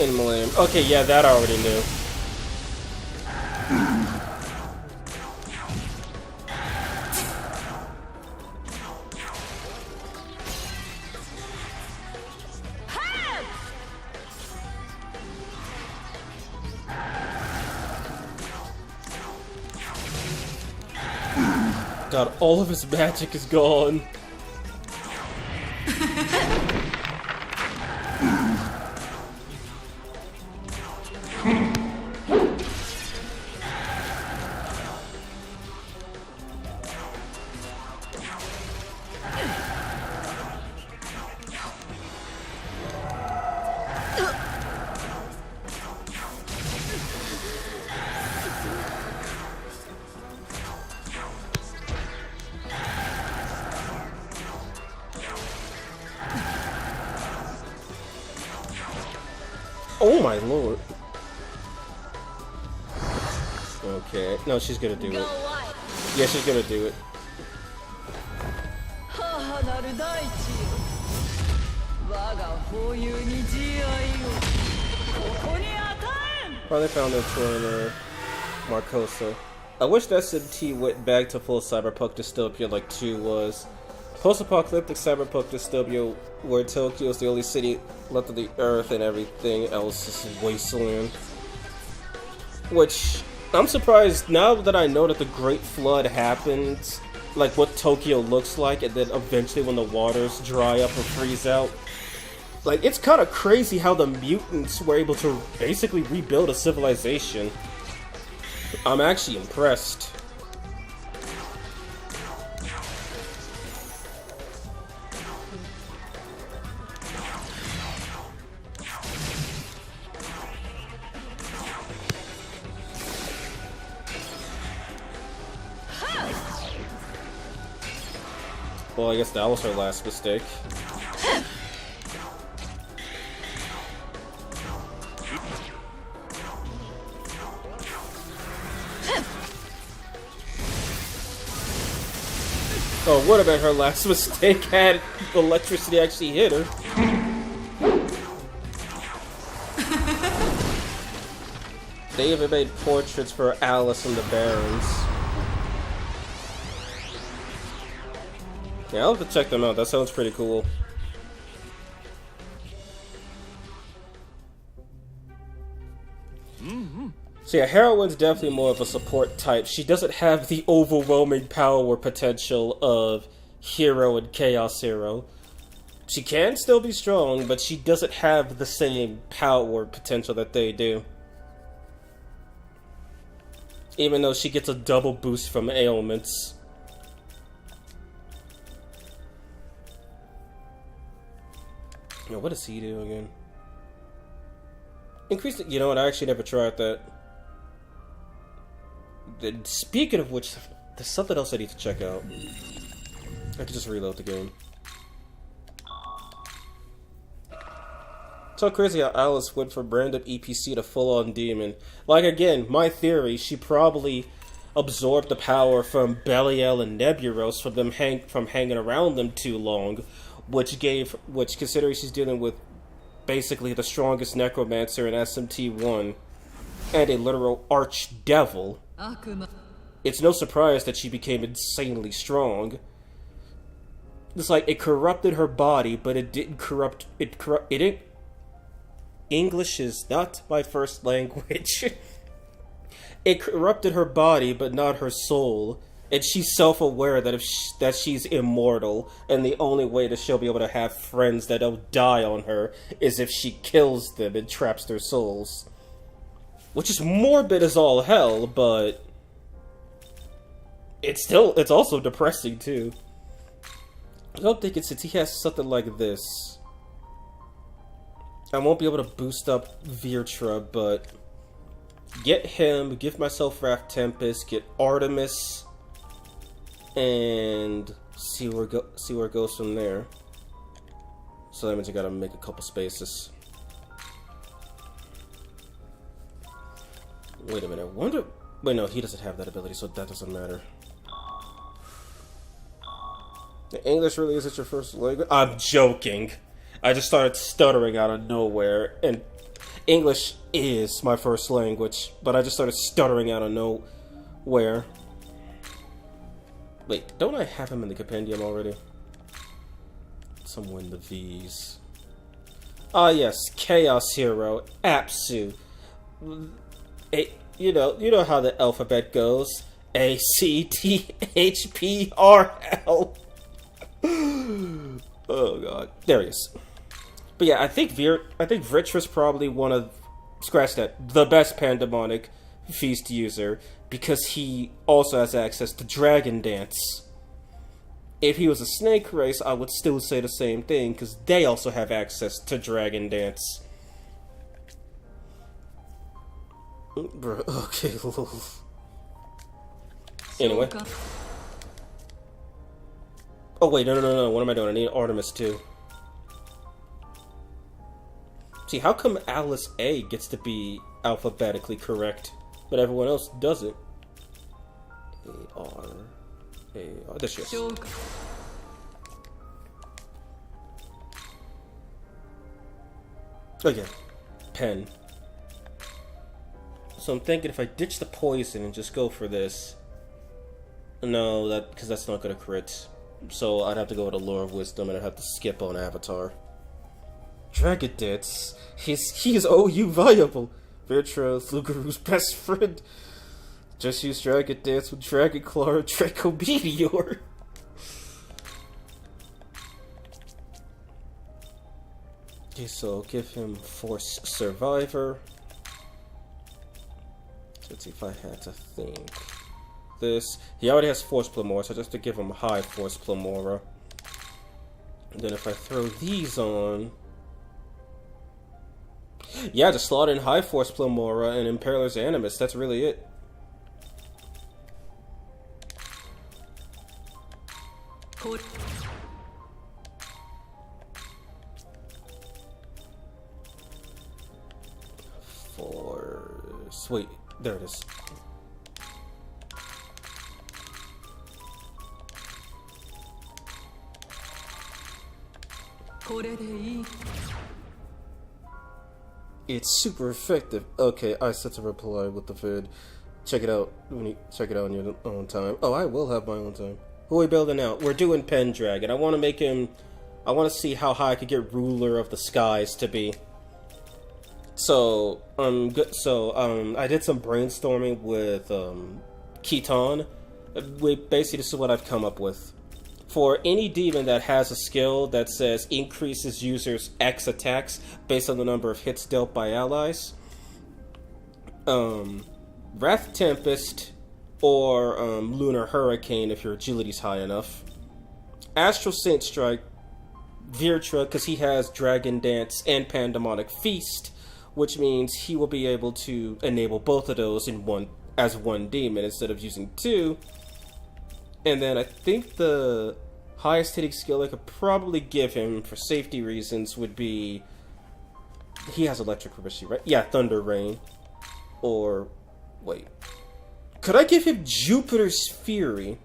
In Millennium. Okay, yeah, that I already knew. God, all of his magic is gone. Oh my lord. Okay. No, she's gonna do it. Yeah, she's gonna do it. Oh, they found their trainer, Marcosa. I wish that SMT went back to full cyberpunk dystopia like 2 was. Post-apocalyptic cyberpunk dystopia where Tokyo is the only city left of the earth and everything else is wasteland. Which, I'm surprised now that I know that the Great Flood happened, like what Tokyo looks like, and then eventually when the waters dry up or freeze out. Like, it's kind of crazy how the mutants were able to basically rebuild a civilization. I'm actually impressed. Well, I guess that was her last mistake. Oh, what about her last mistake had electricity actually hit her? They even made portraits for Alice and the Barons. Yeah, I'll have to check them out. That sounds pretty cool. So yeah, Heroine's definitely more of a support type. She doesn't have the overwhelming power potential of Hero and Chaos Hero. She can still be strong, but she doesn't have the same power potential that they do. Even though she gets a double boost from ailments. Now, what does he do again? Increase the, you know what, I actually never tried that. Speaking of which, there's something else I need to check out. I could just reload the game. It's so crazy how Alice went from random EPC to full-on demon. Like, again, my theory, she probably absorbed the power from Belial and Nebulos from hanging around them too long, which considering she's dealing with basically the strongest necromancer in SMT1 and a literal archdevil, it's no surprise that she became insanely strong. It's like it corrupted her body, but it didn't corrupt it. English is not my first language. It corrupted her body, but not her soul. And she's self-aware that she's immortal, and the only way that she'll be able to have friends that don't die on her is if she kills them and traps their souls. Which is morbid as all hell, but it's also depressing too. I don't think it's since he has something like this. I won't be able to boost up Virtra, but get him, give myself Wrath Tempest, get Artemis, and see where it goes from there. So that means I gotta make a couple spaces. Wait a minute, wait, no, he doesn't have that ability, so that doesn't matter. The English really isn't your first language? I'm joking. I just started stuttering out of nowhere, and English is my first language, but I just started stuttering out of nowhere. Wait, don't I have him in the compendium already? Somewhere in the V's. Ah yes, Chaos Hero, Apsu. You know how the alphabet goes. A-C-T-H-P-R-L. Oh god. There he is. But yeah, I think Vritra's probably one of, scratch that, the best Pandemonic Feast user, because he also has access to Dragon Dance. If he was a Snake race, I would still say the same thing, because they also have access to Dragon Dance. Bro, okay. Anyway. Oh wait, no, what am I doing? I need Artemis too. See, how come Alice A gets to be alphabetically correct, but everyone else doesn't? A-R... A-R... This shit. Okay. Pen. So I'm thinking if I ditch the poison and just go for this. No, because that's not gonna crit. So I'd have to go with a Lure of Wisdom and I'd have to skip on Avatar. Dragon Dance. He is OU viable. Virtua, Lugaru's best friend. Just use Dragon Dance with Dragon Claw or Draco Meteor. Okay, so give him Force Survivor. Let's see if I had to think. This. He already has Force Plamora, so just to give him high Force Plamora. And then if I throw these on. Yeah, just slot in high Force Plamora and Imperialer's Animus. That's really it. Wait, there it is. It's super effective. Okay, I set to reply with the vid. Check it out check it out on your own time. Oh, I will have my own time. Who are we building out? We're doing Pendragon. I want to make him. I want to see how high I could get Ruler of the Skies to be. So, good. So, I did some brainstorming with, Keaton. Basically, this is what I've come up with. For any demon that has a skill that says increases users' X attacks based on the number of hits dealt by allies, Wrath Tempest or, Lunar Hurricane if your agility's high enough. Astral Saint Strike, Virtua, because he has Dragon Dance and Pandemonic Feast, which means he will be able to enable both of those in as one demon instead of using two. And then I think the highest hitting skill I could probably give him for safety reasons would be... He has Electric Proficiency, right? Yeah, Thunder Rain. Or... Wait. Could I give him Jupiter's Fury?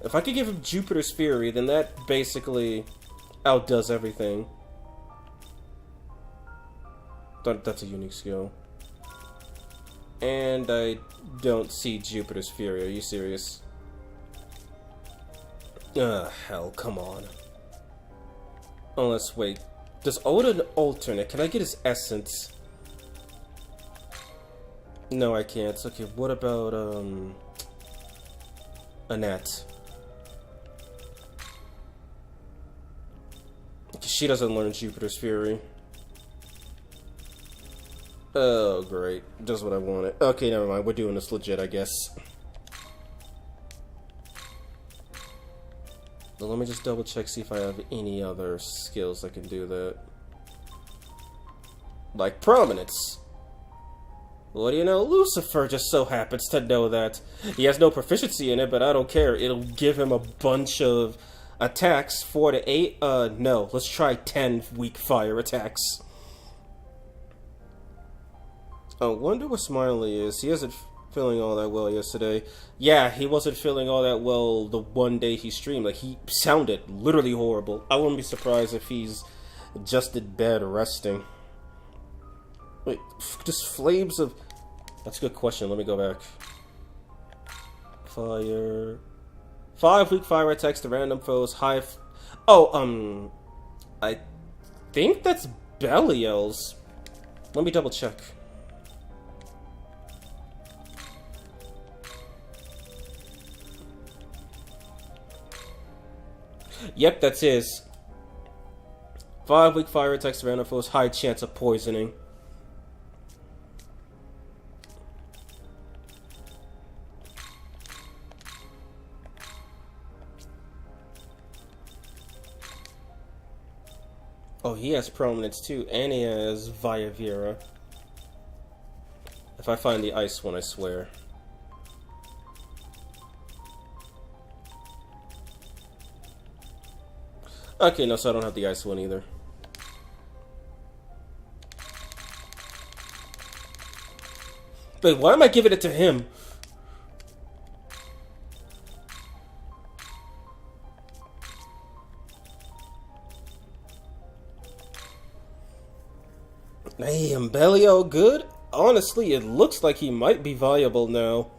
If I could give him Jupiter's Fury, then that basically... outdoes everything. That's a unique skill. And I don't see Jupiter's Fury. Are you serious? Hell, come on. Unless, wait. Does Odin alternate? Can I get his essence? No, I can't. Okay, what about, Annette? She doesn't learn Jupiter's Fury. Oh, great. Just what I wanted. Okay, never mind. We're doing this legit, I guess. But let me just double check, see if I have any other skills that can do that. Like Prominence. What do you know? Lucifer just so happens to know that. He has no proficiency in it, but I don't care. It'll give him a bunch of attacks, 4 to 8. No. Let's try 10 weak fire attacks. I wonder what Smiley is. He wasn't feeling all that well yesterday. Yeah, he wasn't feeling all that well the one day he streamed. Like, he sounded literally horrible. I wouldn't be surprised if he's just in bed resting. Wait, just flames of... That's a good question. Let me go back. Fire... 5 weak fire attacks to random foes. I think that's Belial's. Let me double check. Yep, that's his. 5 weak fire attacks to random foes. High chance of poisoning. Oh, he has Prominence too, and he has Via Vera. If I find the ice one, I swear. Okay, no, so I don't have the ice one either. Wait, why am I giving it to him? Hey, Embellio good? Honestly, it looks like he might be viable now.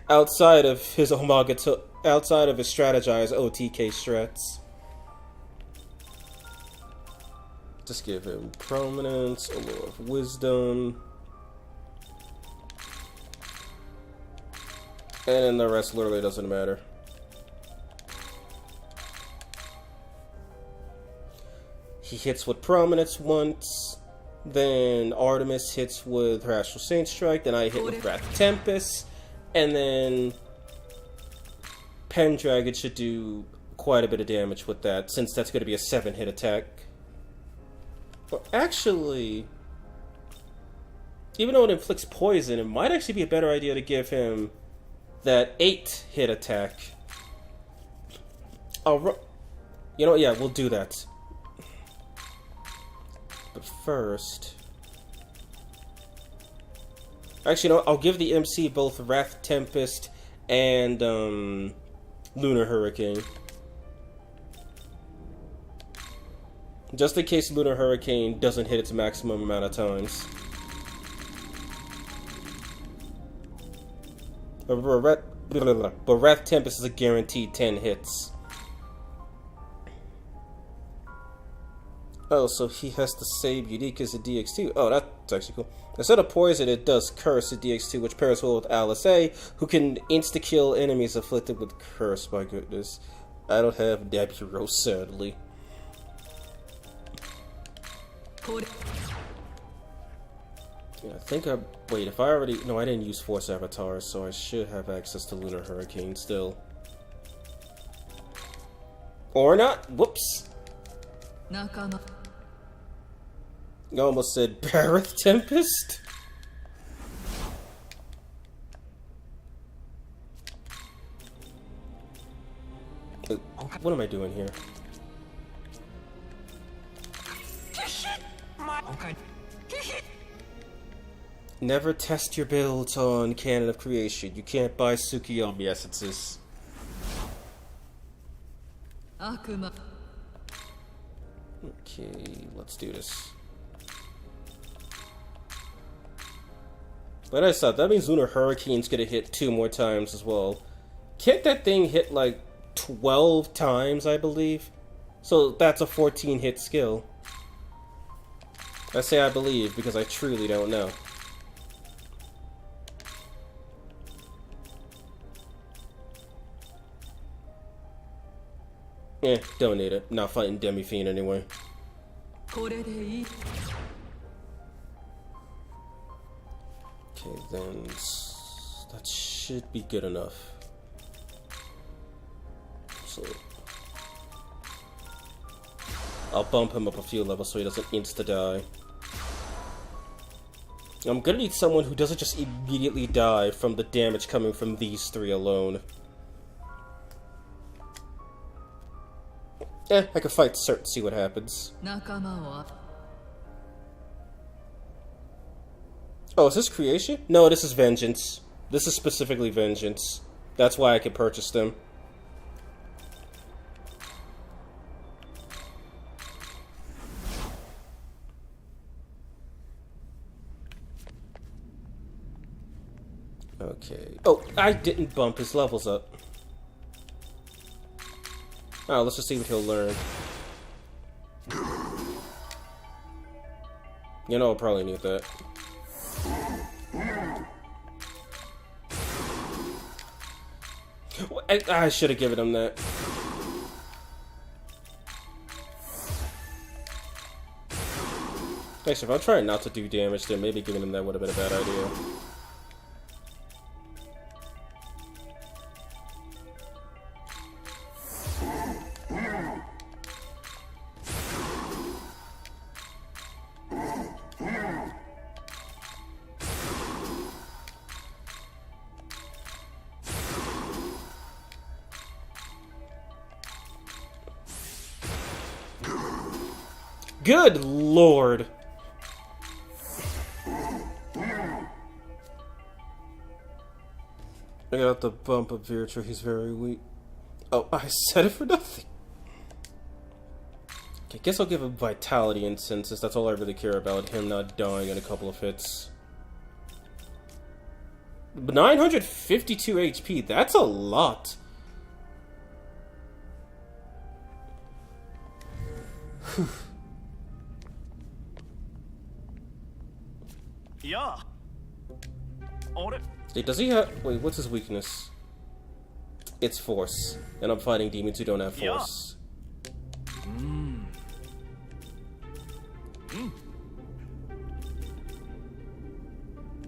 Outside of his outside of his strategized OTK strats. Just give him prominence, allure of wisdom. And then the rest literally doesn't matter. He hits with prominence once. Then Artemis hits with Rational Saint Strike. Then I hit with Wrath Tempest. And then Pendragon should do quite a bit of damage with that, since that's going to be a 7-hit attack. But actually, even though it inflicts poison, it might actually be a better idea to give him that 8-hit attack. Oh, you know what? Yeah, we'll do that. But first... Actually, no, I'll give the MC both Wrath Tempest and Lunar Hurricane. Just in case Lunar Hurricane doesn't hit its maximum amount of times. But Wrath Tempest is a guaranteed 10 hits. Oh, so he has to save unique as a DX2. Oh, that's actually cool. Instead of poison, it does curse a DX2, which pairs well with Alice A, who can insta-kill enemies afflicted with curse. My goodness. I don't have Neburo, sadly. Yeah, I think I... Wait, if I already... No, I didn't use Force Avatars, so I should have access to Lunar Hurricane still. Or not. Whoops. I almost said Bareth Tempest. What am I doing here? Never test your builds on Canon of Creation. You can't buy Tsukiyomi essences. Okay, let's do this. But I thought that means Lunar Hurricane's gonna hit 2 more times as well. Can't that thing hit like 12 times, I believe? So that's a 14-hit skill. I say I believe because I truly don't know. Don't need it. Not fighting Demi-Fiend anyway. Okay, then that should be good enough. So I'll bump him up a few levels so he doesn't insta-die. I'm gonna need someone who doesn't just immediately die from the damage coming from these 3 alone. I could fight Surt and see what happens. Oh, is this Creation? No, this is Vengeance. This is specifically Vengeance. That's why I could purchase them. Okay. Oh, I didn't bump his levels up. Oh, let's just see what he'll learn. You know, I'll probably need that. I should have given him that. Actually, if I'm trying not to do damage, then maybe giving him that would have been a bad idea. Good lord! I got the bump of Virtua, he's very weak. Oh, I said it for nothing. Okay, guess I'll give him Vitality Incense, since that's all I really care about, him not dying in a couple of hits. 952 HP, that's a lot.
Yeah.
Hey, does he have... Wait, what's his weakness? It's Force. And I'm fighting demons who don't have Force.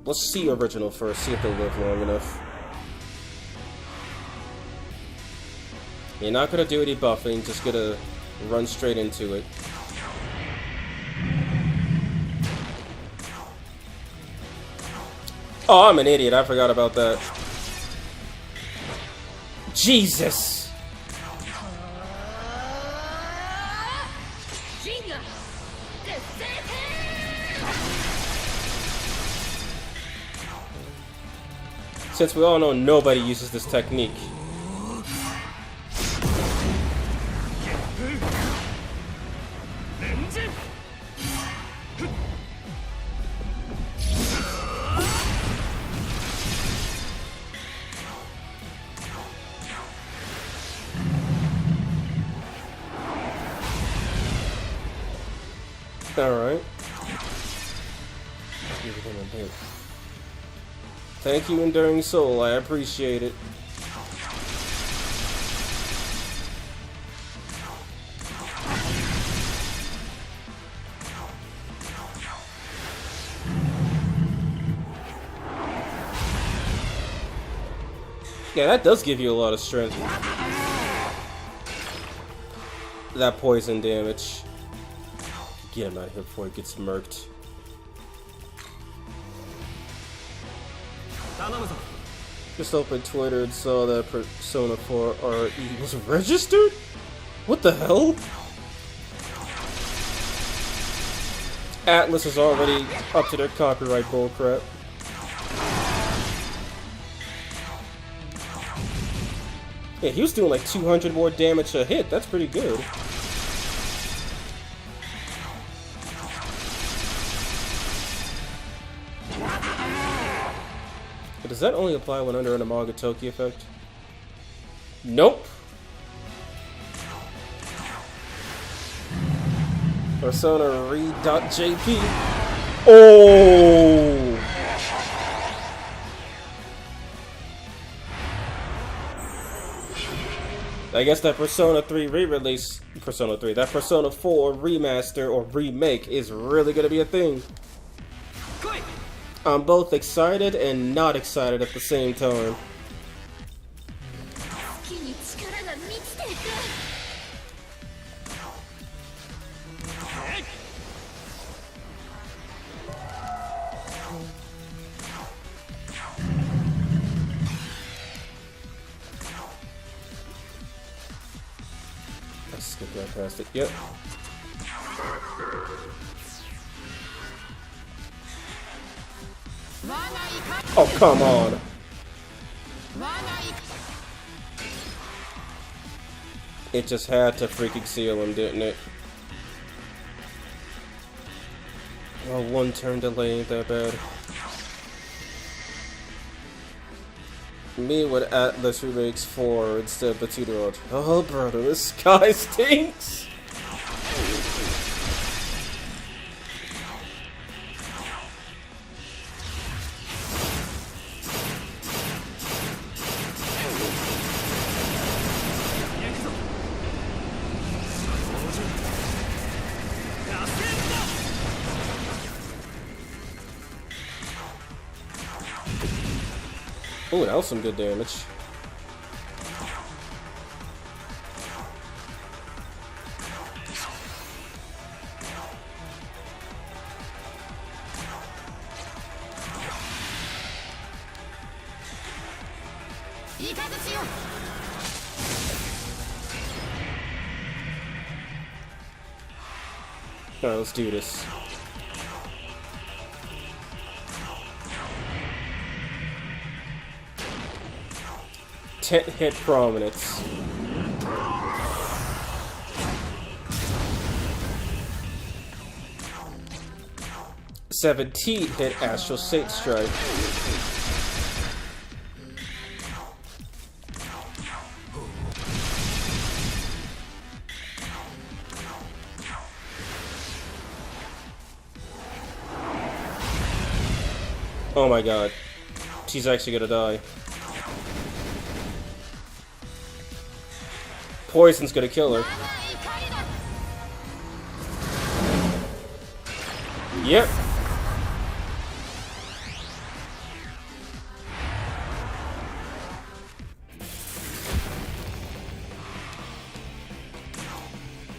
Let's see Original first, see if they live long enough. You're not gonna do any buffing, just gonna run straight into it. Oh, I'm an idiot. I forgot about that. Jesus! Since we all know nobody uses this technique. Alright. Thank you, Enduring Soul. I appreciate it. Yeah, that does give you a lot of strength. That poison damage. Get him out of here before he gets murked. Just opened Twitter and saw that Persona 4 RE was registered? What the hell? Atlas is already up to their copyright bullcrap. Yeah, he was doing like 200 more damage a hit. That's pretty good. But does that only apply when under an Amagatoki effect? Nope. Persona Re.jp. Oh! I guess that Persona 3 re-release, that Persona 4 remaster or remake is really gonna be a thing. I'm both excited and not excited at the same time. I skipped right past it. Yep. Oh, come on. It just had to freaking seal him, didn't it? Well, one turn delay ain't that bad. Me with Atlas remakes 4 instead of the tutor. Oh, brother, this guy stinks! Oh, that was some good damage. Alright, let's do this. Hit prominence. 17 hit Astral Sate Strike. Oh my god. She's actually gonna die. Poison's gonna kill her. Yep.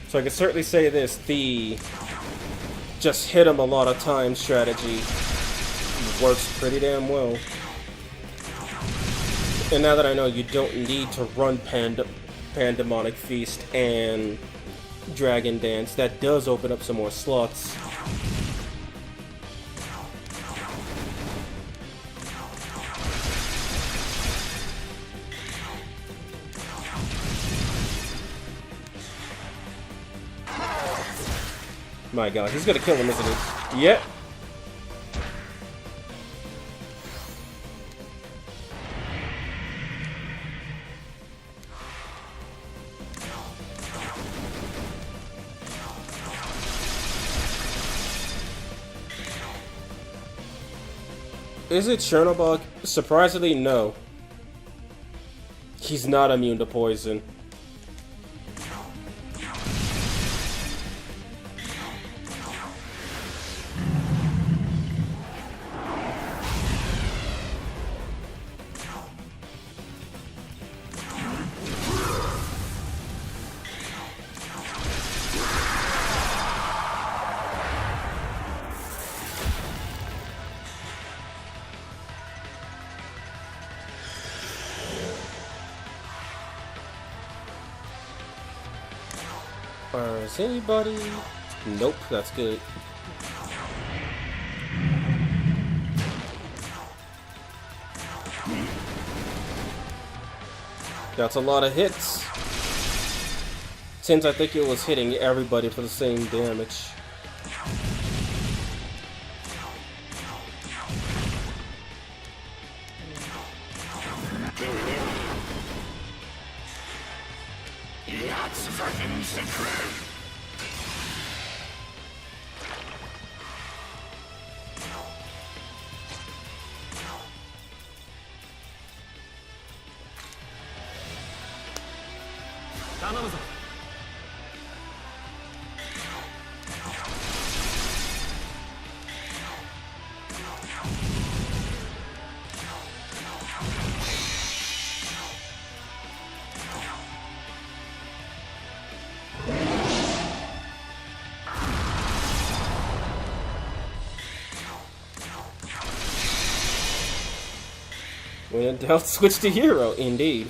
So I can certainly say this, the just hit him a lot of times strategy works pretty damn well. And now that I know you don't need to run Pandemonic Feast and Dragon Dance, that does open up some more slots. My god, he's gonna kill him, isn't he? Yep. Is it Chernobog? Surprisingly, no. He's not immune to poison. Is anybody? Nope, that's good. That's a lot of hits. Since I think it was hitting everybody for the same damage. When in doubt, switch to hero, indeed.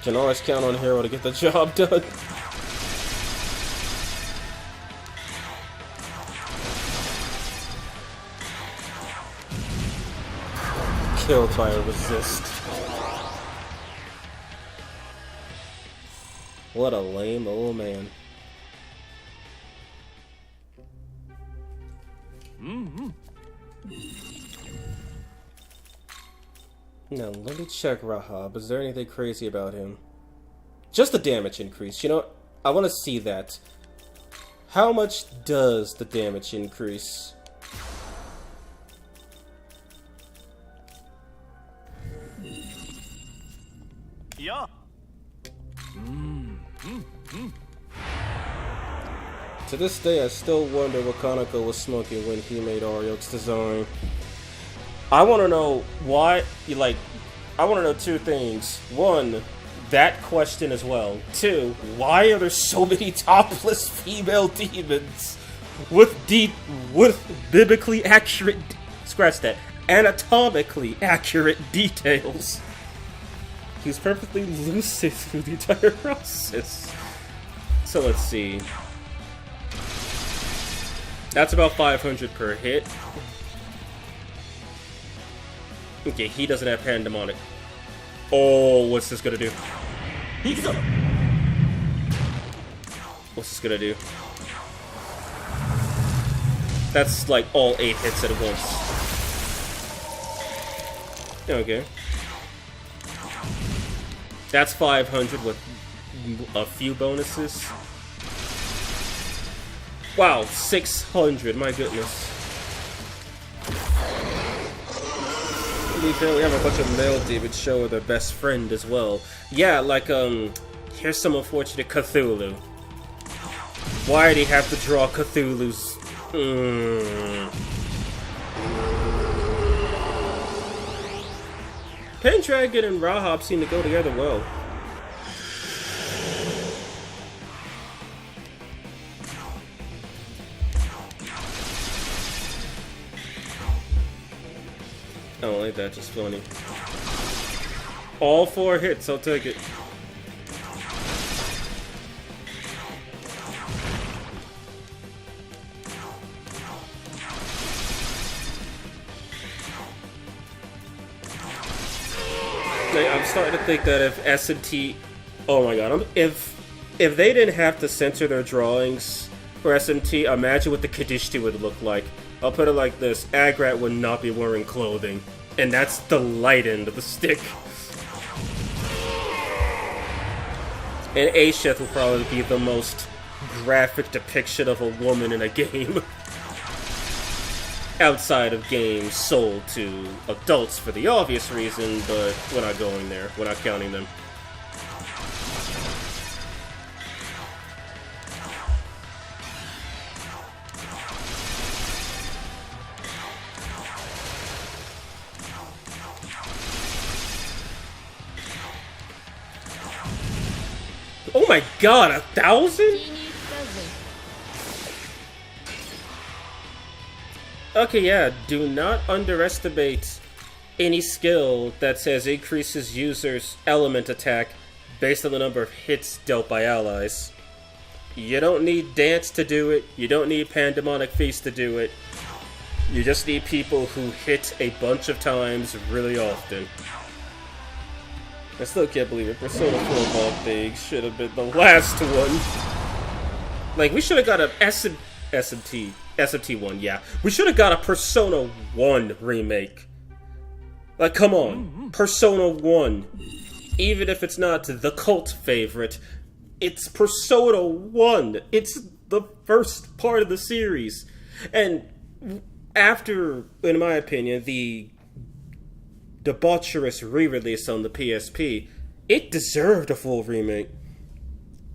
Can always count on hero to get the job done. Killed by a resist. What a lame old man. Now, let me check Rahab. Is there anything crazy about him? Just the damage increase. You know what? I want to see that. How much does the damage increase?
Yeah.
To this day, I still wonder what Kaneko was smoking when he made Arioch's design. I want to know why, I want to know two things. One, that question as well. Two, why are there so many topless female demons with biblically accurate, scratch that, anatomically accurate details? He's perfectly lucid through the entire process. So let's see. That's about 500 per hit. Okay, he doesn't have Pandemonic. Oh, what's this gonna do? What's this gonna do? That's like all 8 hits at once. Okay. That's 500 with a few bonuses. Wow, 600, my goodness. We apparently have a bunch of male demons show their best friend as well. Yeah, like, here's some unfortunate Cthulhu. Why did he have to draw Cthulhu's? Pendragon and Rahab seem to go together well. I don't like that, just funny. All 4 hits, I'll take it. I'm starting to think that if SMT, oh my god, if they didn't have to censor their drawings for SMT, imagine what the Kadishti would look like. I'll put it like this: Agrat would not be wearing clothing, and that's the light end of the stick. And Asheth will probably be the most graphic depiction of a woman in a game. Outside of games sold to adults for the obvious reason, but we're not going there. We're not counting them. Oh my god, 1,000? Okay, yeah, do not underestimate any skill that says increases user's element attack based on the number of hits dealt by allies. You don't need Dance to do it, you don't need Pandemonic Feast to do it. You just need people who hit a bunch of times really often. I still can't believe it. Persona 4 Ball Big should have been the last one. Like, we should have got a SMT1, yeah. We should have got a Persona 1 remake. Like, come on. Persona 1. Even if it's not the cult favorite, it's Persona 1. It's the first part of the series. And after, in my opinion, the debaucherous re-release on the PSP, it deserved a full remake.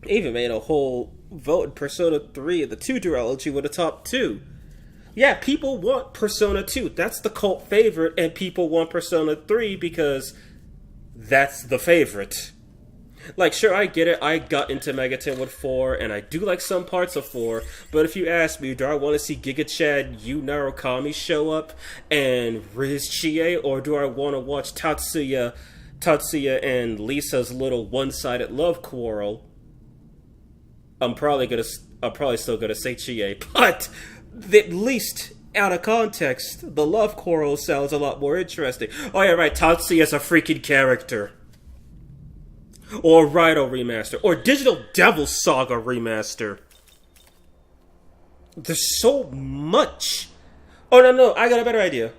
It even made a whole vote in Persona 3 of the 2 duology with a top 2. Yeah, people want Persona 2. That's the cult favorite, and people want Persona 3 because that's the favorite. Like, sure, I get it. I got into Megaten with 4, and I do like some parts of 4, but if you ask me, do I want to see Giga Chad Yu Narukami show up and Riz Chie, or do I want to watch Tatsuya and Lisa's little one-sided love quarrel? I'm probably still gonna say Chie, but at least out of context, the love quarrel sounds a lot more interesting. Oh yeah, right, Tatsuya's a freaking character. Or Raido Remaster. Or Digital Devil Saga Remaster. There's so much. Oh, no, I got a better idea.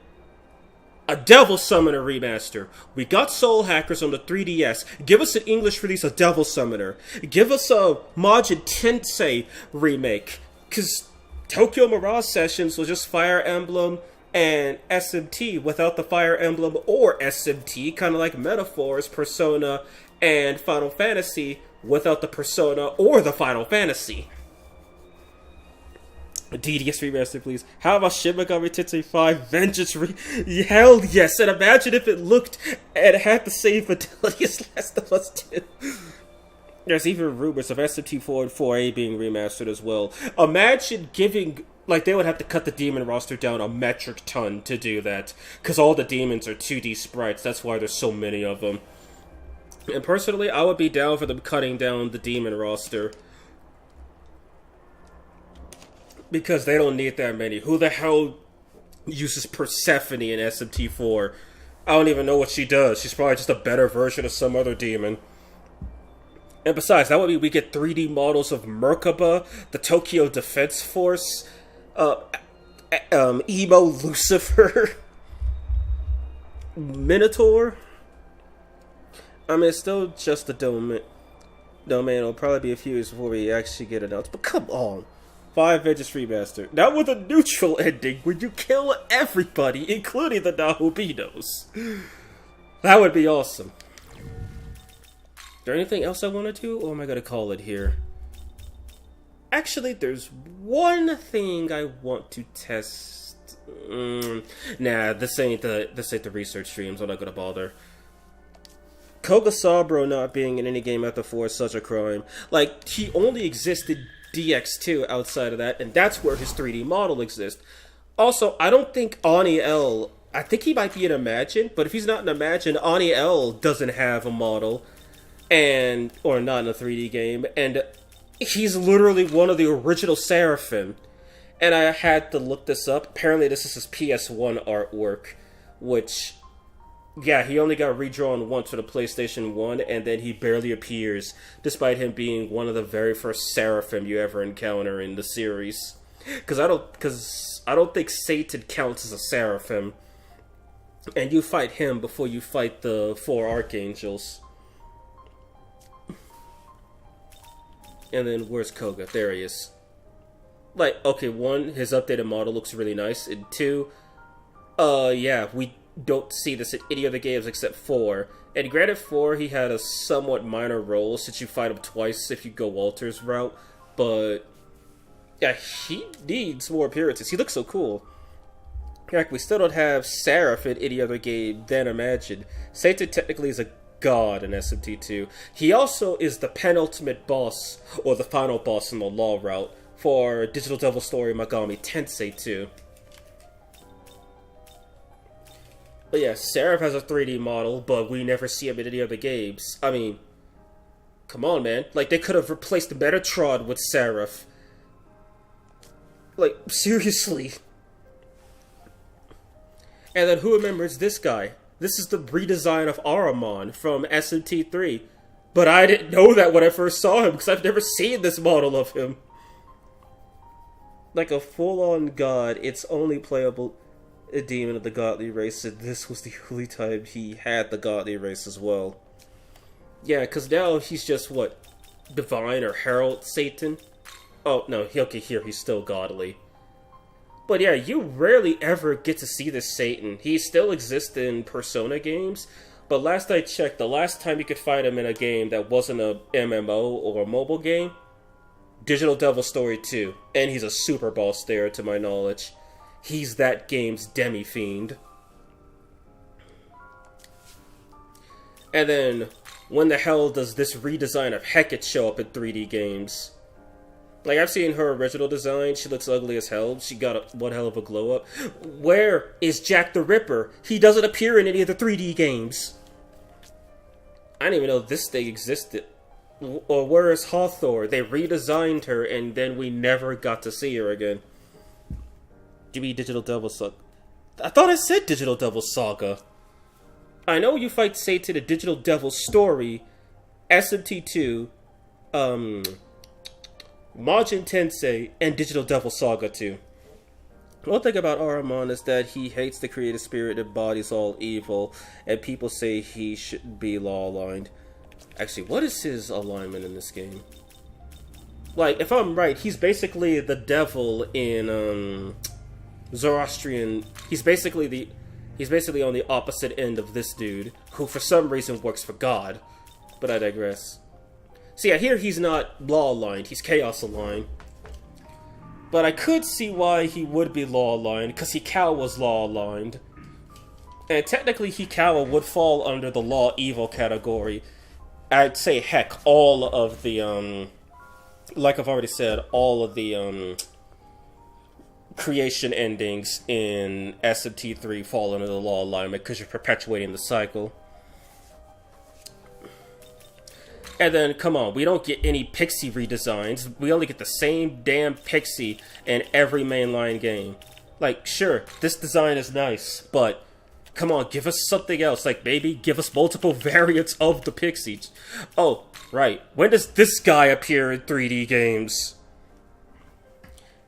A Devil Summoner Remaster. We got Soul Hackers on the 3DS. Give us an English release of Devil Summoner. Give us a Majin Tensei remake. Because Tokyo Mirage Sessions was just Fire Emblem and SMT without the Fire Emblem or SMT. Kind of like Metaphors, Persona, and Final Fantasy without the Persona or the Final Fantasy. A DDS remaster, please. How about Shin Megami Tensei 5 Vengeance Hell yes! And imagine if it looked and had the same fidelity as Last of Us 2. There's even rumors of SMT4 and 4A being remastered as well. Imagine giving... Like, they would have to cut the demon roster down a metric ton to do that. Because all the demons are 2D sprites. That's why there's so many of them. And personally, I would be down for them cutting down the demon roster. Because they don't need that many. Who the hell uses Persephone in SMT4? I don't even know what she does. She's probably just a better version of some other demon. And besides, that would mean we get 3D models of Merkaba, the Tokyo Defense Force, Emo Lucifer, Minotaur. I mean, it's still just a domain. It'll probably be a few years before we actually get announced. But come on. 5 Vengeance Remastered. Not with a neutral ending where you kill everybody, including the Nahubinos. That would be awesome. Is there anything else I want to do, or am I going to call it here? Actually, there's one thing I want to test. Nah, this ain't the research streams. I'm not going to bother. Koga Saburo not being in any game after 4 is such a crime. Like, he only existed DX2 outside of that, and that's where his 3D model exists. Also, I don't think Ani L... I think he might be in Imagine, but if he's not in Imagine, Ani L doesn't have a model, or not in a 3D game, and he's literally one of the original Seraphim. And I had to look this up. Apparently this is his PS1 artwork, which... yeah, he only got redrawn once for the PlayStation 1, and then he barely appears, despite him being one of the very first Seraphim you ever encounter in the series. Because I don't think Satan counts as a Seraphim, and you fight him before you fight the 4 Archangels. And then, where's Koga? There he is. Like, okay, 1, his updated model looks really nice, and 2, yeah, we don't see this in any other games except 4. And granted, 4, he had a somewhat minor role since you fight him twice if you go Walter's route, but yeah, he needs more appearances. He looks so cool. Heck, we still don't have Seraph in any other game than Imagine. Satan technically is a god in SMT2. He also is the penultimate boss, or the final boss in the Law route, for Digital Devil Story Megami Tensei 2. But yeah, Seraph has a 3D model, but we never see him in any other games. I mean, come on, man. Like, they could have replaced Metatron with Seraph. Like, seriously. And then who remembers this guy? This is the redesign of Ahriman from SMT3. But I didn't know that when I first saw him, because I've never seen this model of him. Like a full-on god, it's only playable... a demon of the godly race, and this was the only time he had the godly race as well. Yeah, because now he's just, what, divine or herald Satan? Oh, no, okay, here, he's still godly. But yeah, you rarely ever get to see this Satan. He still exists in Persona games, but last I checked, the last time you could fight him in a game that wasn't a MMO or a mobile game, Digital Devil Story 2, and he's a super boss there, to my knowledge. He's that game's Demi-Fiend. And then, when the hell does this redesign of Hecate show up in 3D games? Like, I've seen her original design, she looks ugly as hell, she got one hell of a glow up. Where is Jack the Ripper? He doesn't appear in any of the 3D games. I didn't even know this thing existed. Or where is Hathor? They redesigned her, and then we never got to see her again. Give me Digital Devil Saga. I thought I said Digital Devil Saga. I know you fight Satan in Digital Devil Story, SMT2, Majin Tensei, and Digital Devil Saga 2. One thing about Ahriman is that he hates the creative spirit that embodies all evil, and people say he shouldn't be law-aligned. Actually, what is his alignment in this game? Like, if I'm right, he's basically the devil in, Zoroastrian. He's basically on the opposite end of this dude, who for some reason works for God. But I digress. So yeah, here he's not law-aligned, he's chaos-aligned. But I could see why he would be law-aligned, because Hikawa was law-aligned. And technically Hikawa would fall under the law-evil category. I'd say, heck, all of the, like I've already said, all of the, creation endings in SMT3 fall under the law alignment because you're perpetuating the cycle. And then, come on, we don't get any Pixie redesigns. We only get the same damn Pixie in every mainline game. Like, sure, this design is nice, but come on, give us something else. Like, maybe give us multiple variants of the Pixies. Oh, right. When does this guy appear in 3D games?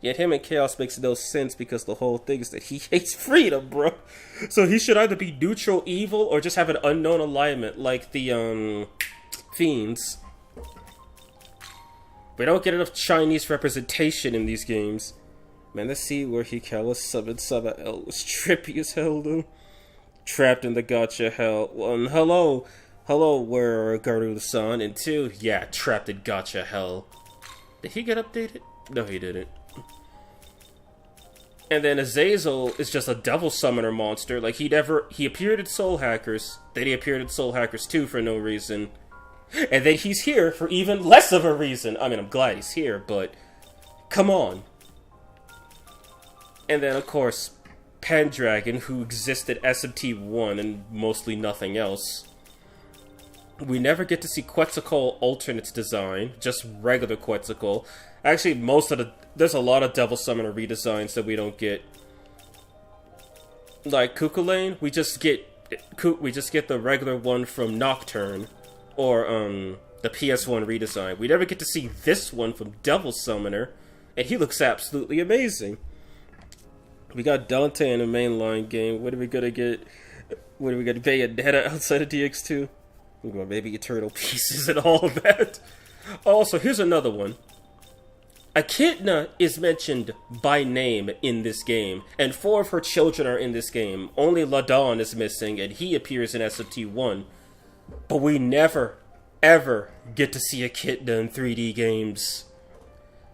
Yet him and Chaos makes no sense because the whole thing is that he hates freedom, bro. So he should either be neutral evil or just have an unknown alignment like the, Fiends. We don't get enough Chinese representation in these games. Man, the scene where Hikawa summoned Samael was trippy as hell, though. Trapped in the gacha hell. 1, hello, where Garu-san, and 2, yeah, trapped in gacha hell. Did he get updated? No, he didn't. And then Azazel is just a devil summoner monster. Like, he appeared in Soul Hackers, then he appeared in Soul Hackers 2 for no reason. And then he's here for even less of a reason. I mean, I'm glad he's here, but come on. And then, of course, Pendragon, who existed SMT1 and mostly nothing else. We never get to see Quetzalcoatl Alternate's design, just regular Quetzalcoatl. Actually, there's a lot of Devil Summoner redesigns that we don't get. Like Cuchulainn, we just get the regular one from Nocturne. Or, the PS1 redesign. We never get to see this one from Devil Summoner, and he looks absolutely amazing. We got Dante in a mainline game. What are we gonna get? What are we gonna Bayonetta outside of DX2? Well, maybe Eternal Pieces and all of that. Also, here's another one. Echidna is mentioned by name in this game, and 4 of her children are in this game. Only Ladon is missing, and he appears in SMT1. But we never, ever get to see Echidna in 3D games.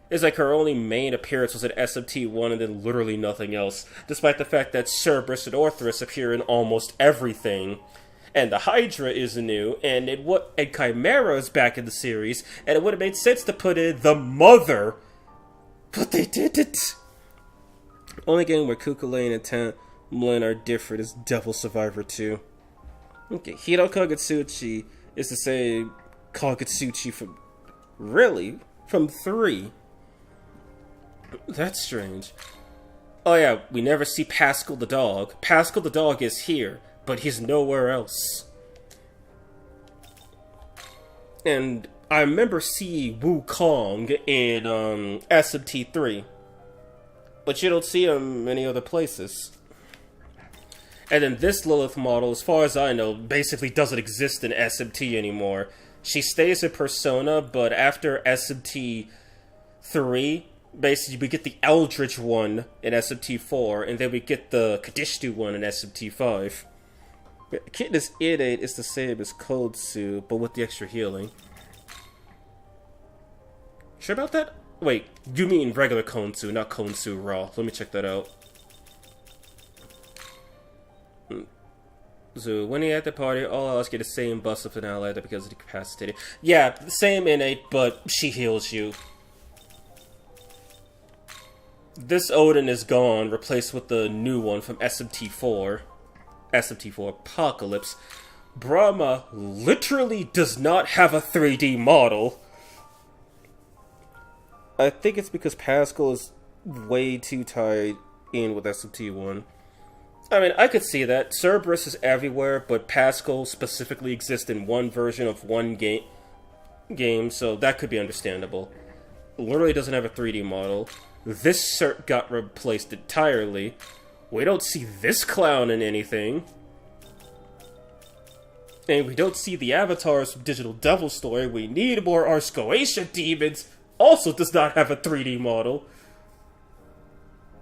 It's like her only main appearance was in SMT1 and then literally nothing else, despite the fact that Cerberus and Orthrus appear in almost everything. And the Hydra is new, and Chimera is back in the series, and it would have made sense to put in the Mother, but they didn't. Only game where Cuchulainn and Tamlin are different is Devil Survivor 2. Okay, Hiro Kagutsuchi is the same Kagutsuchi from... Really? From 3? That's strange. Oh yeah, we never see Pascal the dog. Pascal the dog is here, but he's nowhere else. And I remember seeing Wukong in SMT3. But you don't see him many other places. And then this Lilith model, as far as I know, basically doesn't exist in SMT anymore. She stays in Persona, but after SMT3, basically we get the Eldritch one in SMT4, and then we get the Kadishtu one in SMT5. Echidna's innate is the same as Kodsu, but with the extra healing. Sure about that? Wait, you mean regular Konsu, not Konsu Raw. Let me check that out. So, when you're at the party, all else get the same bust of an Alilat because of the capacity. Yeah, same innate, but she heals you. This Odin is gone, replaced with the new one from SMT4. SMT4 Apocalypse. Brahma literally does not have a 3D model. I think it's because Pascal is way too tied in with SMT1. I mean, I could see that. Cerberus is everywhere, but Pascal specifically exists in one version of one game, so that could be understandable. Literally doesn't have a 3D model. This Surt got replaced entirely. We don't see this clown in anything. And we don't see the avatars from Digital Devil Story. We need more Arscoatia demons. Also does not have a 3D model.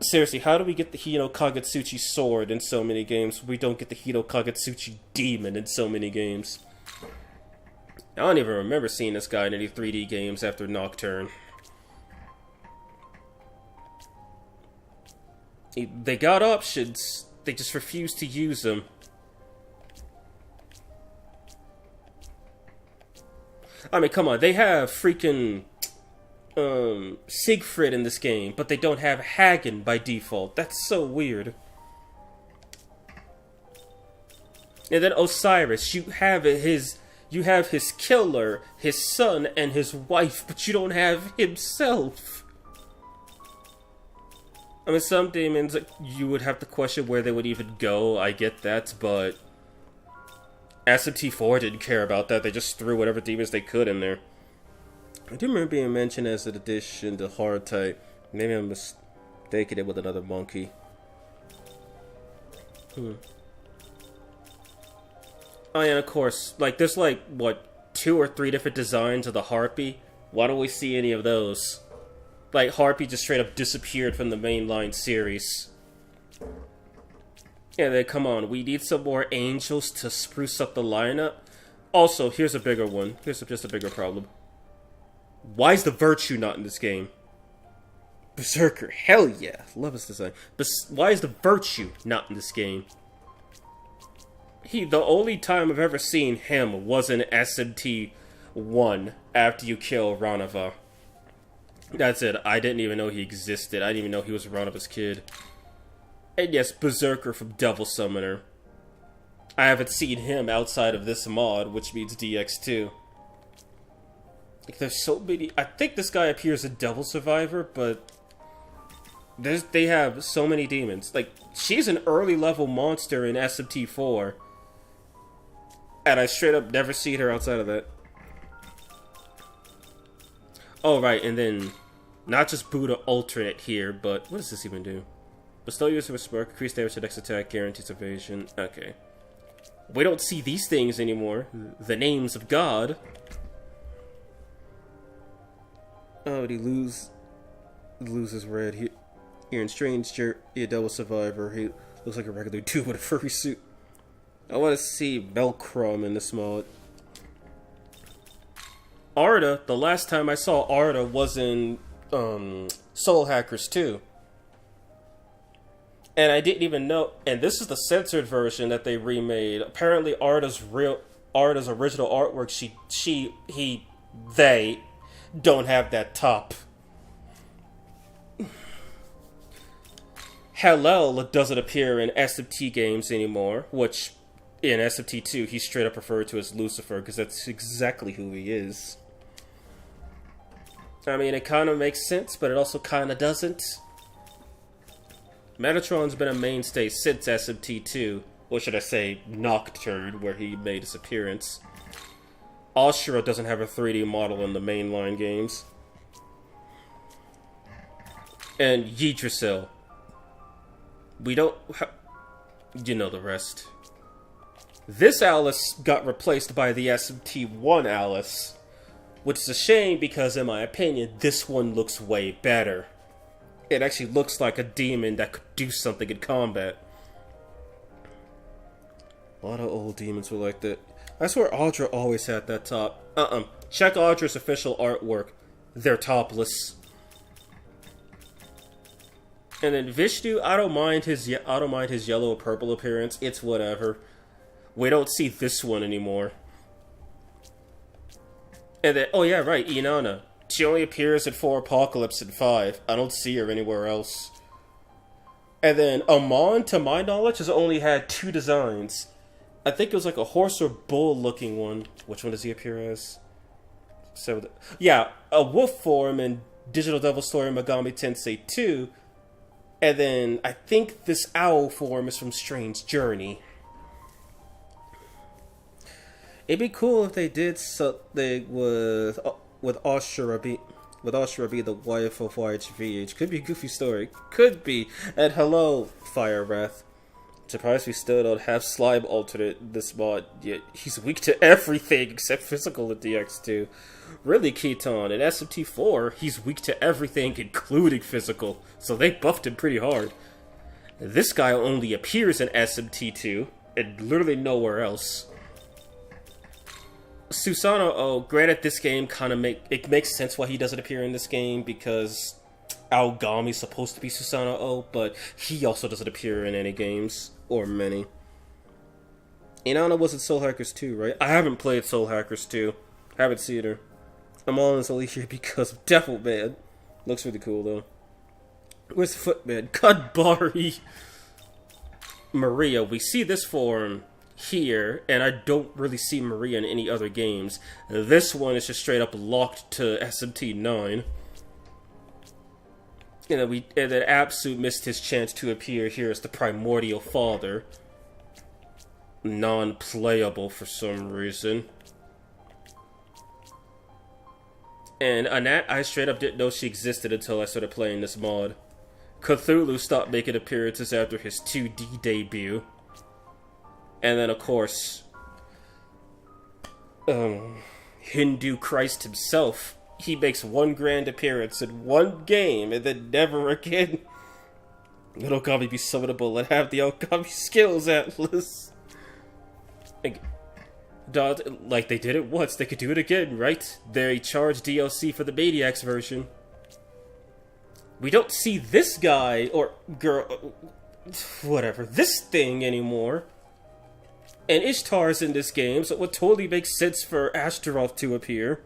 Seriously, how do we get the Hino Kagutsuchi sword in so many games? We don't get the Hino Kagutsuchi demon in so many games. I don't even remember seeing this guy in any 3D games after Nocturne. They got options, they just refuse to use them. I mean, come on, they have freaking Siegfried in this game, but they don't have Hagen by default. That's so weird. And then Osiris, you have You have his killer, his son, and his wife, but you don't have himself. I mean, some demons, you would have to question where they would even go, I get that, but SMT4 didn't care about that, they just threw whatever demons they could in there. I do remember being mentioned as an addition to hard type. Maybe I'm mistaking it with another monkey. Oh yeah, and of course, like, there's like, what, 2 or 3 different designs of the Harpy? Why don't we see any of those? Like, Harpy just straight up disappeared from the mainline series. Yeah, then come on, we need some more angels to spruce up the lineup. Also, here's a bigger one. Here's just a bigger problem. Why is the Virtue not in this game? Berserker, hell yeah, love his design. But why is the Virtue not in this game? The only time I've ever seen him was in SMT1 after you kill Ranava. That's it. I didn't even know he existed. I didn't even know he was Ranava's kid. And yes, Berserker from Devil Summoner. I haven't seen him outside of this mod, which means DX2. Like, there's so many. I think this guy appears in Devil Survivor, but they have so many demons. Like, she's an early level monster in SMT4. And I straight up never seen her outside of that. Oh, right, and then not just Buddha alternate here, but what does this even do? Bestow user with spark, increase damage to next attack, guarantees evasion. Okay. We don't see these things anymore. The names of God. Oh, and he loses red here in Strange Devil Survivor. He looks like a regular dude with a furry suit. I want to see Melkrom in this mod. Arda, the last time I saw Arda was in Soul Hackers 2. And I didn't even know, and this is the censored version that they remade. Apparently Arda's original artwork, they don't have that top. Hallel doesn't appear in SMT games anymore, which in SMT2 he's straight up referred to as Lucifer, because that's exactly who he is. I mean, it kind of makes sense, but it also kind of doesn't. Metatron's been a mainstay since SMT2, or should I say Nocturne, where he made his appearance. Ashura doesn't have a 3D model in the mainline games. And Yggdrasil. We don't... You know the rest. This Alice got replaced by the SMT1 Alice, which is a shame because, in my opinion, this one looks way better. It actually looks like a demon that could do something in combat. A lot of old demons were like that. I swear Audra always had that top. Check Audra's official artwork. They're topless. And then Vishnu, I don't mind his yellow or purple appearance. It's whatever. We don't see this one anymore. And then, oh yeah, right, Innana. She only appears in 4 Apocalypse and 5. I don't see her anywhere else. And then Amon, to my knowledge, has only had 2 designs. I think it was like a horse or bull looking one. Which one does he appear as? So, yeah, a wolf form in Digital Devil Story Megami Tensei 2. And then I think this owl form is from Strange Journey. It'd be cool if they did something with Ashura be the wife of YHVH. Could be a goofy story. Could be. And hello, Fire Wrath. Surprised we still don't have Slime alternate in this mod, yet he's weak to everything except physical in DX2. Really, Keaton, in SMT4, he's weak to everything, including physical, so they buffed him pretty hard. This guy only appears in SMT2, and literally nowhere else. Susanoo, granted this game it makes sense why he doesn't appear in this game, because Aogami's supposed to be Susanoo, but he also doesn't appear in any games, or many. Innana was in Soul Hackers 2, right? I haven't played Soul Hackers 2. Haven't seen her. I'm honest only here because of Devilman. Looks really cool, though. Where's the Footman? Kadbari! Maria, we see this form. here, and I don't really see Maria in any other games. This one is just straight up locked to SMT9. And then Apsu missed his chance to appear here as the primordial father. Non-playable for some reason. And Annette, I straight up didn't know she existed until I started playing this mod. Cthulhu stopped making appearances after his 2D debut. And then, of course, Hindu Christ himself, he makes one grand appearance in one game and then never again. Little Okami be summonable and have the Okami skills atlas. Like they did it once, they could do it again, right? They charged DLC for the Maniacs version. We don't see this guy, or girl, whatever, this thing anymore. And Ishtar's in this game, so it would totally make sense for Astaroth to appear.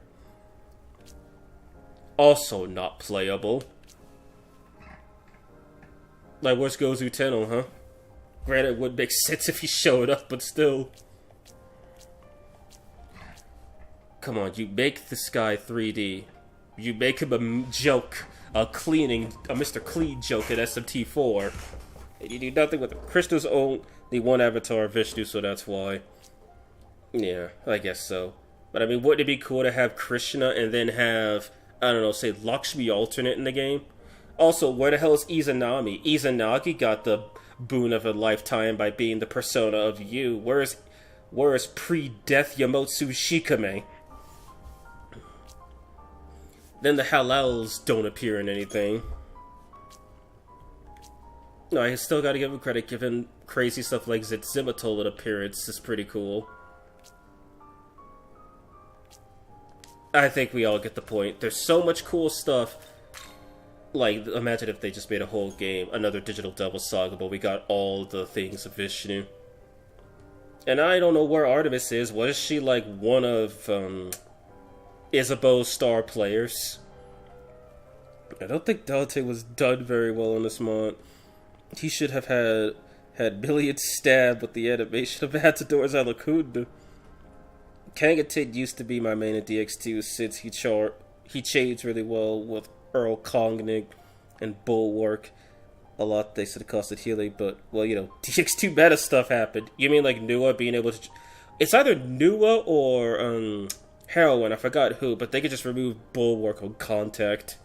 Also not playable. Like, where's Gozu Tenno, huh? Granted, it would make sense if he showed up, but still. Come on, you make this guy 3D. You make him a joke, a Mr. Clean joke at SMT4. And you do nothing with him. Krishna's only one avatar, Vishnu, so that's why. Yeah, I guess so. But I mean, wouldn't it be cool to have Krishna and then have, I don't know, say Lakshmi alternate in the game? Also, where the hell is Izanami? Izanagi got the boon of a lifetime by being the persona of you. Where is pre-death Yamotsu Shikame? Then the Halals don't appear in anything. No, I still gotta give him credit, given crazy stuff like Zetzimatol an appearance is pretty cool. I think we all get the point. There's so much cool stuff. Like, imagine if they just made a whole game, another Digital Devil Saga, but we got all the things of Vishnu. And I don't know where Artemis is. Was she, like, one of, Isabeau's star players? I don't think Dante was done very well in this mod. He should have had millions stabbed with the animation of Matador's Alakunda. Kangatin used to be my main in DX2 since he changed really well with Earl Kongnig and Bulwark. A lot they said it costed healing, but, well, you know, DX2 meta stuff happened. You mean like Nua being able to... It's either Nua or, Heroine, I forgot who, but they could just remove Bulwark on contact.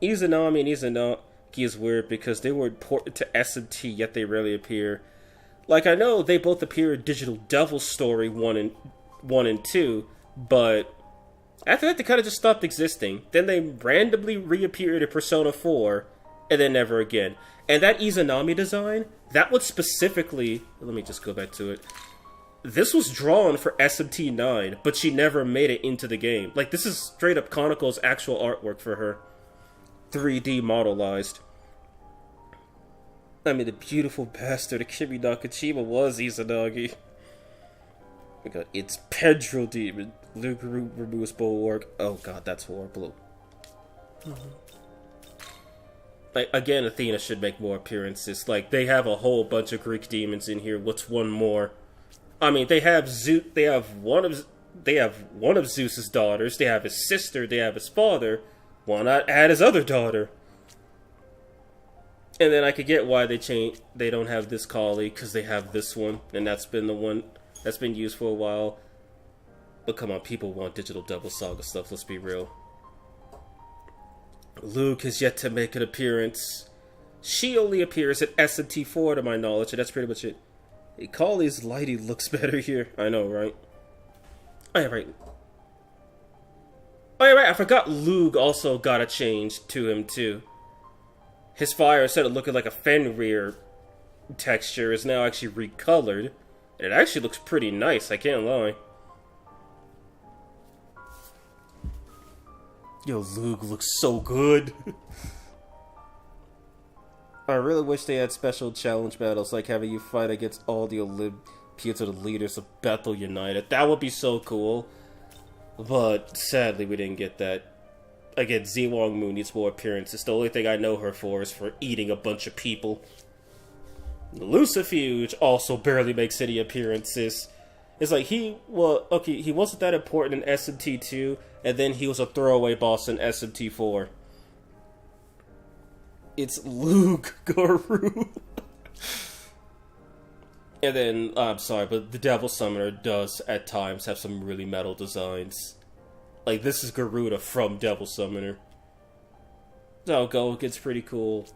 Izanami and Izanagi is weird because they were important to SMT, yet they rarely appear. Like, I know they both appear in Digital Devil Story 1 and 2, but after that they kind of just stopped existing. Then they randomly reappeared in Persona 4, and then never again. And that Izanami design, that was specifically... Let me just go back to it. This was drawn for SMT9, but she never made it into the game. Like, this is straight up Conoco's actual artwork for her. 3D modelized. I mean, the beautiful bastard Kimi Nakajima was Izanagi. Oh god, it's Pedro Demon. Luke removes Bulwark. Oh god, that's horrible. Like, again, Athena should make more appearances. Like, they have a whole bunch of Greek demons in here. What's one more? I mean, they have one of Zeus's daughters. They have his sister. They have his father. Why not add his other daughter? And then I could get why they don't have this Kali, because they have this one, and that's been the one that's been used for a while. But come on, people want Digital Devil Saga stuff, let's be real. Luke has yet to make an appearance. She only appears at SMT4 to my knowledge, and that's pretty much it. Hey, Kali's lighting looks better here. I know, right? Oh, yeah, right. Oh, yeah, right, I forgot Lug also got a change to him, too. His fire, instead of looking like a Fenrir texture, is now actually recolored. And it actually looks pretty nice, I can't lie. Yo, Lug looks so good. I really wish they had special challenge battles, like having you fight against all the Olympians or the leaders of Bethel United. That would be so cool. But sadly, we didn't get that. Again, Ziwang Mu needs more appearances. The only thing I know her for is for eating a bunch of people. Lucifuge also barely makes any appearances. It's like he wasn't that important in SMT2, and then he was a throwaway boss in SMT4. It's Luke Guru. And then, I'm sorry, but the Devil Summoner does, at times, have some really metal designs. Like, this is Garuda from Devil Summoner. So, Go gets pretty cool.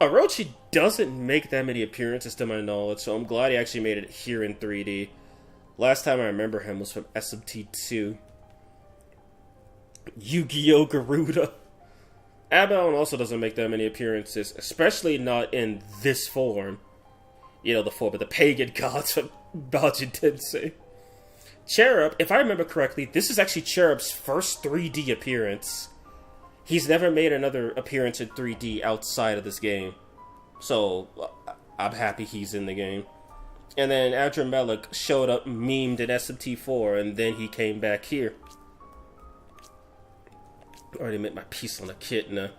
Arioch doesn't make that many appearances to my knowledge, so I'm glad he actually made it here in 3D. Last time I remember him was from SMT2. Yu-Gi-Oh! Garuda. Abaddon also doesn't make that many appearances, especially not in this form. You know, the form of the pagan gods from Majin Tensei. Cherub, if I remember correctly, this is actually Cherub's first 3D appearance. He's never made another appearance in 3D outside of this game. So, I'm happy he's in the game. And then Adramelech showed up memed in SMT4, and then he came back here. Already made my piece on Echidna.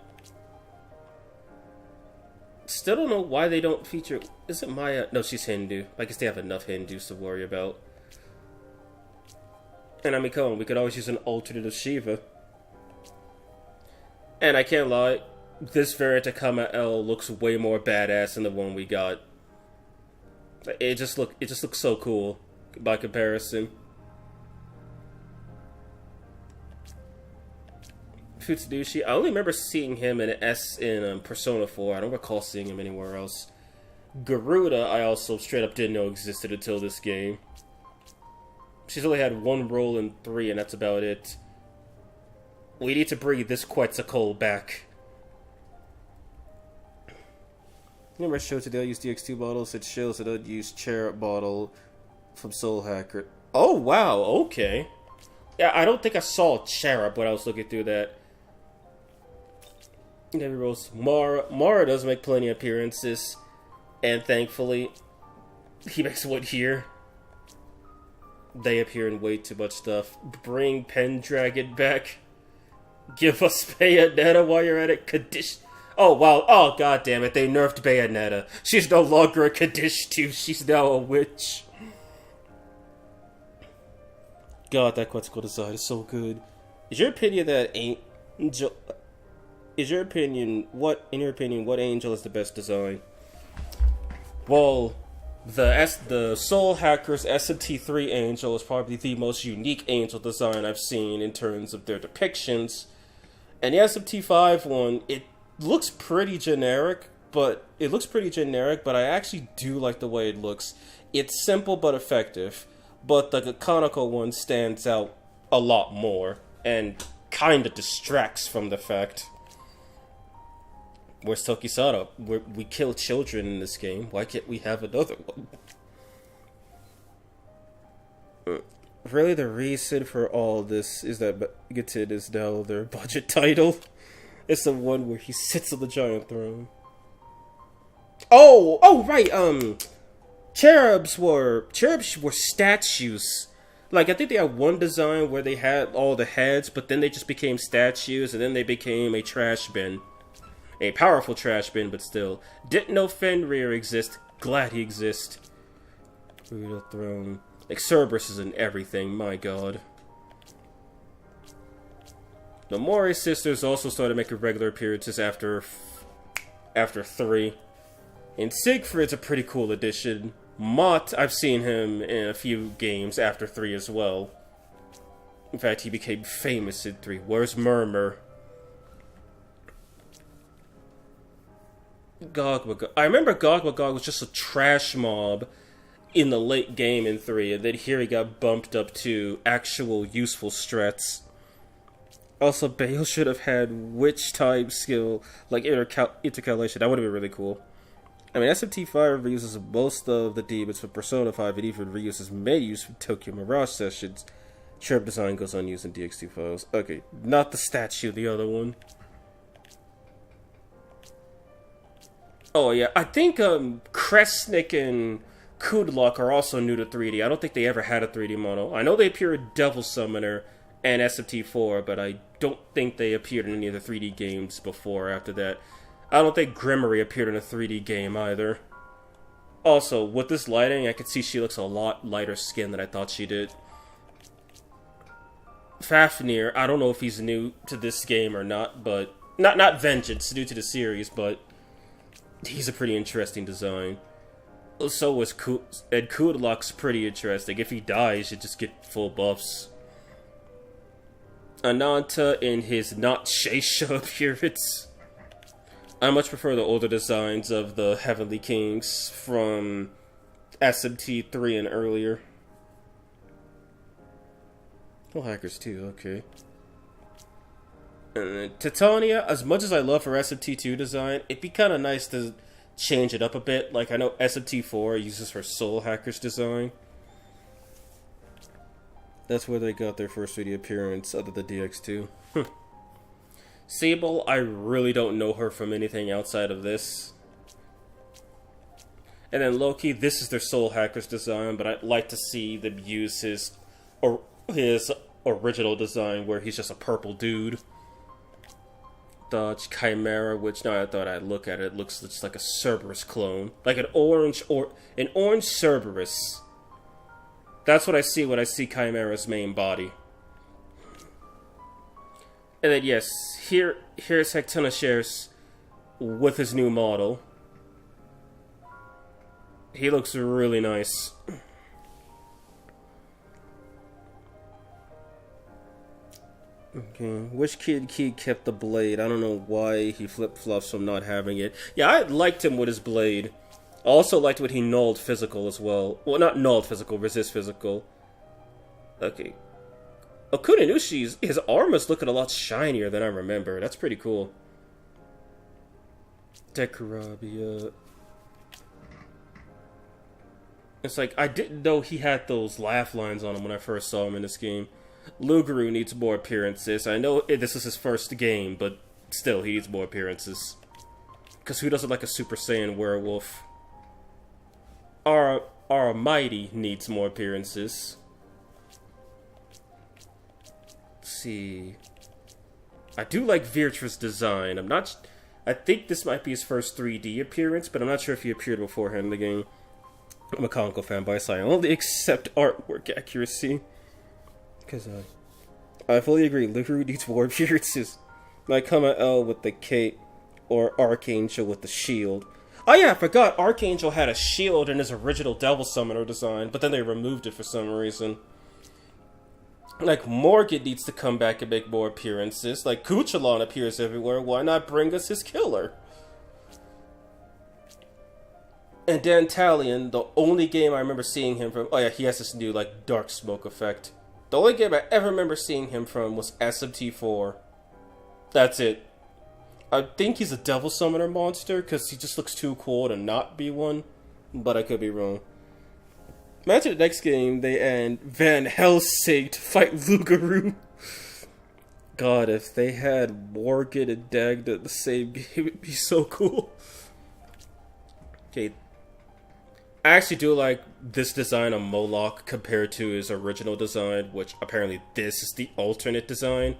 Still don't know why they don't feature... Is it Maya? No, she's Hindu. I guess they have enough Hindus to worry about. And I mean, come on, we could always use an alternate of Shiva. And I can't lie, this variant of Samael looks way more badass than the one we got. It just looks so cool by comparison. Futsudushi, I only remember seeing him in Persona 4. I don't recall seeing him anywhere else. Garuda, I also straight up didn't know existed until this game. She's only had one role in 3, and that's about it. We need to bring this Quetzalcoatl back. Remember I showed today I used DX2 bottles? It shows that I'd use Cherub bottle from Soul Hacker. Oh, wow, okay. Yeah, I don't think I saw Cherub when I was looking through that. Never Rose. Mara does make plenty of appearances. And thankfully, he makes one here. They appear in way too much stuff. Bring Pendragon back. Give us Bayonetta while you're at it. Kaddish. Oh, wow. Oh, god damn it. They nerfed Bayonetta. She's no longer a Kaddish 2. She's now a witch. God, that Quetzalcoatl design is so good. Is your opinion that Angel... in your opinion, what angel is the best design? Well, the Soul Hackers SMT3 angel is probably the most unique angel design I've seen in terms of their depictions. And the SMT5 one, it looks pretty generic, but I actually do like the way it looks. It's simple but effective, but the canonical one stands out a lot more and kind of distracts from the fact. Where's Tokisada? We kill children in this game. Why can't we have another one? Really, the reason for all this is that Gatin is now their budget title. It's the one where he sits on the giant throne. Oh, right. Cherubs were statues. Like, I think they had one design where they had all the heads, but then they just became statues, and then they became a trash bin. A powerful trash bin, but still. Didn't know Fenrir exist. Glad he exists. Brutal Throne. Like, Cerberus is in everything, my god. The Mori sisters also started making regular appearances after 3. And Siegfried's a pretty cool addition. Mott, I've seen him in a few games after 3 as well. In fact, he became famous in 3. Where's Murmur? I remember Gog Magog was just a trash mob in the late game in 3, and then here he got bumped up to actual useful strats. Also, Bale should have had witch-type skill, like intercalation. That would have been really cool. I mean, SMT5 reuses most of the demons from Persona 5, and even reuses menus from Tokyo Mirage Sessions. Cherub design goes unused in DX2 files. Okay, not the statue, the other one. Oh yeah, I think Kresnik and Kudlok are also new to 3D. I don't think they ever had a 3D model. I know they appear in Devil Summoner and SMT4, but I don't think they appeared in any of the 3D games before or after that. I don't think Grimory appeared in a 3D game either. Also, with this lighting, I can see she looks a lot lighter skinned than I thought she did. Fafnir, I don't know if he's new to this game or not, but... Not Vengeance, new to the series, but... he's a pretty interesting design. So was and Kudlok's pretty interesting. If he dies, you just get full buffs. Ananta in his not Sheisha appearance. I much prefer the older designs of the Heavenly Kings from SMT3 and earlier. Oh, hackers too, okay. And then Titania, as much as I love her SMT2 design, it'd be kind of nice to change it up a bit. Like, I know SMT4 uses her Soul Hackers design. That's where they got their first 3D appearance, other than DX2. Sable, I really don't know her from anything outside of this. And then Loki, this is their Soul Hackers design, but I'd like to see them use his original design, where he's just a purple dude. Dodge Chimera, which now I thought I'd look at it, looks just like a Cerberus clone. Like an orange Cerberus. That's what I see when I see Chimera's main body. And then yes, here's Hectonoshares with his new model. He looks really nice. Okay, which kid kept the blade? I don't know why he flip-flops from not having it. Yeah, I liked him with his blade. I also liked what he nulled physical as well. Well, not nulled physical, resist physical. Okay. Okuninushi's, his armor's looking a lot shinier than I remember. That's pretty cool. Dekarabia. It's like, I didn't know he had those laugh lines on him when I first saw him in this game. Luguru needs more appearances. I know this is his first game, but still, he needs more appearances. Because who doesn't like a Super Saiyan werewolf? Our Mighty needs more appearances. Let's see. I do like Virtra's design. I think this might be his first 3D appearance, but I'm not sure if he appeared beforehand in the game. I'm a Konko fanboy, so I only accept artwork accuracy. Because I fully agree, Luguru needs more appearances. Like Samael with the cape, or Archangel with the shield. Oh yeah, I forgot, Archangel had a shield in his original Devil Summoner design, but then they removed it for some reason. Like, Morgan needs to come back and make more appearances. Like, Kuchalon appears everywhere, why not bring us his killer? And Dantalion, the only game I remember seeing him from... Oh yeah, he has this new, like, dark smoke effect. The only game I ever remember seeing him from was SMT4. That's it. I think he's a Devil Summoner monster, because he just looks too cool to not be one. But I could be wrong. Imagine the next game, they end Van Helsing to fight Luguru. God, if they had Morgan and Dagda in the same game, it'd be so cool. Okay. I actually do like this design of Moloch compared to his original design, which apparently this is the alternate design.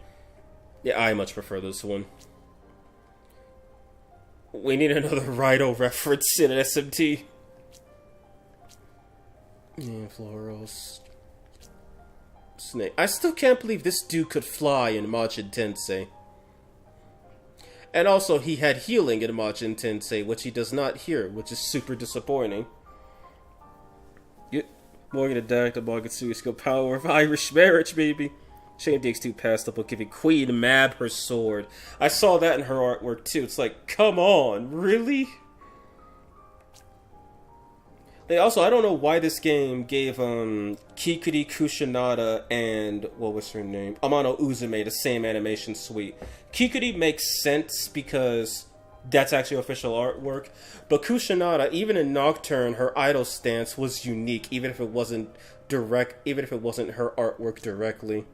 Yeah, I much prefer this one. We need another Rhino reference in an SMT. Yeah, Florals. Snake. I still can't believe this dude could fly in Majin Tensei. And also, he had healing in Majin Tensei, which he does not here, which is super disappointing. Morgan attacked the Magatsuki skill power of Irish marriage, baby. Shane DX2 passed up on giving Queen Mab her sword. I saw that in her artwork too. It's like, come on, really? They also, I don't know why this game gave Kikuri Kushinada and what was her name? Amano Uzume the same animation suite. Kikuri makes sense because that's actually official artwork. But Kushinada, even in Nocturne, her idol stance was unique, even if it wasn't her artwork directly.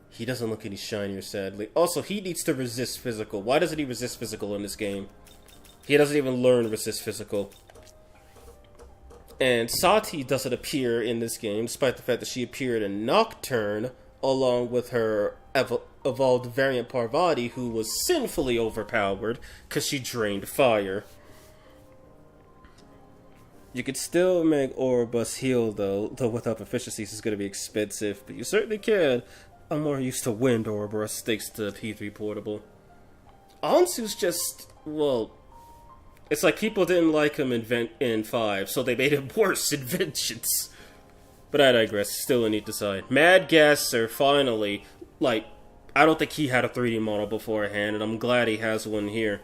He doesn't look any shinier, sadly. Also, he needs to resist physical. Why doesn't he resist physical in this game? He doesn't even learn resist physical. And Sati doesn't appear in this game, despite the fact that she appeared in Nocturne, along with her evolved variant Parvati, who was sinfully overpowered because she drained fire. You could still make Ouroboros heal, though without efficiencies is going to be expensive, but you certainly can. I'm more used to wind Ouroboros thanks to P3 Portable. Ansu's just, well, it's like people didn't like him in 5, so they made him worse in Vengeance. But I digress, still a neat design. Mad Gasser, finally, like, I don't think he had a 3D model beforehand, and I'm glad he has one here.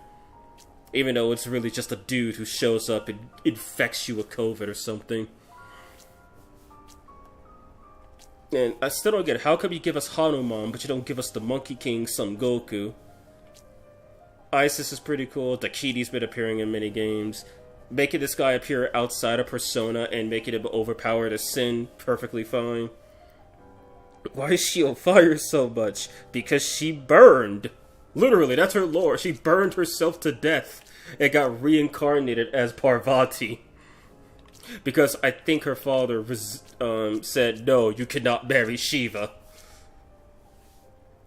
Even though it's really just a dude who shows up and infects you with COVID or something. And I still don't get it. How come you give us Hanuman, but you don't give us the Monkey King Son Goku? Isis is pretty cool. Dakidi's been appearing in many games. Making this guy appear outside of Persona and making him overpowered as Sin, perfectly fine. Why is she on fire so much? Because she burned. Literally, that's her lore. She burned herself to death and got reincarnated as Parvati. Because I think her father said, no, you cannot marry Shiva.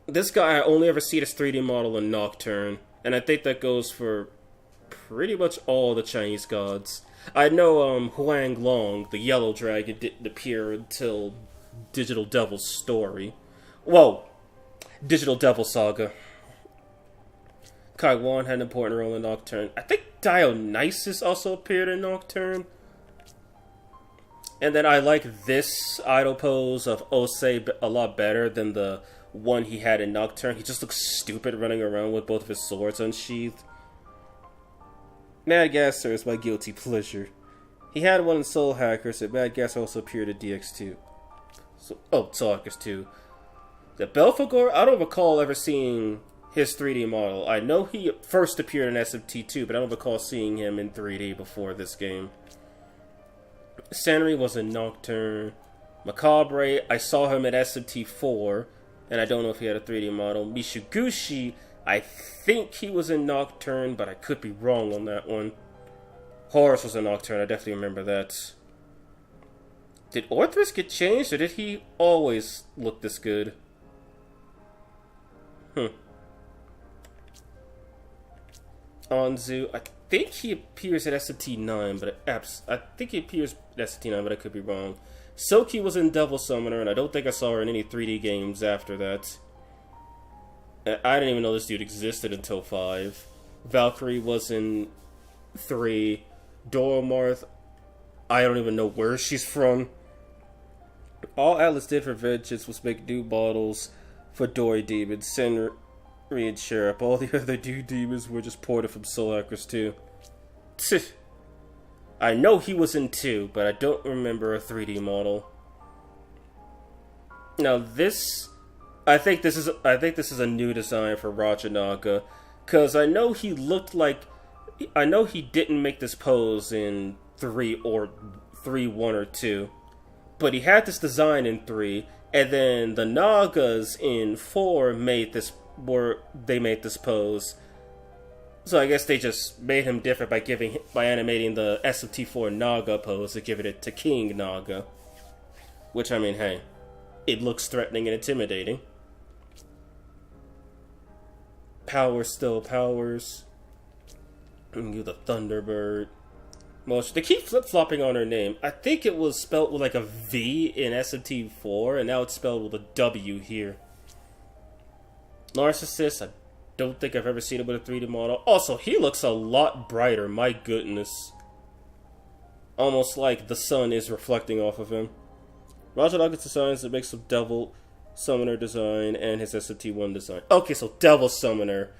This guy, I only ever see this 3D model in Nocturne. And I think that goes for pretty much all the Chinese gods. I know Huang Long, the yellow dragon, didn't appear until Digital Devil's story. Whoa! Digital Devil Saga. Kai Wan had an important role in Nocturne. I think Dionysus also appeared in Nocturne. And then I like this idol pose of Osei a lot better than the one he had in Nocturne. He just looks stupid running around with both of his swords unsheathed. Mad Gasser is my guilty pleasure. He had one in Soul Hackers, and Mad Gasser also appeared in DX2. Soul Hackers 2. The Belphegor, I don't recall ever seeing his 3D model. I know he first appeared in SMT2, but I don't recall seeing him in 3D before this game. Sanri was in Nocturne. Macabre, I saw him at SMT4, and I don't know if he had a 3D model. Mishugushi, I think he was in Nocturne, but I could be wrong on that one. Horus was in Nocturne, I definitely remember that. Did Orthrus get changed, or did he always look this good? Anzu, I think he appears at SMT9, but I think he appears at SMT9, but I could be wrong. Silky was in Devil Summoner, and I don't think I saw her in any 3D games after that. I didn't even know this dude existed until 5. Valkyrie was in 3. Doromarth, I don't even know where she's from. All Atlas did for Vengeance was make new models for Dory Demon, Senri, and Sheriff. All the other new demons were just ported from Soul Hackers 2. I know he was in 2, but I don't remember a 3D model. Now this, I think this is a new design for Rajanaga, cause I know he looked like, I know he didn't make this pose in 3 or 3, 1 or 2, but he had this design in 3, and then the Nagas in 4 made this pose. So I guess they just made him different by animating the SMT4 Naga pose and giving it to King Naga. Which, I mean, hey, it looks threatening and intimidating. Power still powers. You the Thunderbird. Well, they keep flip-flopping on her name. I think it was spelled with like a V in SMT4, and now it's spelled with a W here. Narcissist, I don't think I've ever seen him with a 3D model. Also, he looks a lot brighter, my goodness. Almost like the sun is reflecting off of him. Rajanaga's designs a mix of Devil Summoner design and his SMT1 design. Okay, so Devil Summoner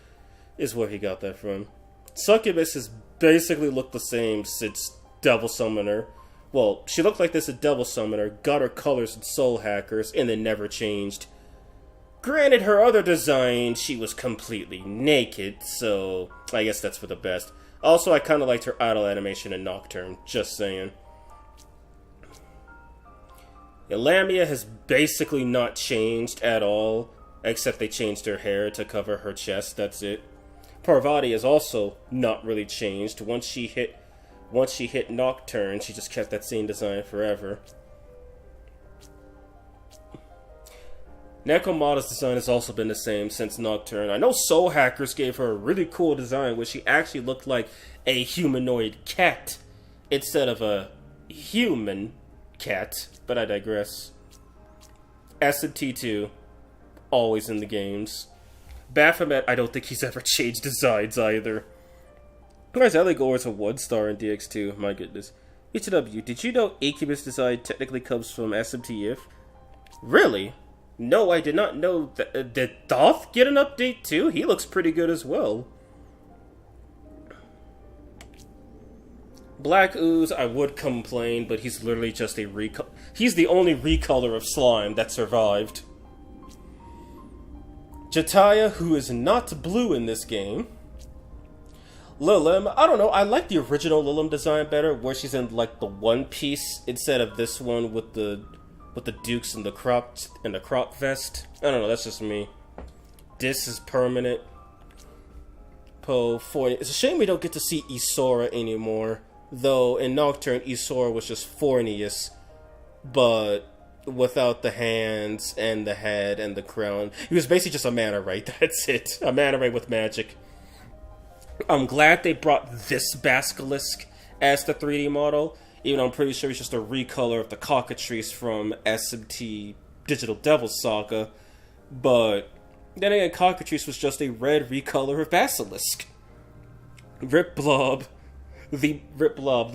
is where he got that from. Succubus has basically looked the same since Devil Summoner. Well, she looked like this at Devil Summoner, got her colors in Soul Hackers, and then never changed. Granted, her other design, she was completely naked, so I guess that's for the best. Also, I kind of liked her idol animation in Nocturne, just saying. Lamia has basically not changed at all, except they changed her hair to cover her chest, that's it. Parvati has also not really changed. Once she hit Nocturne, she just kept that same design forever. Nekomata's design has also been the same since Nocturne. I know Soul Hackers gave her a really cool design where she actually looked like a humanoid cat instead of a human cat, but I digress. SMT2, always in the games. Baphomet, I don't think he's ever changed designs either. Guys, Eligor is a 1-star in DX2, my goodness. HW, did you know Incubus design technically comes from SMTVV? Really? No, I did not know that. Did Thoth get an update too? He looks pretty good as well. Black Ooze, I would complain, but he's literally just a recolor. He's the only recolor of slime that survived. Jataya, who is not blue in this game. Lilim, I don't know, I like the original Lilim design better, where she's in like the one piece instead of this one with the dukes and the crop vest. I don't know, that's just me. This is permanent. Po 40. It's a shame we don't get to see Isora anymore. Though in Nocturne, Isora was just Fornius, but without the hands and the head and the crown. He was basically just a mana ray. That's it. A mana ray with magic. I'm glad they brought this Basilisk as the 3D model, even though I'm pretty sure it's just a recolor of the cockatrice from SMT Digital Devil Saga. But then again, cockatrice was just a red recolor of Basilisk. Rip Blob, the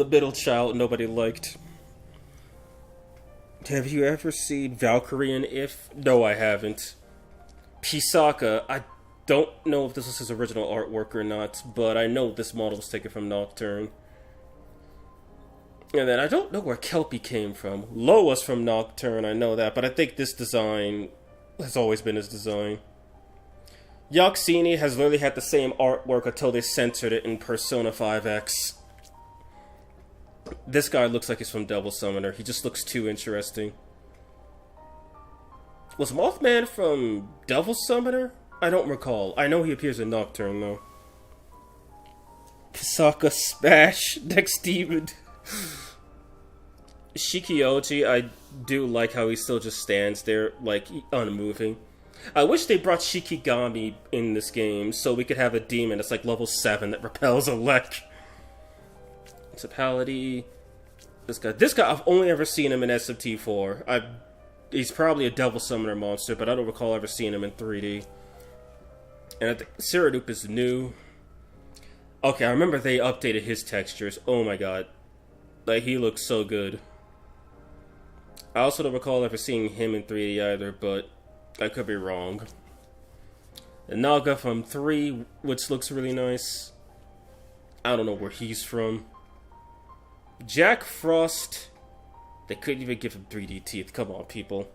middle child nobody liked. Have you ever seen Valkyrie in If? No, I haven't. Pisaka, I don't know if this was his original artwork or not, but I know this model was taken from Nocturne. And then I don't know where Kelpie came from. Loa's from Nocturne, I know that, but I think this design has always been his design. Yoxini has literally had the same artwork until they censored it in Persona 5X. This guy looks like he's from Devil Summoner. He just looks too interesting. Was Mothman from Devil Summoner? I don't recall. I know he appears in Nocturne, though. Pisaka Smash, next demon. Shikioji, I do like how he still just stands there, like, unmoving. I wish they brought Shikigami in this game, so we could have a demon that's like level 7 that repels a Lek. Municipality. This guy, I've only ever seen him in SMT4. He's probably a Devil Summoner monster, but I don't recall ever seeing him in 3D. And I think Ceradup is new. Okay, I remember they updated his textures. Oh my god. Like, he looks so good. I also don't recall ever seeing him in 3D either, but I could be wrong. The Naga from 3, which looks really nice. I don't know where he's from. Jack Frost. They couldn't even give him 3D teeth. Come on, people.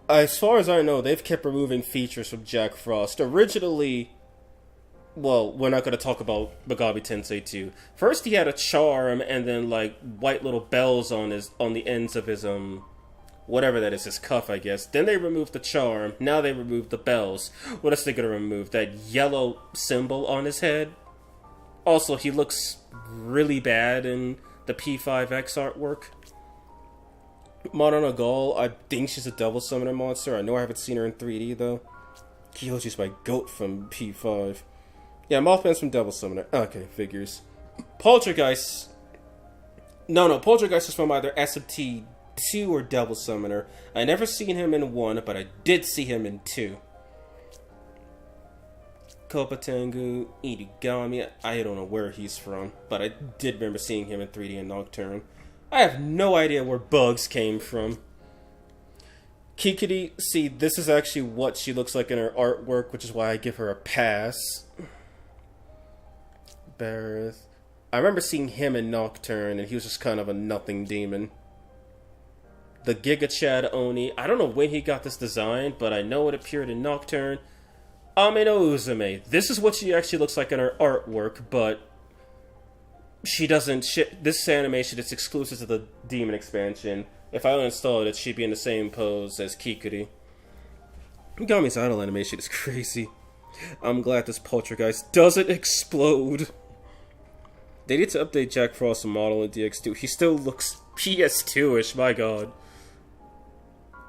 As far as I know, they've kept removing features from Jack Frost. Originally, well, we're not going to talk about Megami Tensei 2. First, he had a charm and then, like, white little bells on the ends of his, whatever that is, his cuff, I guess. Then they removed the charm. Now they removed the bells. What else are they going to remove? That yellow symbol on his head? Also, he looks really bad in the P5X artwork. Monona Gall, I think she's a Devil Summoner monster. I know I haven't seen her in 3D, though. Kyoji's my goat from P5. Yeah, Mothman's from Devil Summoner. Okay, figures. Poltergeist. No, Poltergeist is from either SMT2 or Devil Summoner. I never seen him in 1, but I did see him in 2. Kopatengu, Inugami, I don't know where he's from, but I did remember seeing him in 3D in Nocturne. I have no idea where Bugs came from. Kikiri, see, this is actually what she looks like in her artwork, which is why I give her a pass. Bareth. I remember seeing him in Nocturne, and he was just kind of a nothing demon. The Giga Chad Oni, I don't know when he got this design, but I know it appeared in Nocturne. Amino Uzume, this is what she actually looks like in her artwork, but she doesn't. This animation is exclusive to the Demon expansion. If I uninstalled it, she'd be in the same pose as Kikuri. Gami's idle animation is crazy. I'm glad this Poltergeist doesn't explode. They need to update Jack Frost's model in DX2. He still looks PS2-ish, my god.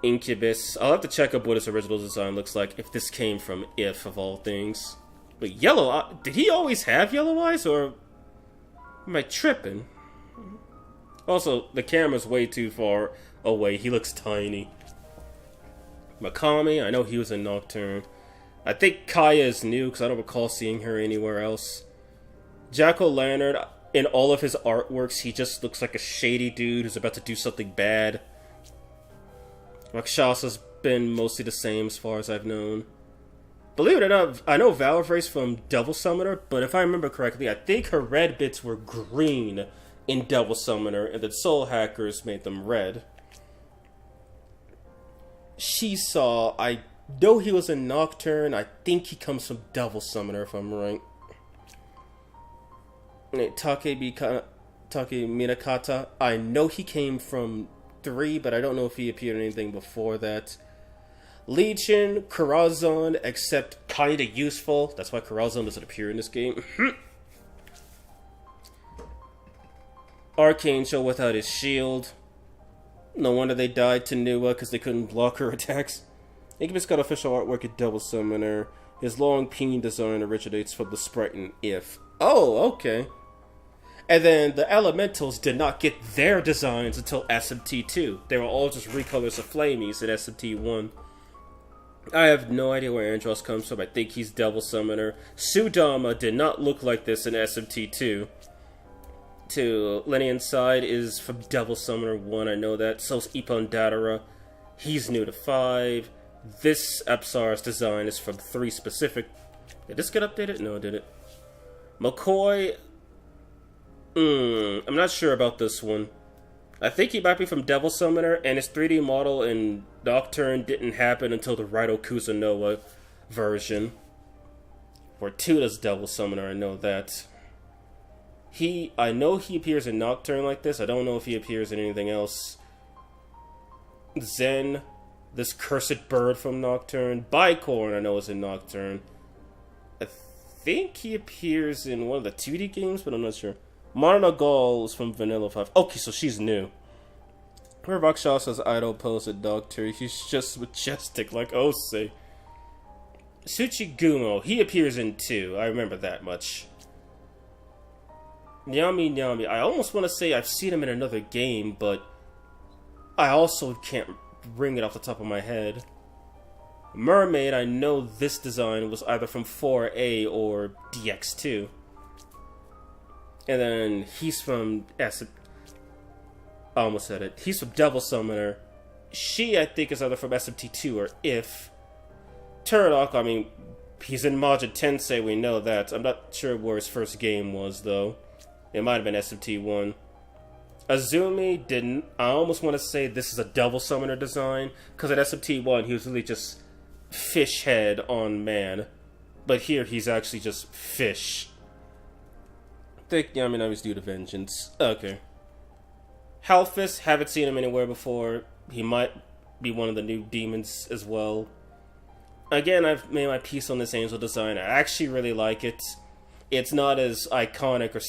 Incubus. I'll have to check up what his original design looks like, if this came from If, of all things. But yellow, did he always have yellow eyes, or am I tripping? Also, the camera's way too far away. He looks tiny. Makami, I know he was in Nocturne. I think Kaya is new, because I don't recall seeing her anywhere else. Jack-o'-lantern, in all of his artworks, he just looks like a shady dude who's about to do something bad. Rakshasa's been mostly the same as far as I've known. Believe it or not, I know Valvray's from Devil Summoner, but if I remember correctly, I think her red bits were green in Devil Summoner, and the Soul Hackers made them red. Shisaw, I know he was in Nocturne. I think he comes from Devil Summoner, if I'm right. Take Minakata, I know he came from 3, but I don't know if he appeared in anything before that. Legion, Karazhan, except kinda useful. That's why Karazhan doesn't appear in this game. Archangel without his shield. No wonder they died to Nua because they couldn't block her attacks. Incubus got official artwork at Devil Summoner. His long peen design originates from the sprite in If. Oh, okay. And then the Elementals did not get their designs until SMT2. They were all just recolors of Flamies in SMT1. I have no idea where Andros comes from. I think he's Devil Summoner. Sudama did not look like this in SMT2. Lenian Side is from Devil Summoner 1, I know that. So's Ippon Datara. He's new to 5. This Apsar's design is from 3 specific. Did this get updated? No, did it? McCoy. I'm not sure about this one. I think he might be from Devil Summoner, and his 3D model in Nocturne didn't happen until the Raito Kuzunoa version. For 2 does Devil Summoner, I know that. I know he appears in Nocturne like this. I don't know if he appears in anything else. Zen, this cursed bird from Nocturne. Bicorn, I know, is in Nocturne. I think he appears in one of the 2D games, but I'm not sure. Marna Gall is from Vanilla 5. Okay, so she's new. Her Rakshasa's idol pose at Nocturne. He's just majestic, like Ose. Tsuchigumo, he appears in 2. I remember that much. Nyami, I almost want to say I've seen him in another game, but I also can't bring it off the top of my head. Mermaid, I know this design was either from 4A or DX2. And then he's from I almost said it. He's from Devil Summoner. She, I think, is either from SMT2 or If. Turok, I mean, he's in Majin Tensei, we know that. I'm not sure where his first game was, though. It might have been SMT1. Azumi didn't. I almost want to say this is a Devil Summoner design, because at SMT1 he was really just fish head on man. But here he's actually just fish. I think Yaminami's due to vengeance. Okay. Halfist, haven't seen him anywhere before. He might be one of the new demons as well. Again, I've made my piece on this angel design. I actually really like it. It's not as iconic or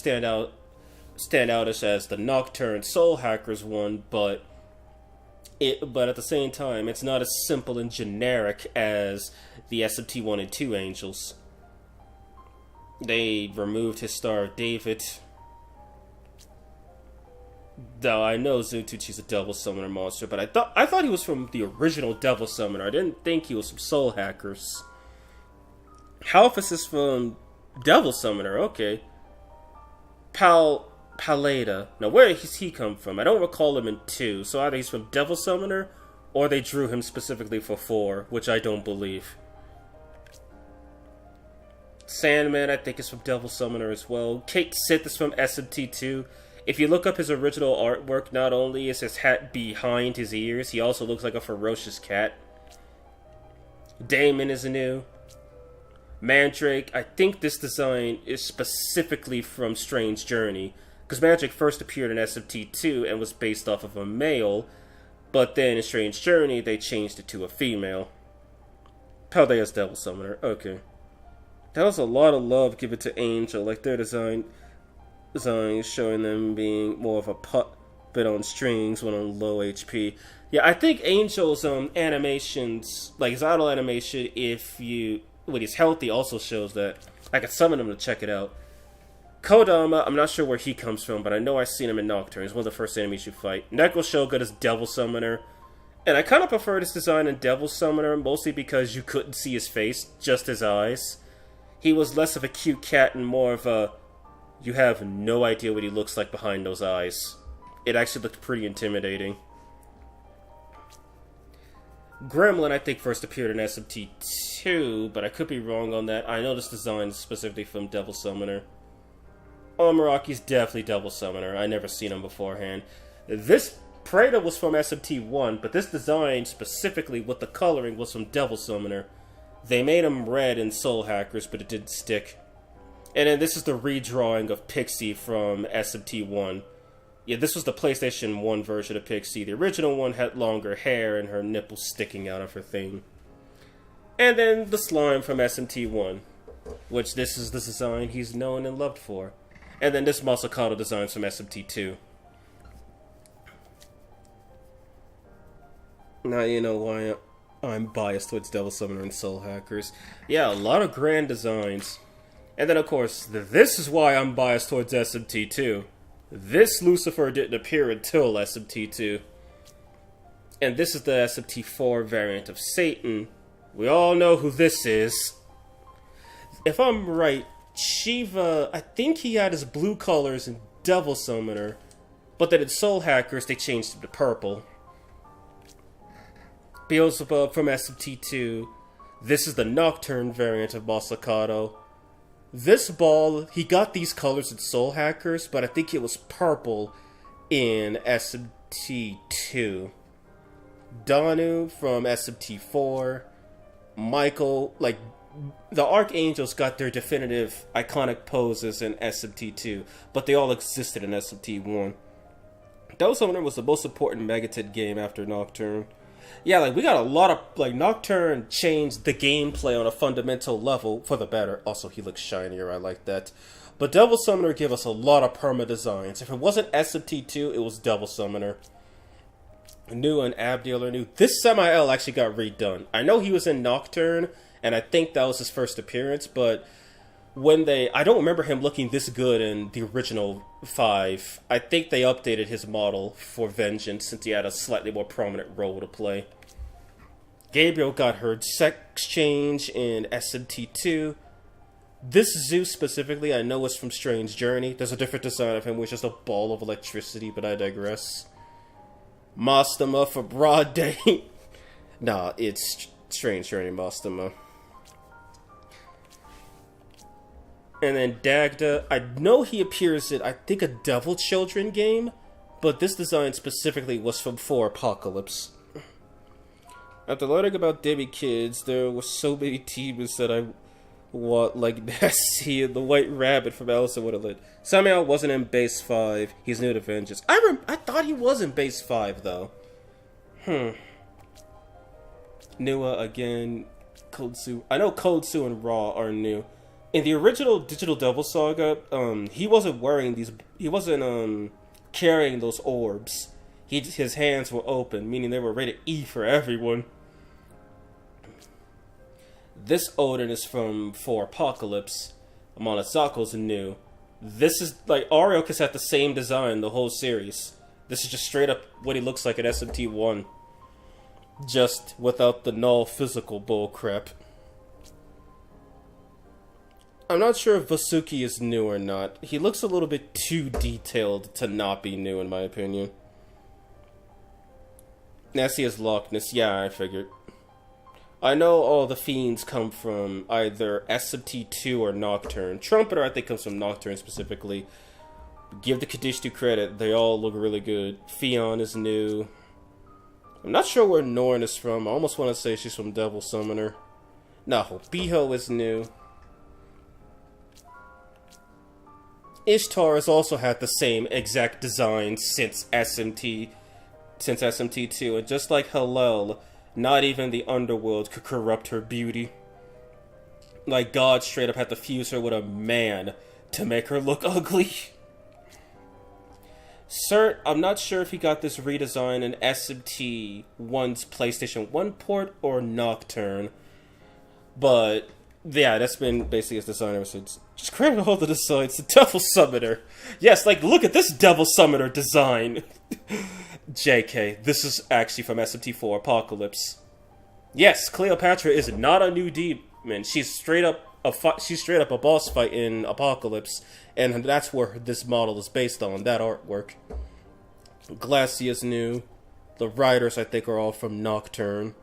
standoutish as the Nocturne Soul Hackers one, but at the same time, it's not as simple and generic as the SMT1 and 2 angels. They removed his Star of David. Though I know Zutuchi's a Devil Summoner monster, but I thought he was from the original Devil Summoner. I didn't think he was from Soul Hackers. Halfus is from Devil Summoner, okay. Paleta. Now, where does he come from? I don't recall him in 2, so either he's from Devil Summoner, or they drew him specifically for 4, which I don't believe. Sandman, I think, is from Devil Summoner as well. Kate Sith is from SMT2. If you look up his original artwork, not only is his hat behind his ears, he also looks like a ferocious cat. Damon is new. Mandrake, I think this design is specifically from Strange Journey, because Mandrake first appeared in SMT2 and was based off of a male, but then in Strange Journey they changed it to a female. Paldea's Devil Summoner, okay. That was a lot of love given to Angel, like their design showing them being more of a puppet on strings when on low HP. Yeah, I think Angel's animations, like his idle animation, if you when he's healthy, also shows that. I could summon him to check it out. Kodama, I'm not sure where he comes from, but I know I've seen him in Nocturne. He's one of the first enemies you fight. Neko Shogun is Devil Summoner. And I kind of prefer this design in Devil Summoner, mostly because you couldn't see his face, just his eyes. He was less of a cute cat and more of a... You have no idea what he looks like behind those eyes. It actually looked pretty intimidating. Gremlin, I think, first appeared in SMT2, but I could be wrong on that. I know this design is specifically from Devil Summoner. Omaraki's definitely Devil Summoner. I never seen him beforehand. This Prada was from SMT1, but this design, specifically with the coloring, was from Devil Summoner. They made him red in Soul Hackers, but it didn't stick. And then this is the redrawing of Pixie from SMT1. Yeah, this was the PlayStation 1 version of Pixie. The original one had longer hair and her nipples sticking out of her thing. And then the slime from SMT1, which this is the design he's known and loved for. And then this Masakado design from SMT2. Now you know why I'm biased towards Devil Summoner and Soul Hackers. Yeah, a lot of grand designs. And then, of course, this is why I'm biased towards SMT2. This Lucifer didn't appear until SMT2. And this is the SMT4 variant of Satan. We all know who this is. If I'm right, Shiva, I think he had his blue colors in Devil Summoner. But then in Soul Hackers, they changed him to purple. Beelzebub from SMT2. This is the Nocturne variant of Masakado. This ball, he got these colors in Soul Hackers, but I think it was purple in SMT2. Danu from SMT4. Michael, like, the Archangels got their definitive iconic poses in SMT2, but they all existed in SMT1. Devil Summoner was the most important Megaton game after Nocturne. Yeah, like, we got a lot of, like, Nocturne changed the gameplay on a fundamental level for the better. Also, he looks shinier, I like that. But Devil Summoner gave us a lot of perma designs. If it wasn't SMT2, it was Devil Summoner. New and Abdiel are new. This Samael actually got redone. I know he was in Nocturne, and I think that was his first appearance, but when I don't remember him looking this good in the original 5. I think they updated his model for Vengeance since he had a slightly more prominent role to play. Gabriel got her sex change in SMT2. This Zeus specifically, I know is from Strange Journey. There's a different design of him, which is just a ball of electricity, but I digress. Mastema for Broad Day. Nah, it's Strange Journey Mastema. And then Dagda, I know he appears in, I think, a Devil Children game, but this design specifically was from 4 Apocalypse. After learning about Demi Kids, there were so many teams that I want, like Nessie and the White Rabbit from Alice in Wonderland. Samael wasn't in Base 5, he's new to Vengeance. I thought he was in Base 5, though. Nua again, Kodsu. I know Kodsu and Raw are new. In the original Digital Devil Saga, he wasn't wearing these. He wasn't carrying those orbs. His hands were open, meaning they were rated E for everyone. This Odin is from 4 Apocalypse. Monosako's new. This is like Arioch has had the same design the whole series. This is just straight up what he looks like in SMT1, just without the null physical bullcrap. I'm not sure if Vasuki is new or not. He looks a little bit too detailed to not be new, in my opinion. Nessie is Loch Ness. Yeah, I figured. I know all the fiends come from either SMT2 or Nocturne. Trumpeter, I think, comes from Nocturne specifically. Give the Kadishtu credit. They all look really good. Fion is new. I'm not sure where Norn is from. I almost want to say she's from Devil Summoner. No, Biho is new. Ishtar has also had the same exact design since SMT2, and just like Hallel, not even the underworld could corrupt her beauty. Like God straight up had to fuse her with a man to make her look ugly. Surt, I'm not sure if he got this redesign in SMT1's PlayStation 1 port or Nocturne. But, yeah, that's been basically his design ever since. Just credit all the designs. The Devil Summoner. Yes, like, look at this Devil Summoner design. JK, this is actually from SMT4 Apocalypse. Yes, Cleopatra is not a new demon. She's straight up a boss fight in Apocalypse, and that's where this model is based on, that artwork. Glacia's new. The Riders, I think, are all from Nocturne.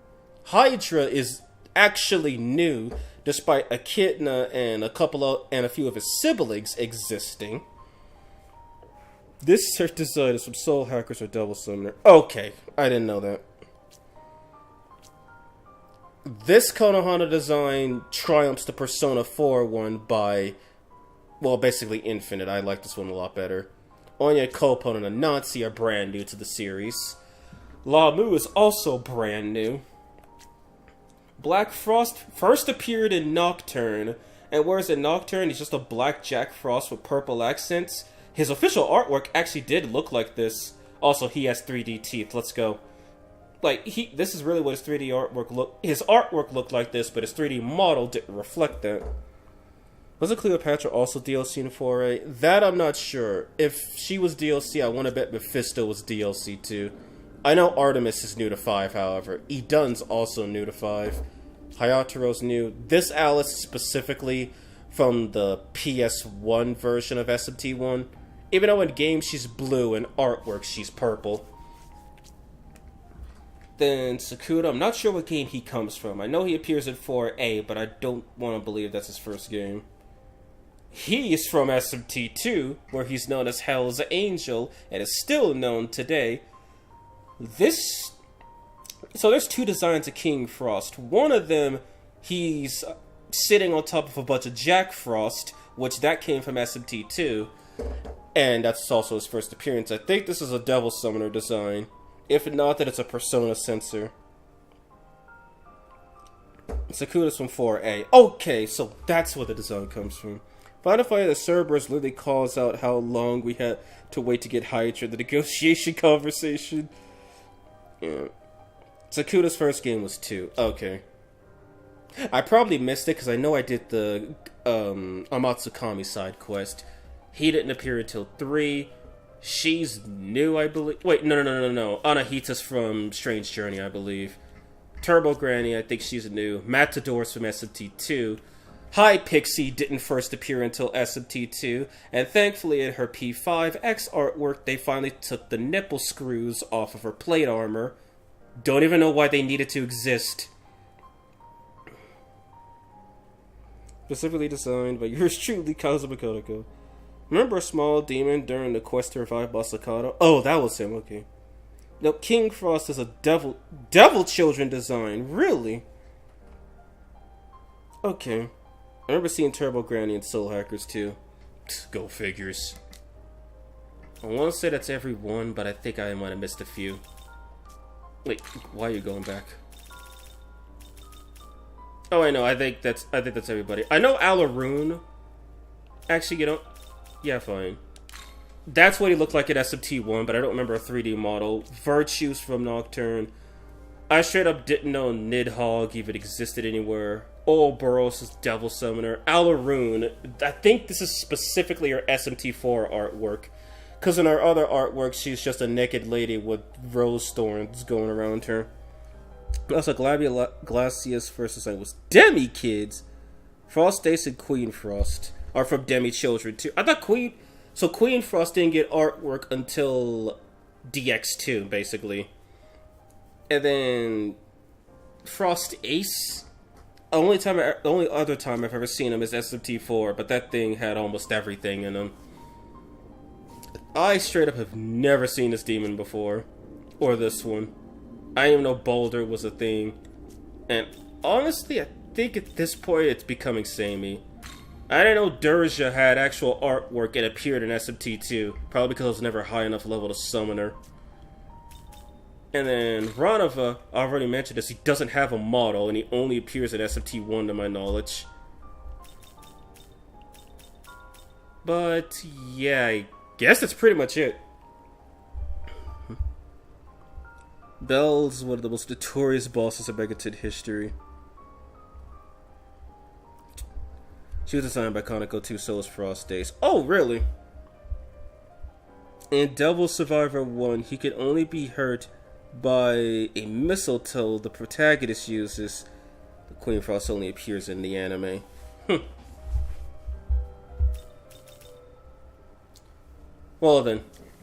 Hydra is actually new, despite Echidna and a few of his siblings existing. This search design is from Soul Hackers or Devil Summoner. Okay, I didn't know that. This Konohana design triumphs the Persona 4 one by, well, basically Infinite. I like this one a lot better. Onya, Kopon, and Anansi are brand new to the series. Lamu is also brand new. Black Frost first appeared in Nocturne, and whereas in Nocturne he's just a black Jack Frost with purple accents, his official artwork actually did look like this. Also, he has 3D teeth. Let's go. Like, this is really what his 3D artwork his artwork looked like this, but his 3D model didn't reflect that. Wasn't Cleopatra also DLC in 4A? That I'm not sure. If she was DLC, I want to bet Mephisto was DLC too. I know Artemis is new to 5, however. Idun's also new to 5. Hayataro's new. This Alice specifically from the PS1 version of SMT1. Even though in game she's blue and artwork she's purple. Then Sakuda, I'm not sure what game he comes from. I know he appears in 4A, but I don't want to believe that's his first game. He's from SMT2, where he's known as Hell's Angel, and is still known today. So there's two designs of King Frost. One of them, he's sitting on top of a bunch of Jack Frost, which that came from SMT2, and that's also his first appearance. I think this is a Devil Summoner design. If not, then it's a Persona sensor. Sakuda's from 4A. Okay, so that's where the design comes from. Final Fight of the Cerberus literally calls out how long we had to wait to get Hydra, the negotiation conversation. Yeah. Sakuda's first game was 2. Okay. I probably missed it because I know I did the Amatsukami side quest. He didn't appear until 3. She's new, I believe. Wait, no. Anahita's from Strange Journey, I believe. Turbo Granny, I think she's new. Matador's from SMT2. Hi Pixie didn't first appear until SMT2, and thankfully in her P5X artwork, they finally took the nipple screws off of her plate armor. Don't even know why they needed to exist. Specifically designed by yours truly, Kazuma Kodako. Remember a small demon during the quest to revive MASAKADO? Oh, that was him, okay. Now, King Frost is a devil children design, really? Okay. I remember seeing Turbo Granny and Soul Hackers too. Go figures. I want to say that's every one, but I think I might have missed a few. Wait, why are you going back? Oh, I know. I think that's everybody. I know Alaroon. Actually, you know, yeah, fine. That's what he looked like at SMT1, but I don't remember a 3D model. Virtue's from Nocturne. I straight up didn't know Nidhogg even existed anywhere. Ouroboros is Devil Summoner. Alaroon, I think this is specifically her SMT4 artwork. Because in our other artwork, she's just a naked lady with rose thorns going around her. Also, Glacia's first design was Demi-Kids. Frost Ace and Queen Frost are from Demi-Children too. I thought Queen Frost didn't get artwork until DX2, basically. And then Frost Ace, the only other time I've ever seen him is SMT4, but that thing had almost everything in him. I straight up have never seen this demon before, or this one. I didn't even know Boulder was a thing. And honestly, I think at this point it's becoming samey. I didn't know Durja had actual artwork and appeared in SMT2, probably because I was never high enough level to summon her. And then Ranova, I already mentioned this, he doesn't have a model, and he only appears in SMT1 to my knowledge. But yeah, I guess that's pretty much it. Belle's one of the most notorious bosses in Megaton history. She was designed by Conoco 2 Souls Frost Days. Oh, really? In Devil Survivor 1, he could only be hurt by a mistletoe the protagonist uses. The Queen Frost only appears in the anime. Well then,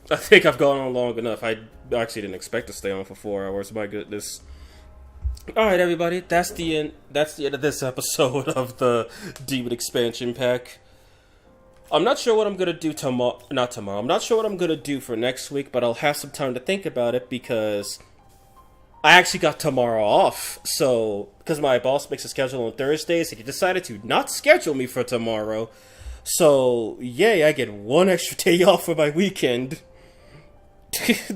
I think I've gone on long enough. I actually didn't expect to stay on for 4 hours. My goodness. Alright, everybody. That's the end of this episode of the Demon Expansion Pack. I'm not sure what I'm gonna do tomorrow. Not tomorrow. I'm not sure what I'm gonna do for next week, but I'll have some time to think about it because I actually got tomorrow off. So, because my boss makes a schedule on Thursdays, and he decided to not schedule me for tomorrow. So, yay, I get 1 extra day off for my weekend.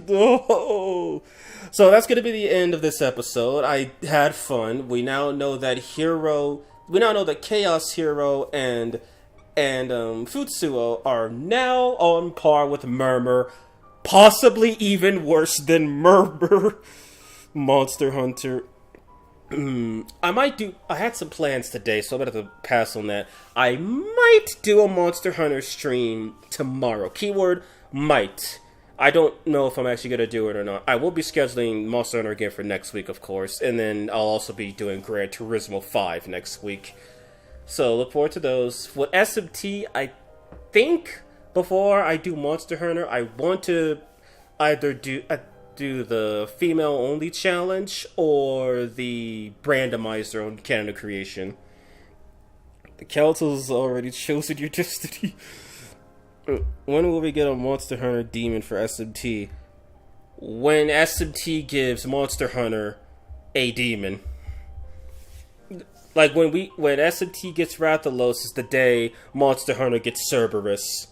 No. So that's going to be the end of this episode. I had fun. We now know that Chaos Hero and Futsuo are now on par with Murmur. Possibly even worse than Murmur. Monster Hunter. I had some plans today, so I'm going to have to pass on that. I might do a Monster Hunter stream tomorrow. Keyword, might. I don't know if I'm actually going to do it or not. I will be scheduling Monster Hunter again for next week, of course. And then I'll also be doing Gran Turismo 5 next week. So look forward to those. With SMT, I think before I do Monster Hunter, I want to either do the female-only challenge or the randomizer on Canada Creation. The council's already chosen your destiny. When will we get a Monster Hunter demon for SMT? When SMT gives Monster Hunter a demon. Like when SMT gets Rathalos is the day Monster Hunter gets Cerberus.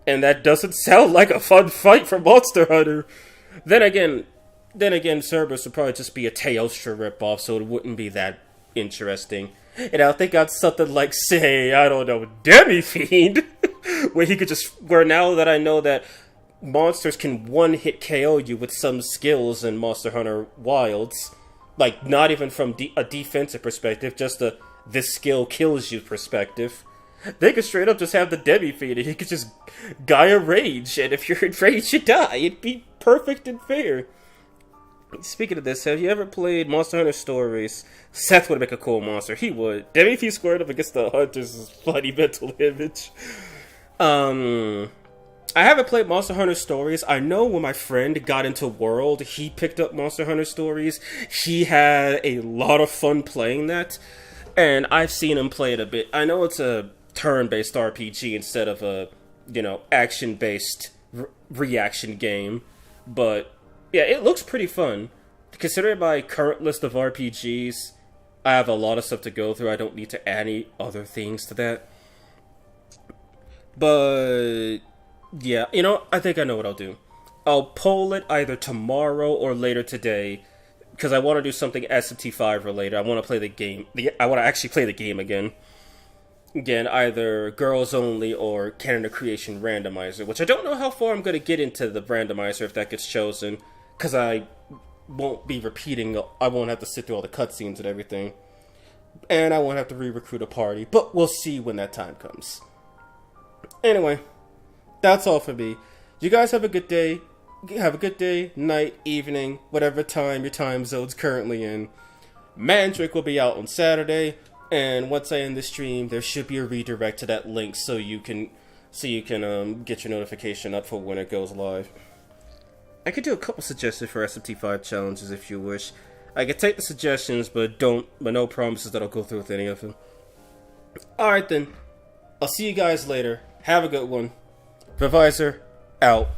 And that doesn't sound like a fun fight for Monster Hunter. Then again, Cerberus would probably just be a Teostra ripoff, so it wouldn't be that interesting. And I think on something like, say, I don't know, Demi-Fiend, where now that I know that monsters can one-hit KO you with some skills in Monster Hunter Wilds, like, not even from a defensive perspective, just this skill kills you perspective, they could straight up just have the Demi-Fiend, and he could just Gaia Rage, and if you're enraged, you die. It'd be perfect and fair. Speaking of this, have you ever played Monster Hunter Stories? Seth would make a cool monster. He would. Demi-Fiend squared up against the Hunters is funny mental image. I haven't played Monster Hunter Stories. I know when my friend got into World, he picked up Monster Hunter Stories. He had a lot of fun playing that, and I've seen him play it a bit. I know it's a turn-based RPG instead of a, action-based reaction game, but yeah, it looks pretty fun. Considering my current list of RPGs, I have a lot of stuff to go through. I don't need to add any other things to that. But yeah, I think I know what I'll do. I'll poll it either tomorrow or later today, because I want to do something SMT5 related. I want to play the game. I want to actually play the game again. Again, either Girls Only or Canada Creation Randomizer, which I don't know how far I'm going to get into the randomizer if that gets chosen, because I won't be repeating. I won't have to sit through all the cutscenes and everything. And I won't have to re-recruit a party, but we'll see when that time comes. Anyway, that's all for me. You guys have a good day. Have a good day, night, evening, whatever time your time zone's currently in. Mandrake will be out on Saturday, and once I end the stream, there should be a redirect to that link so you can get your notification up for when it goes live. I could do a couple suggestions for SMT5 challenges if you wish. I could take the suggestions, but no promises that I'll go through with any of them. Alright then. I'll see you guys later. Have a good one. Revisor, out.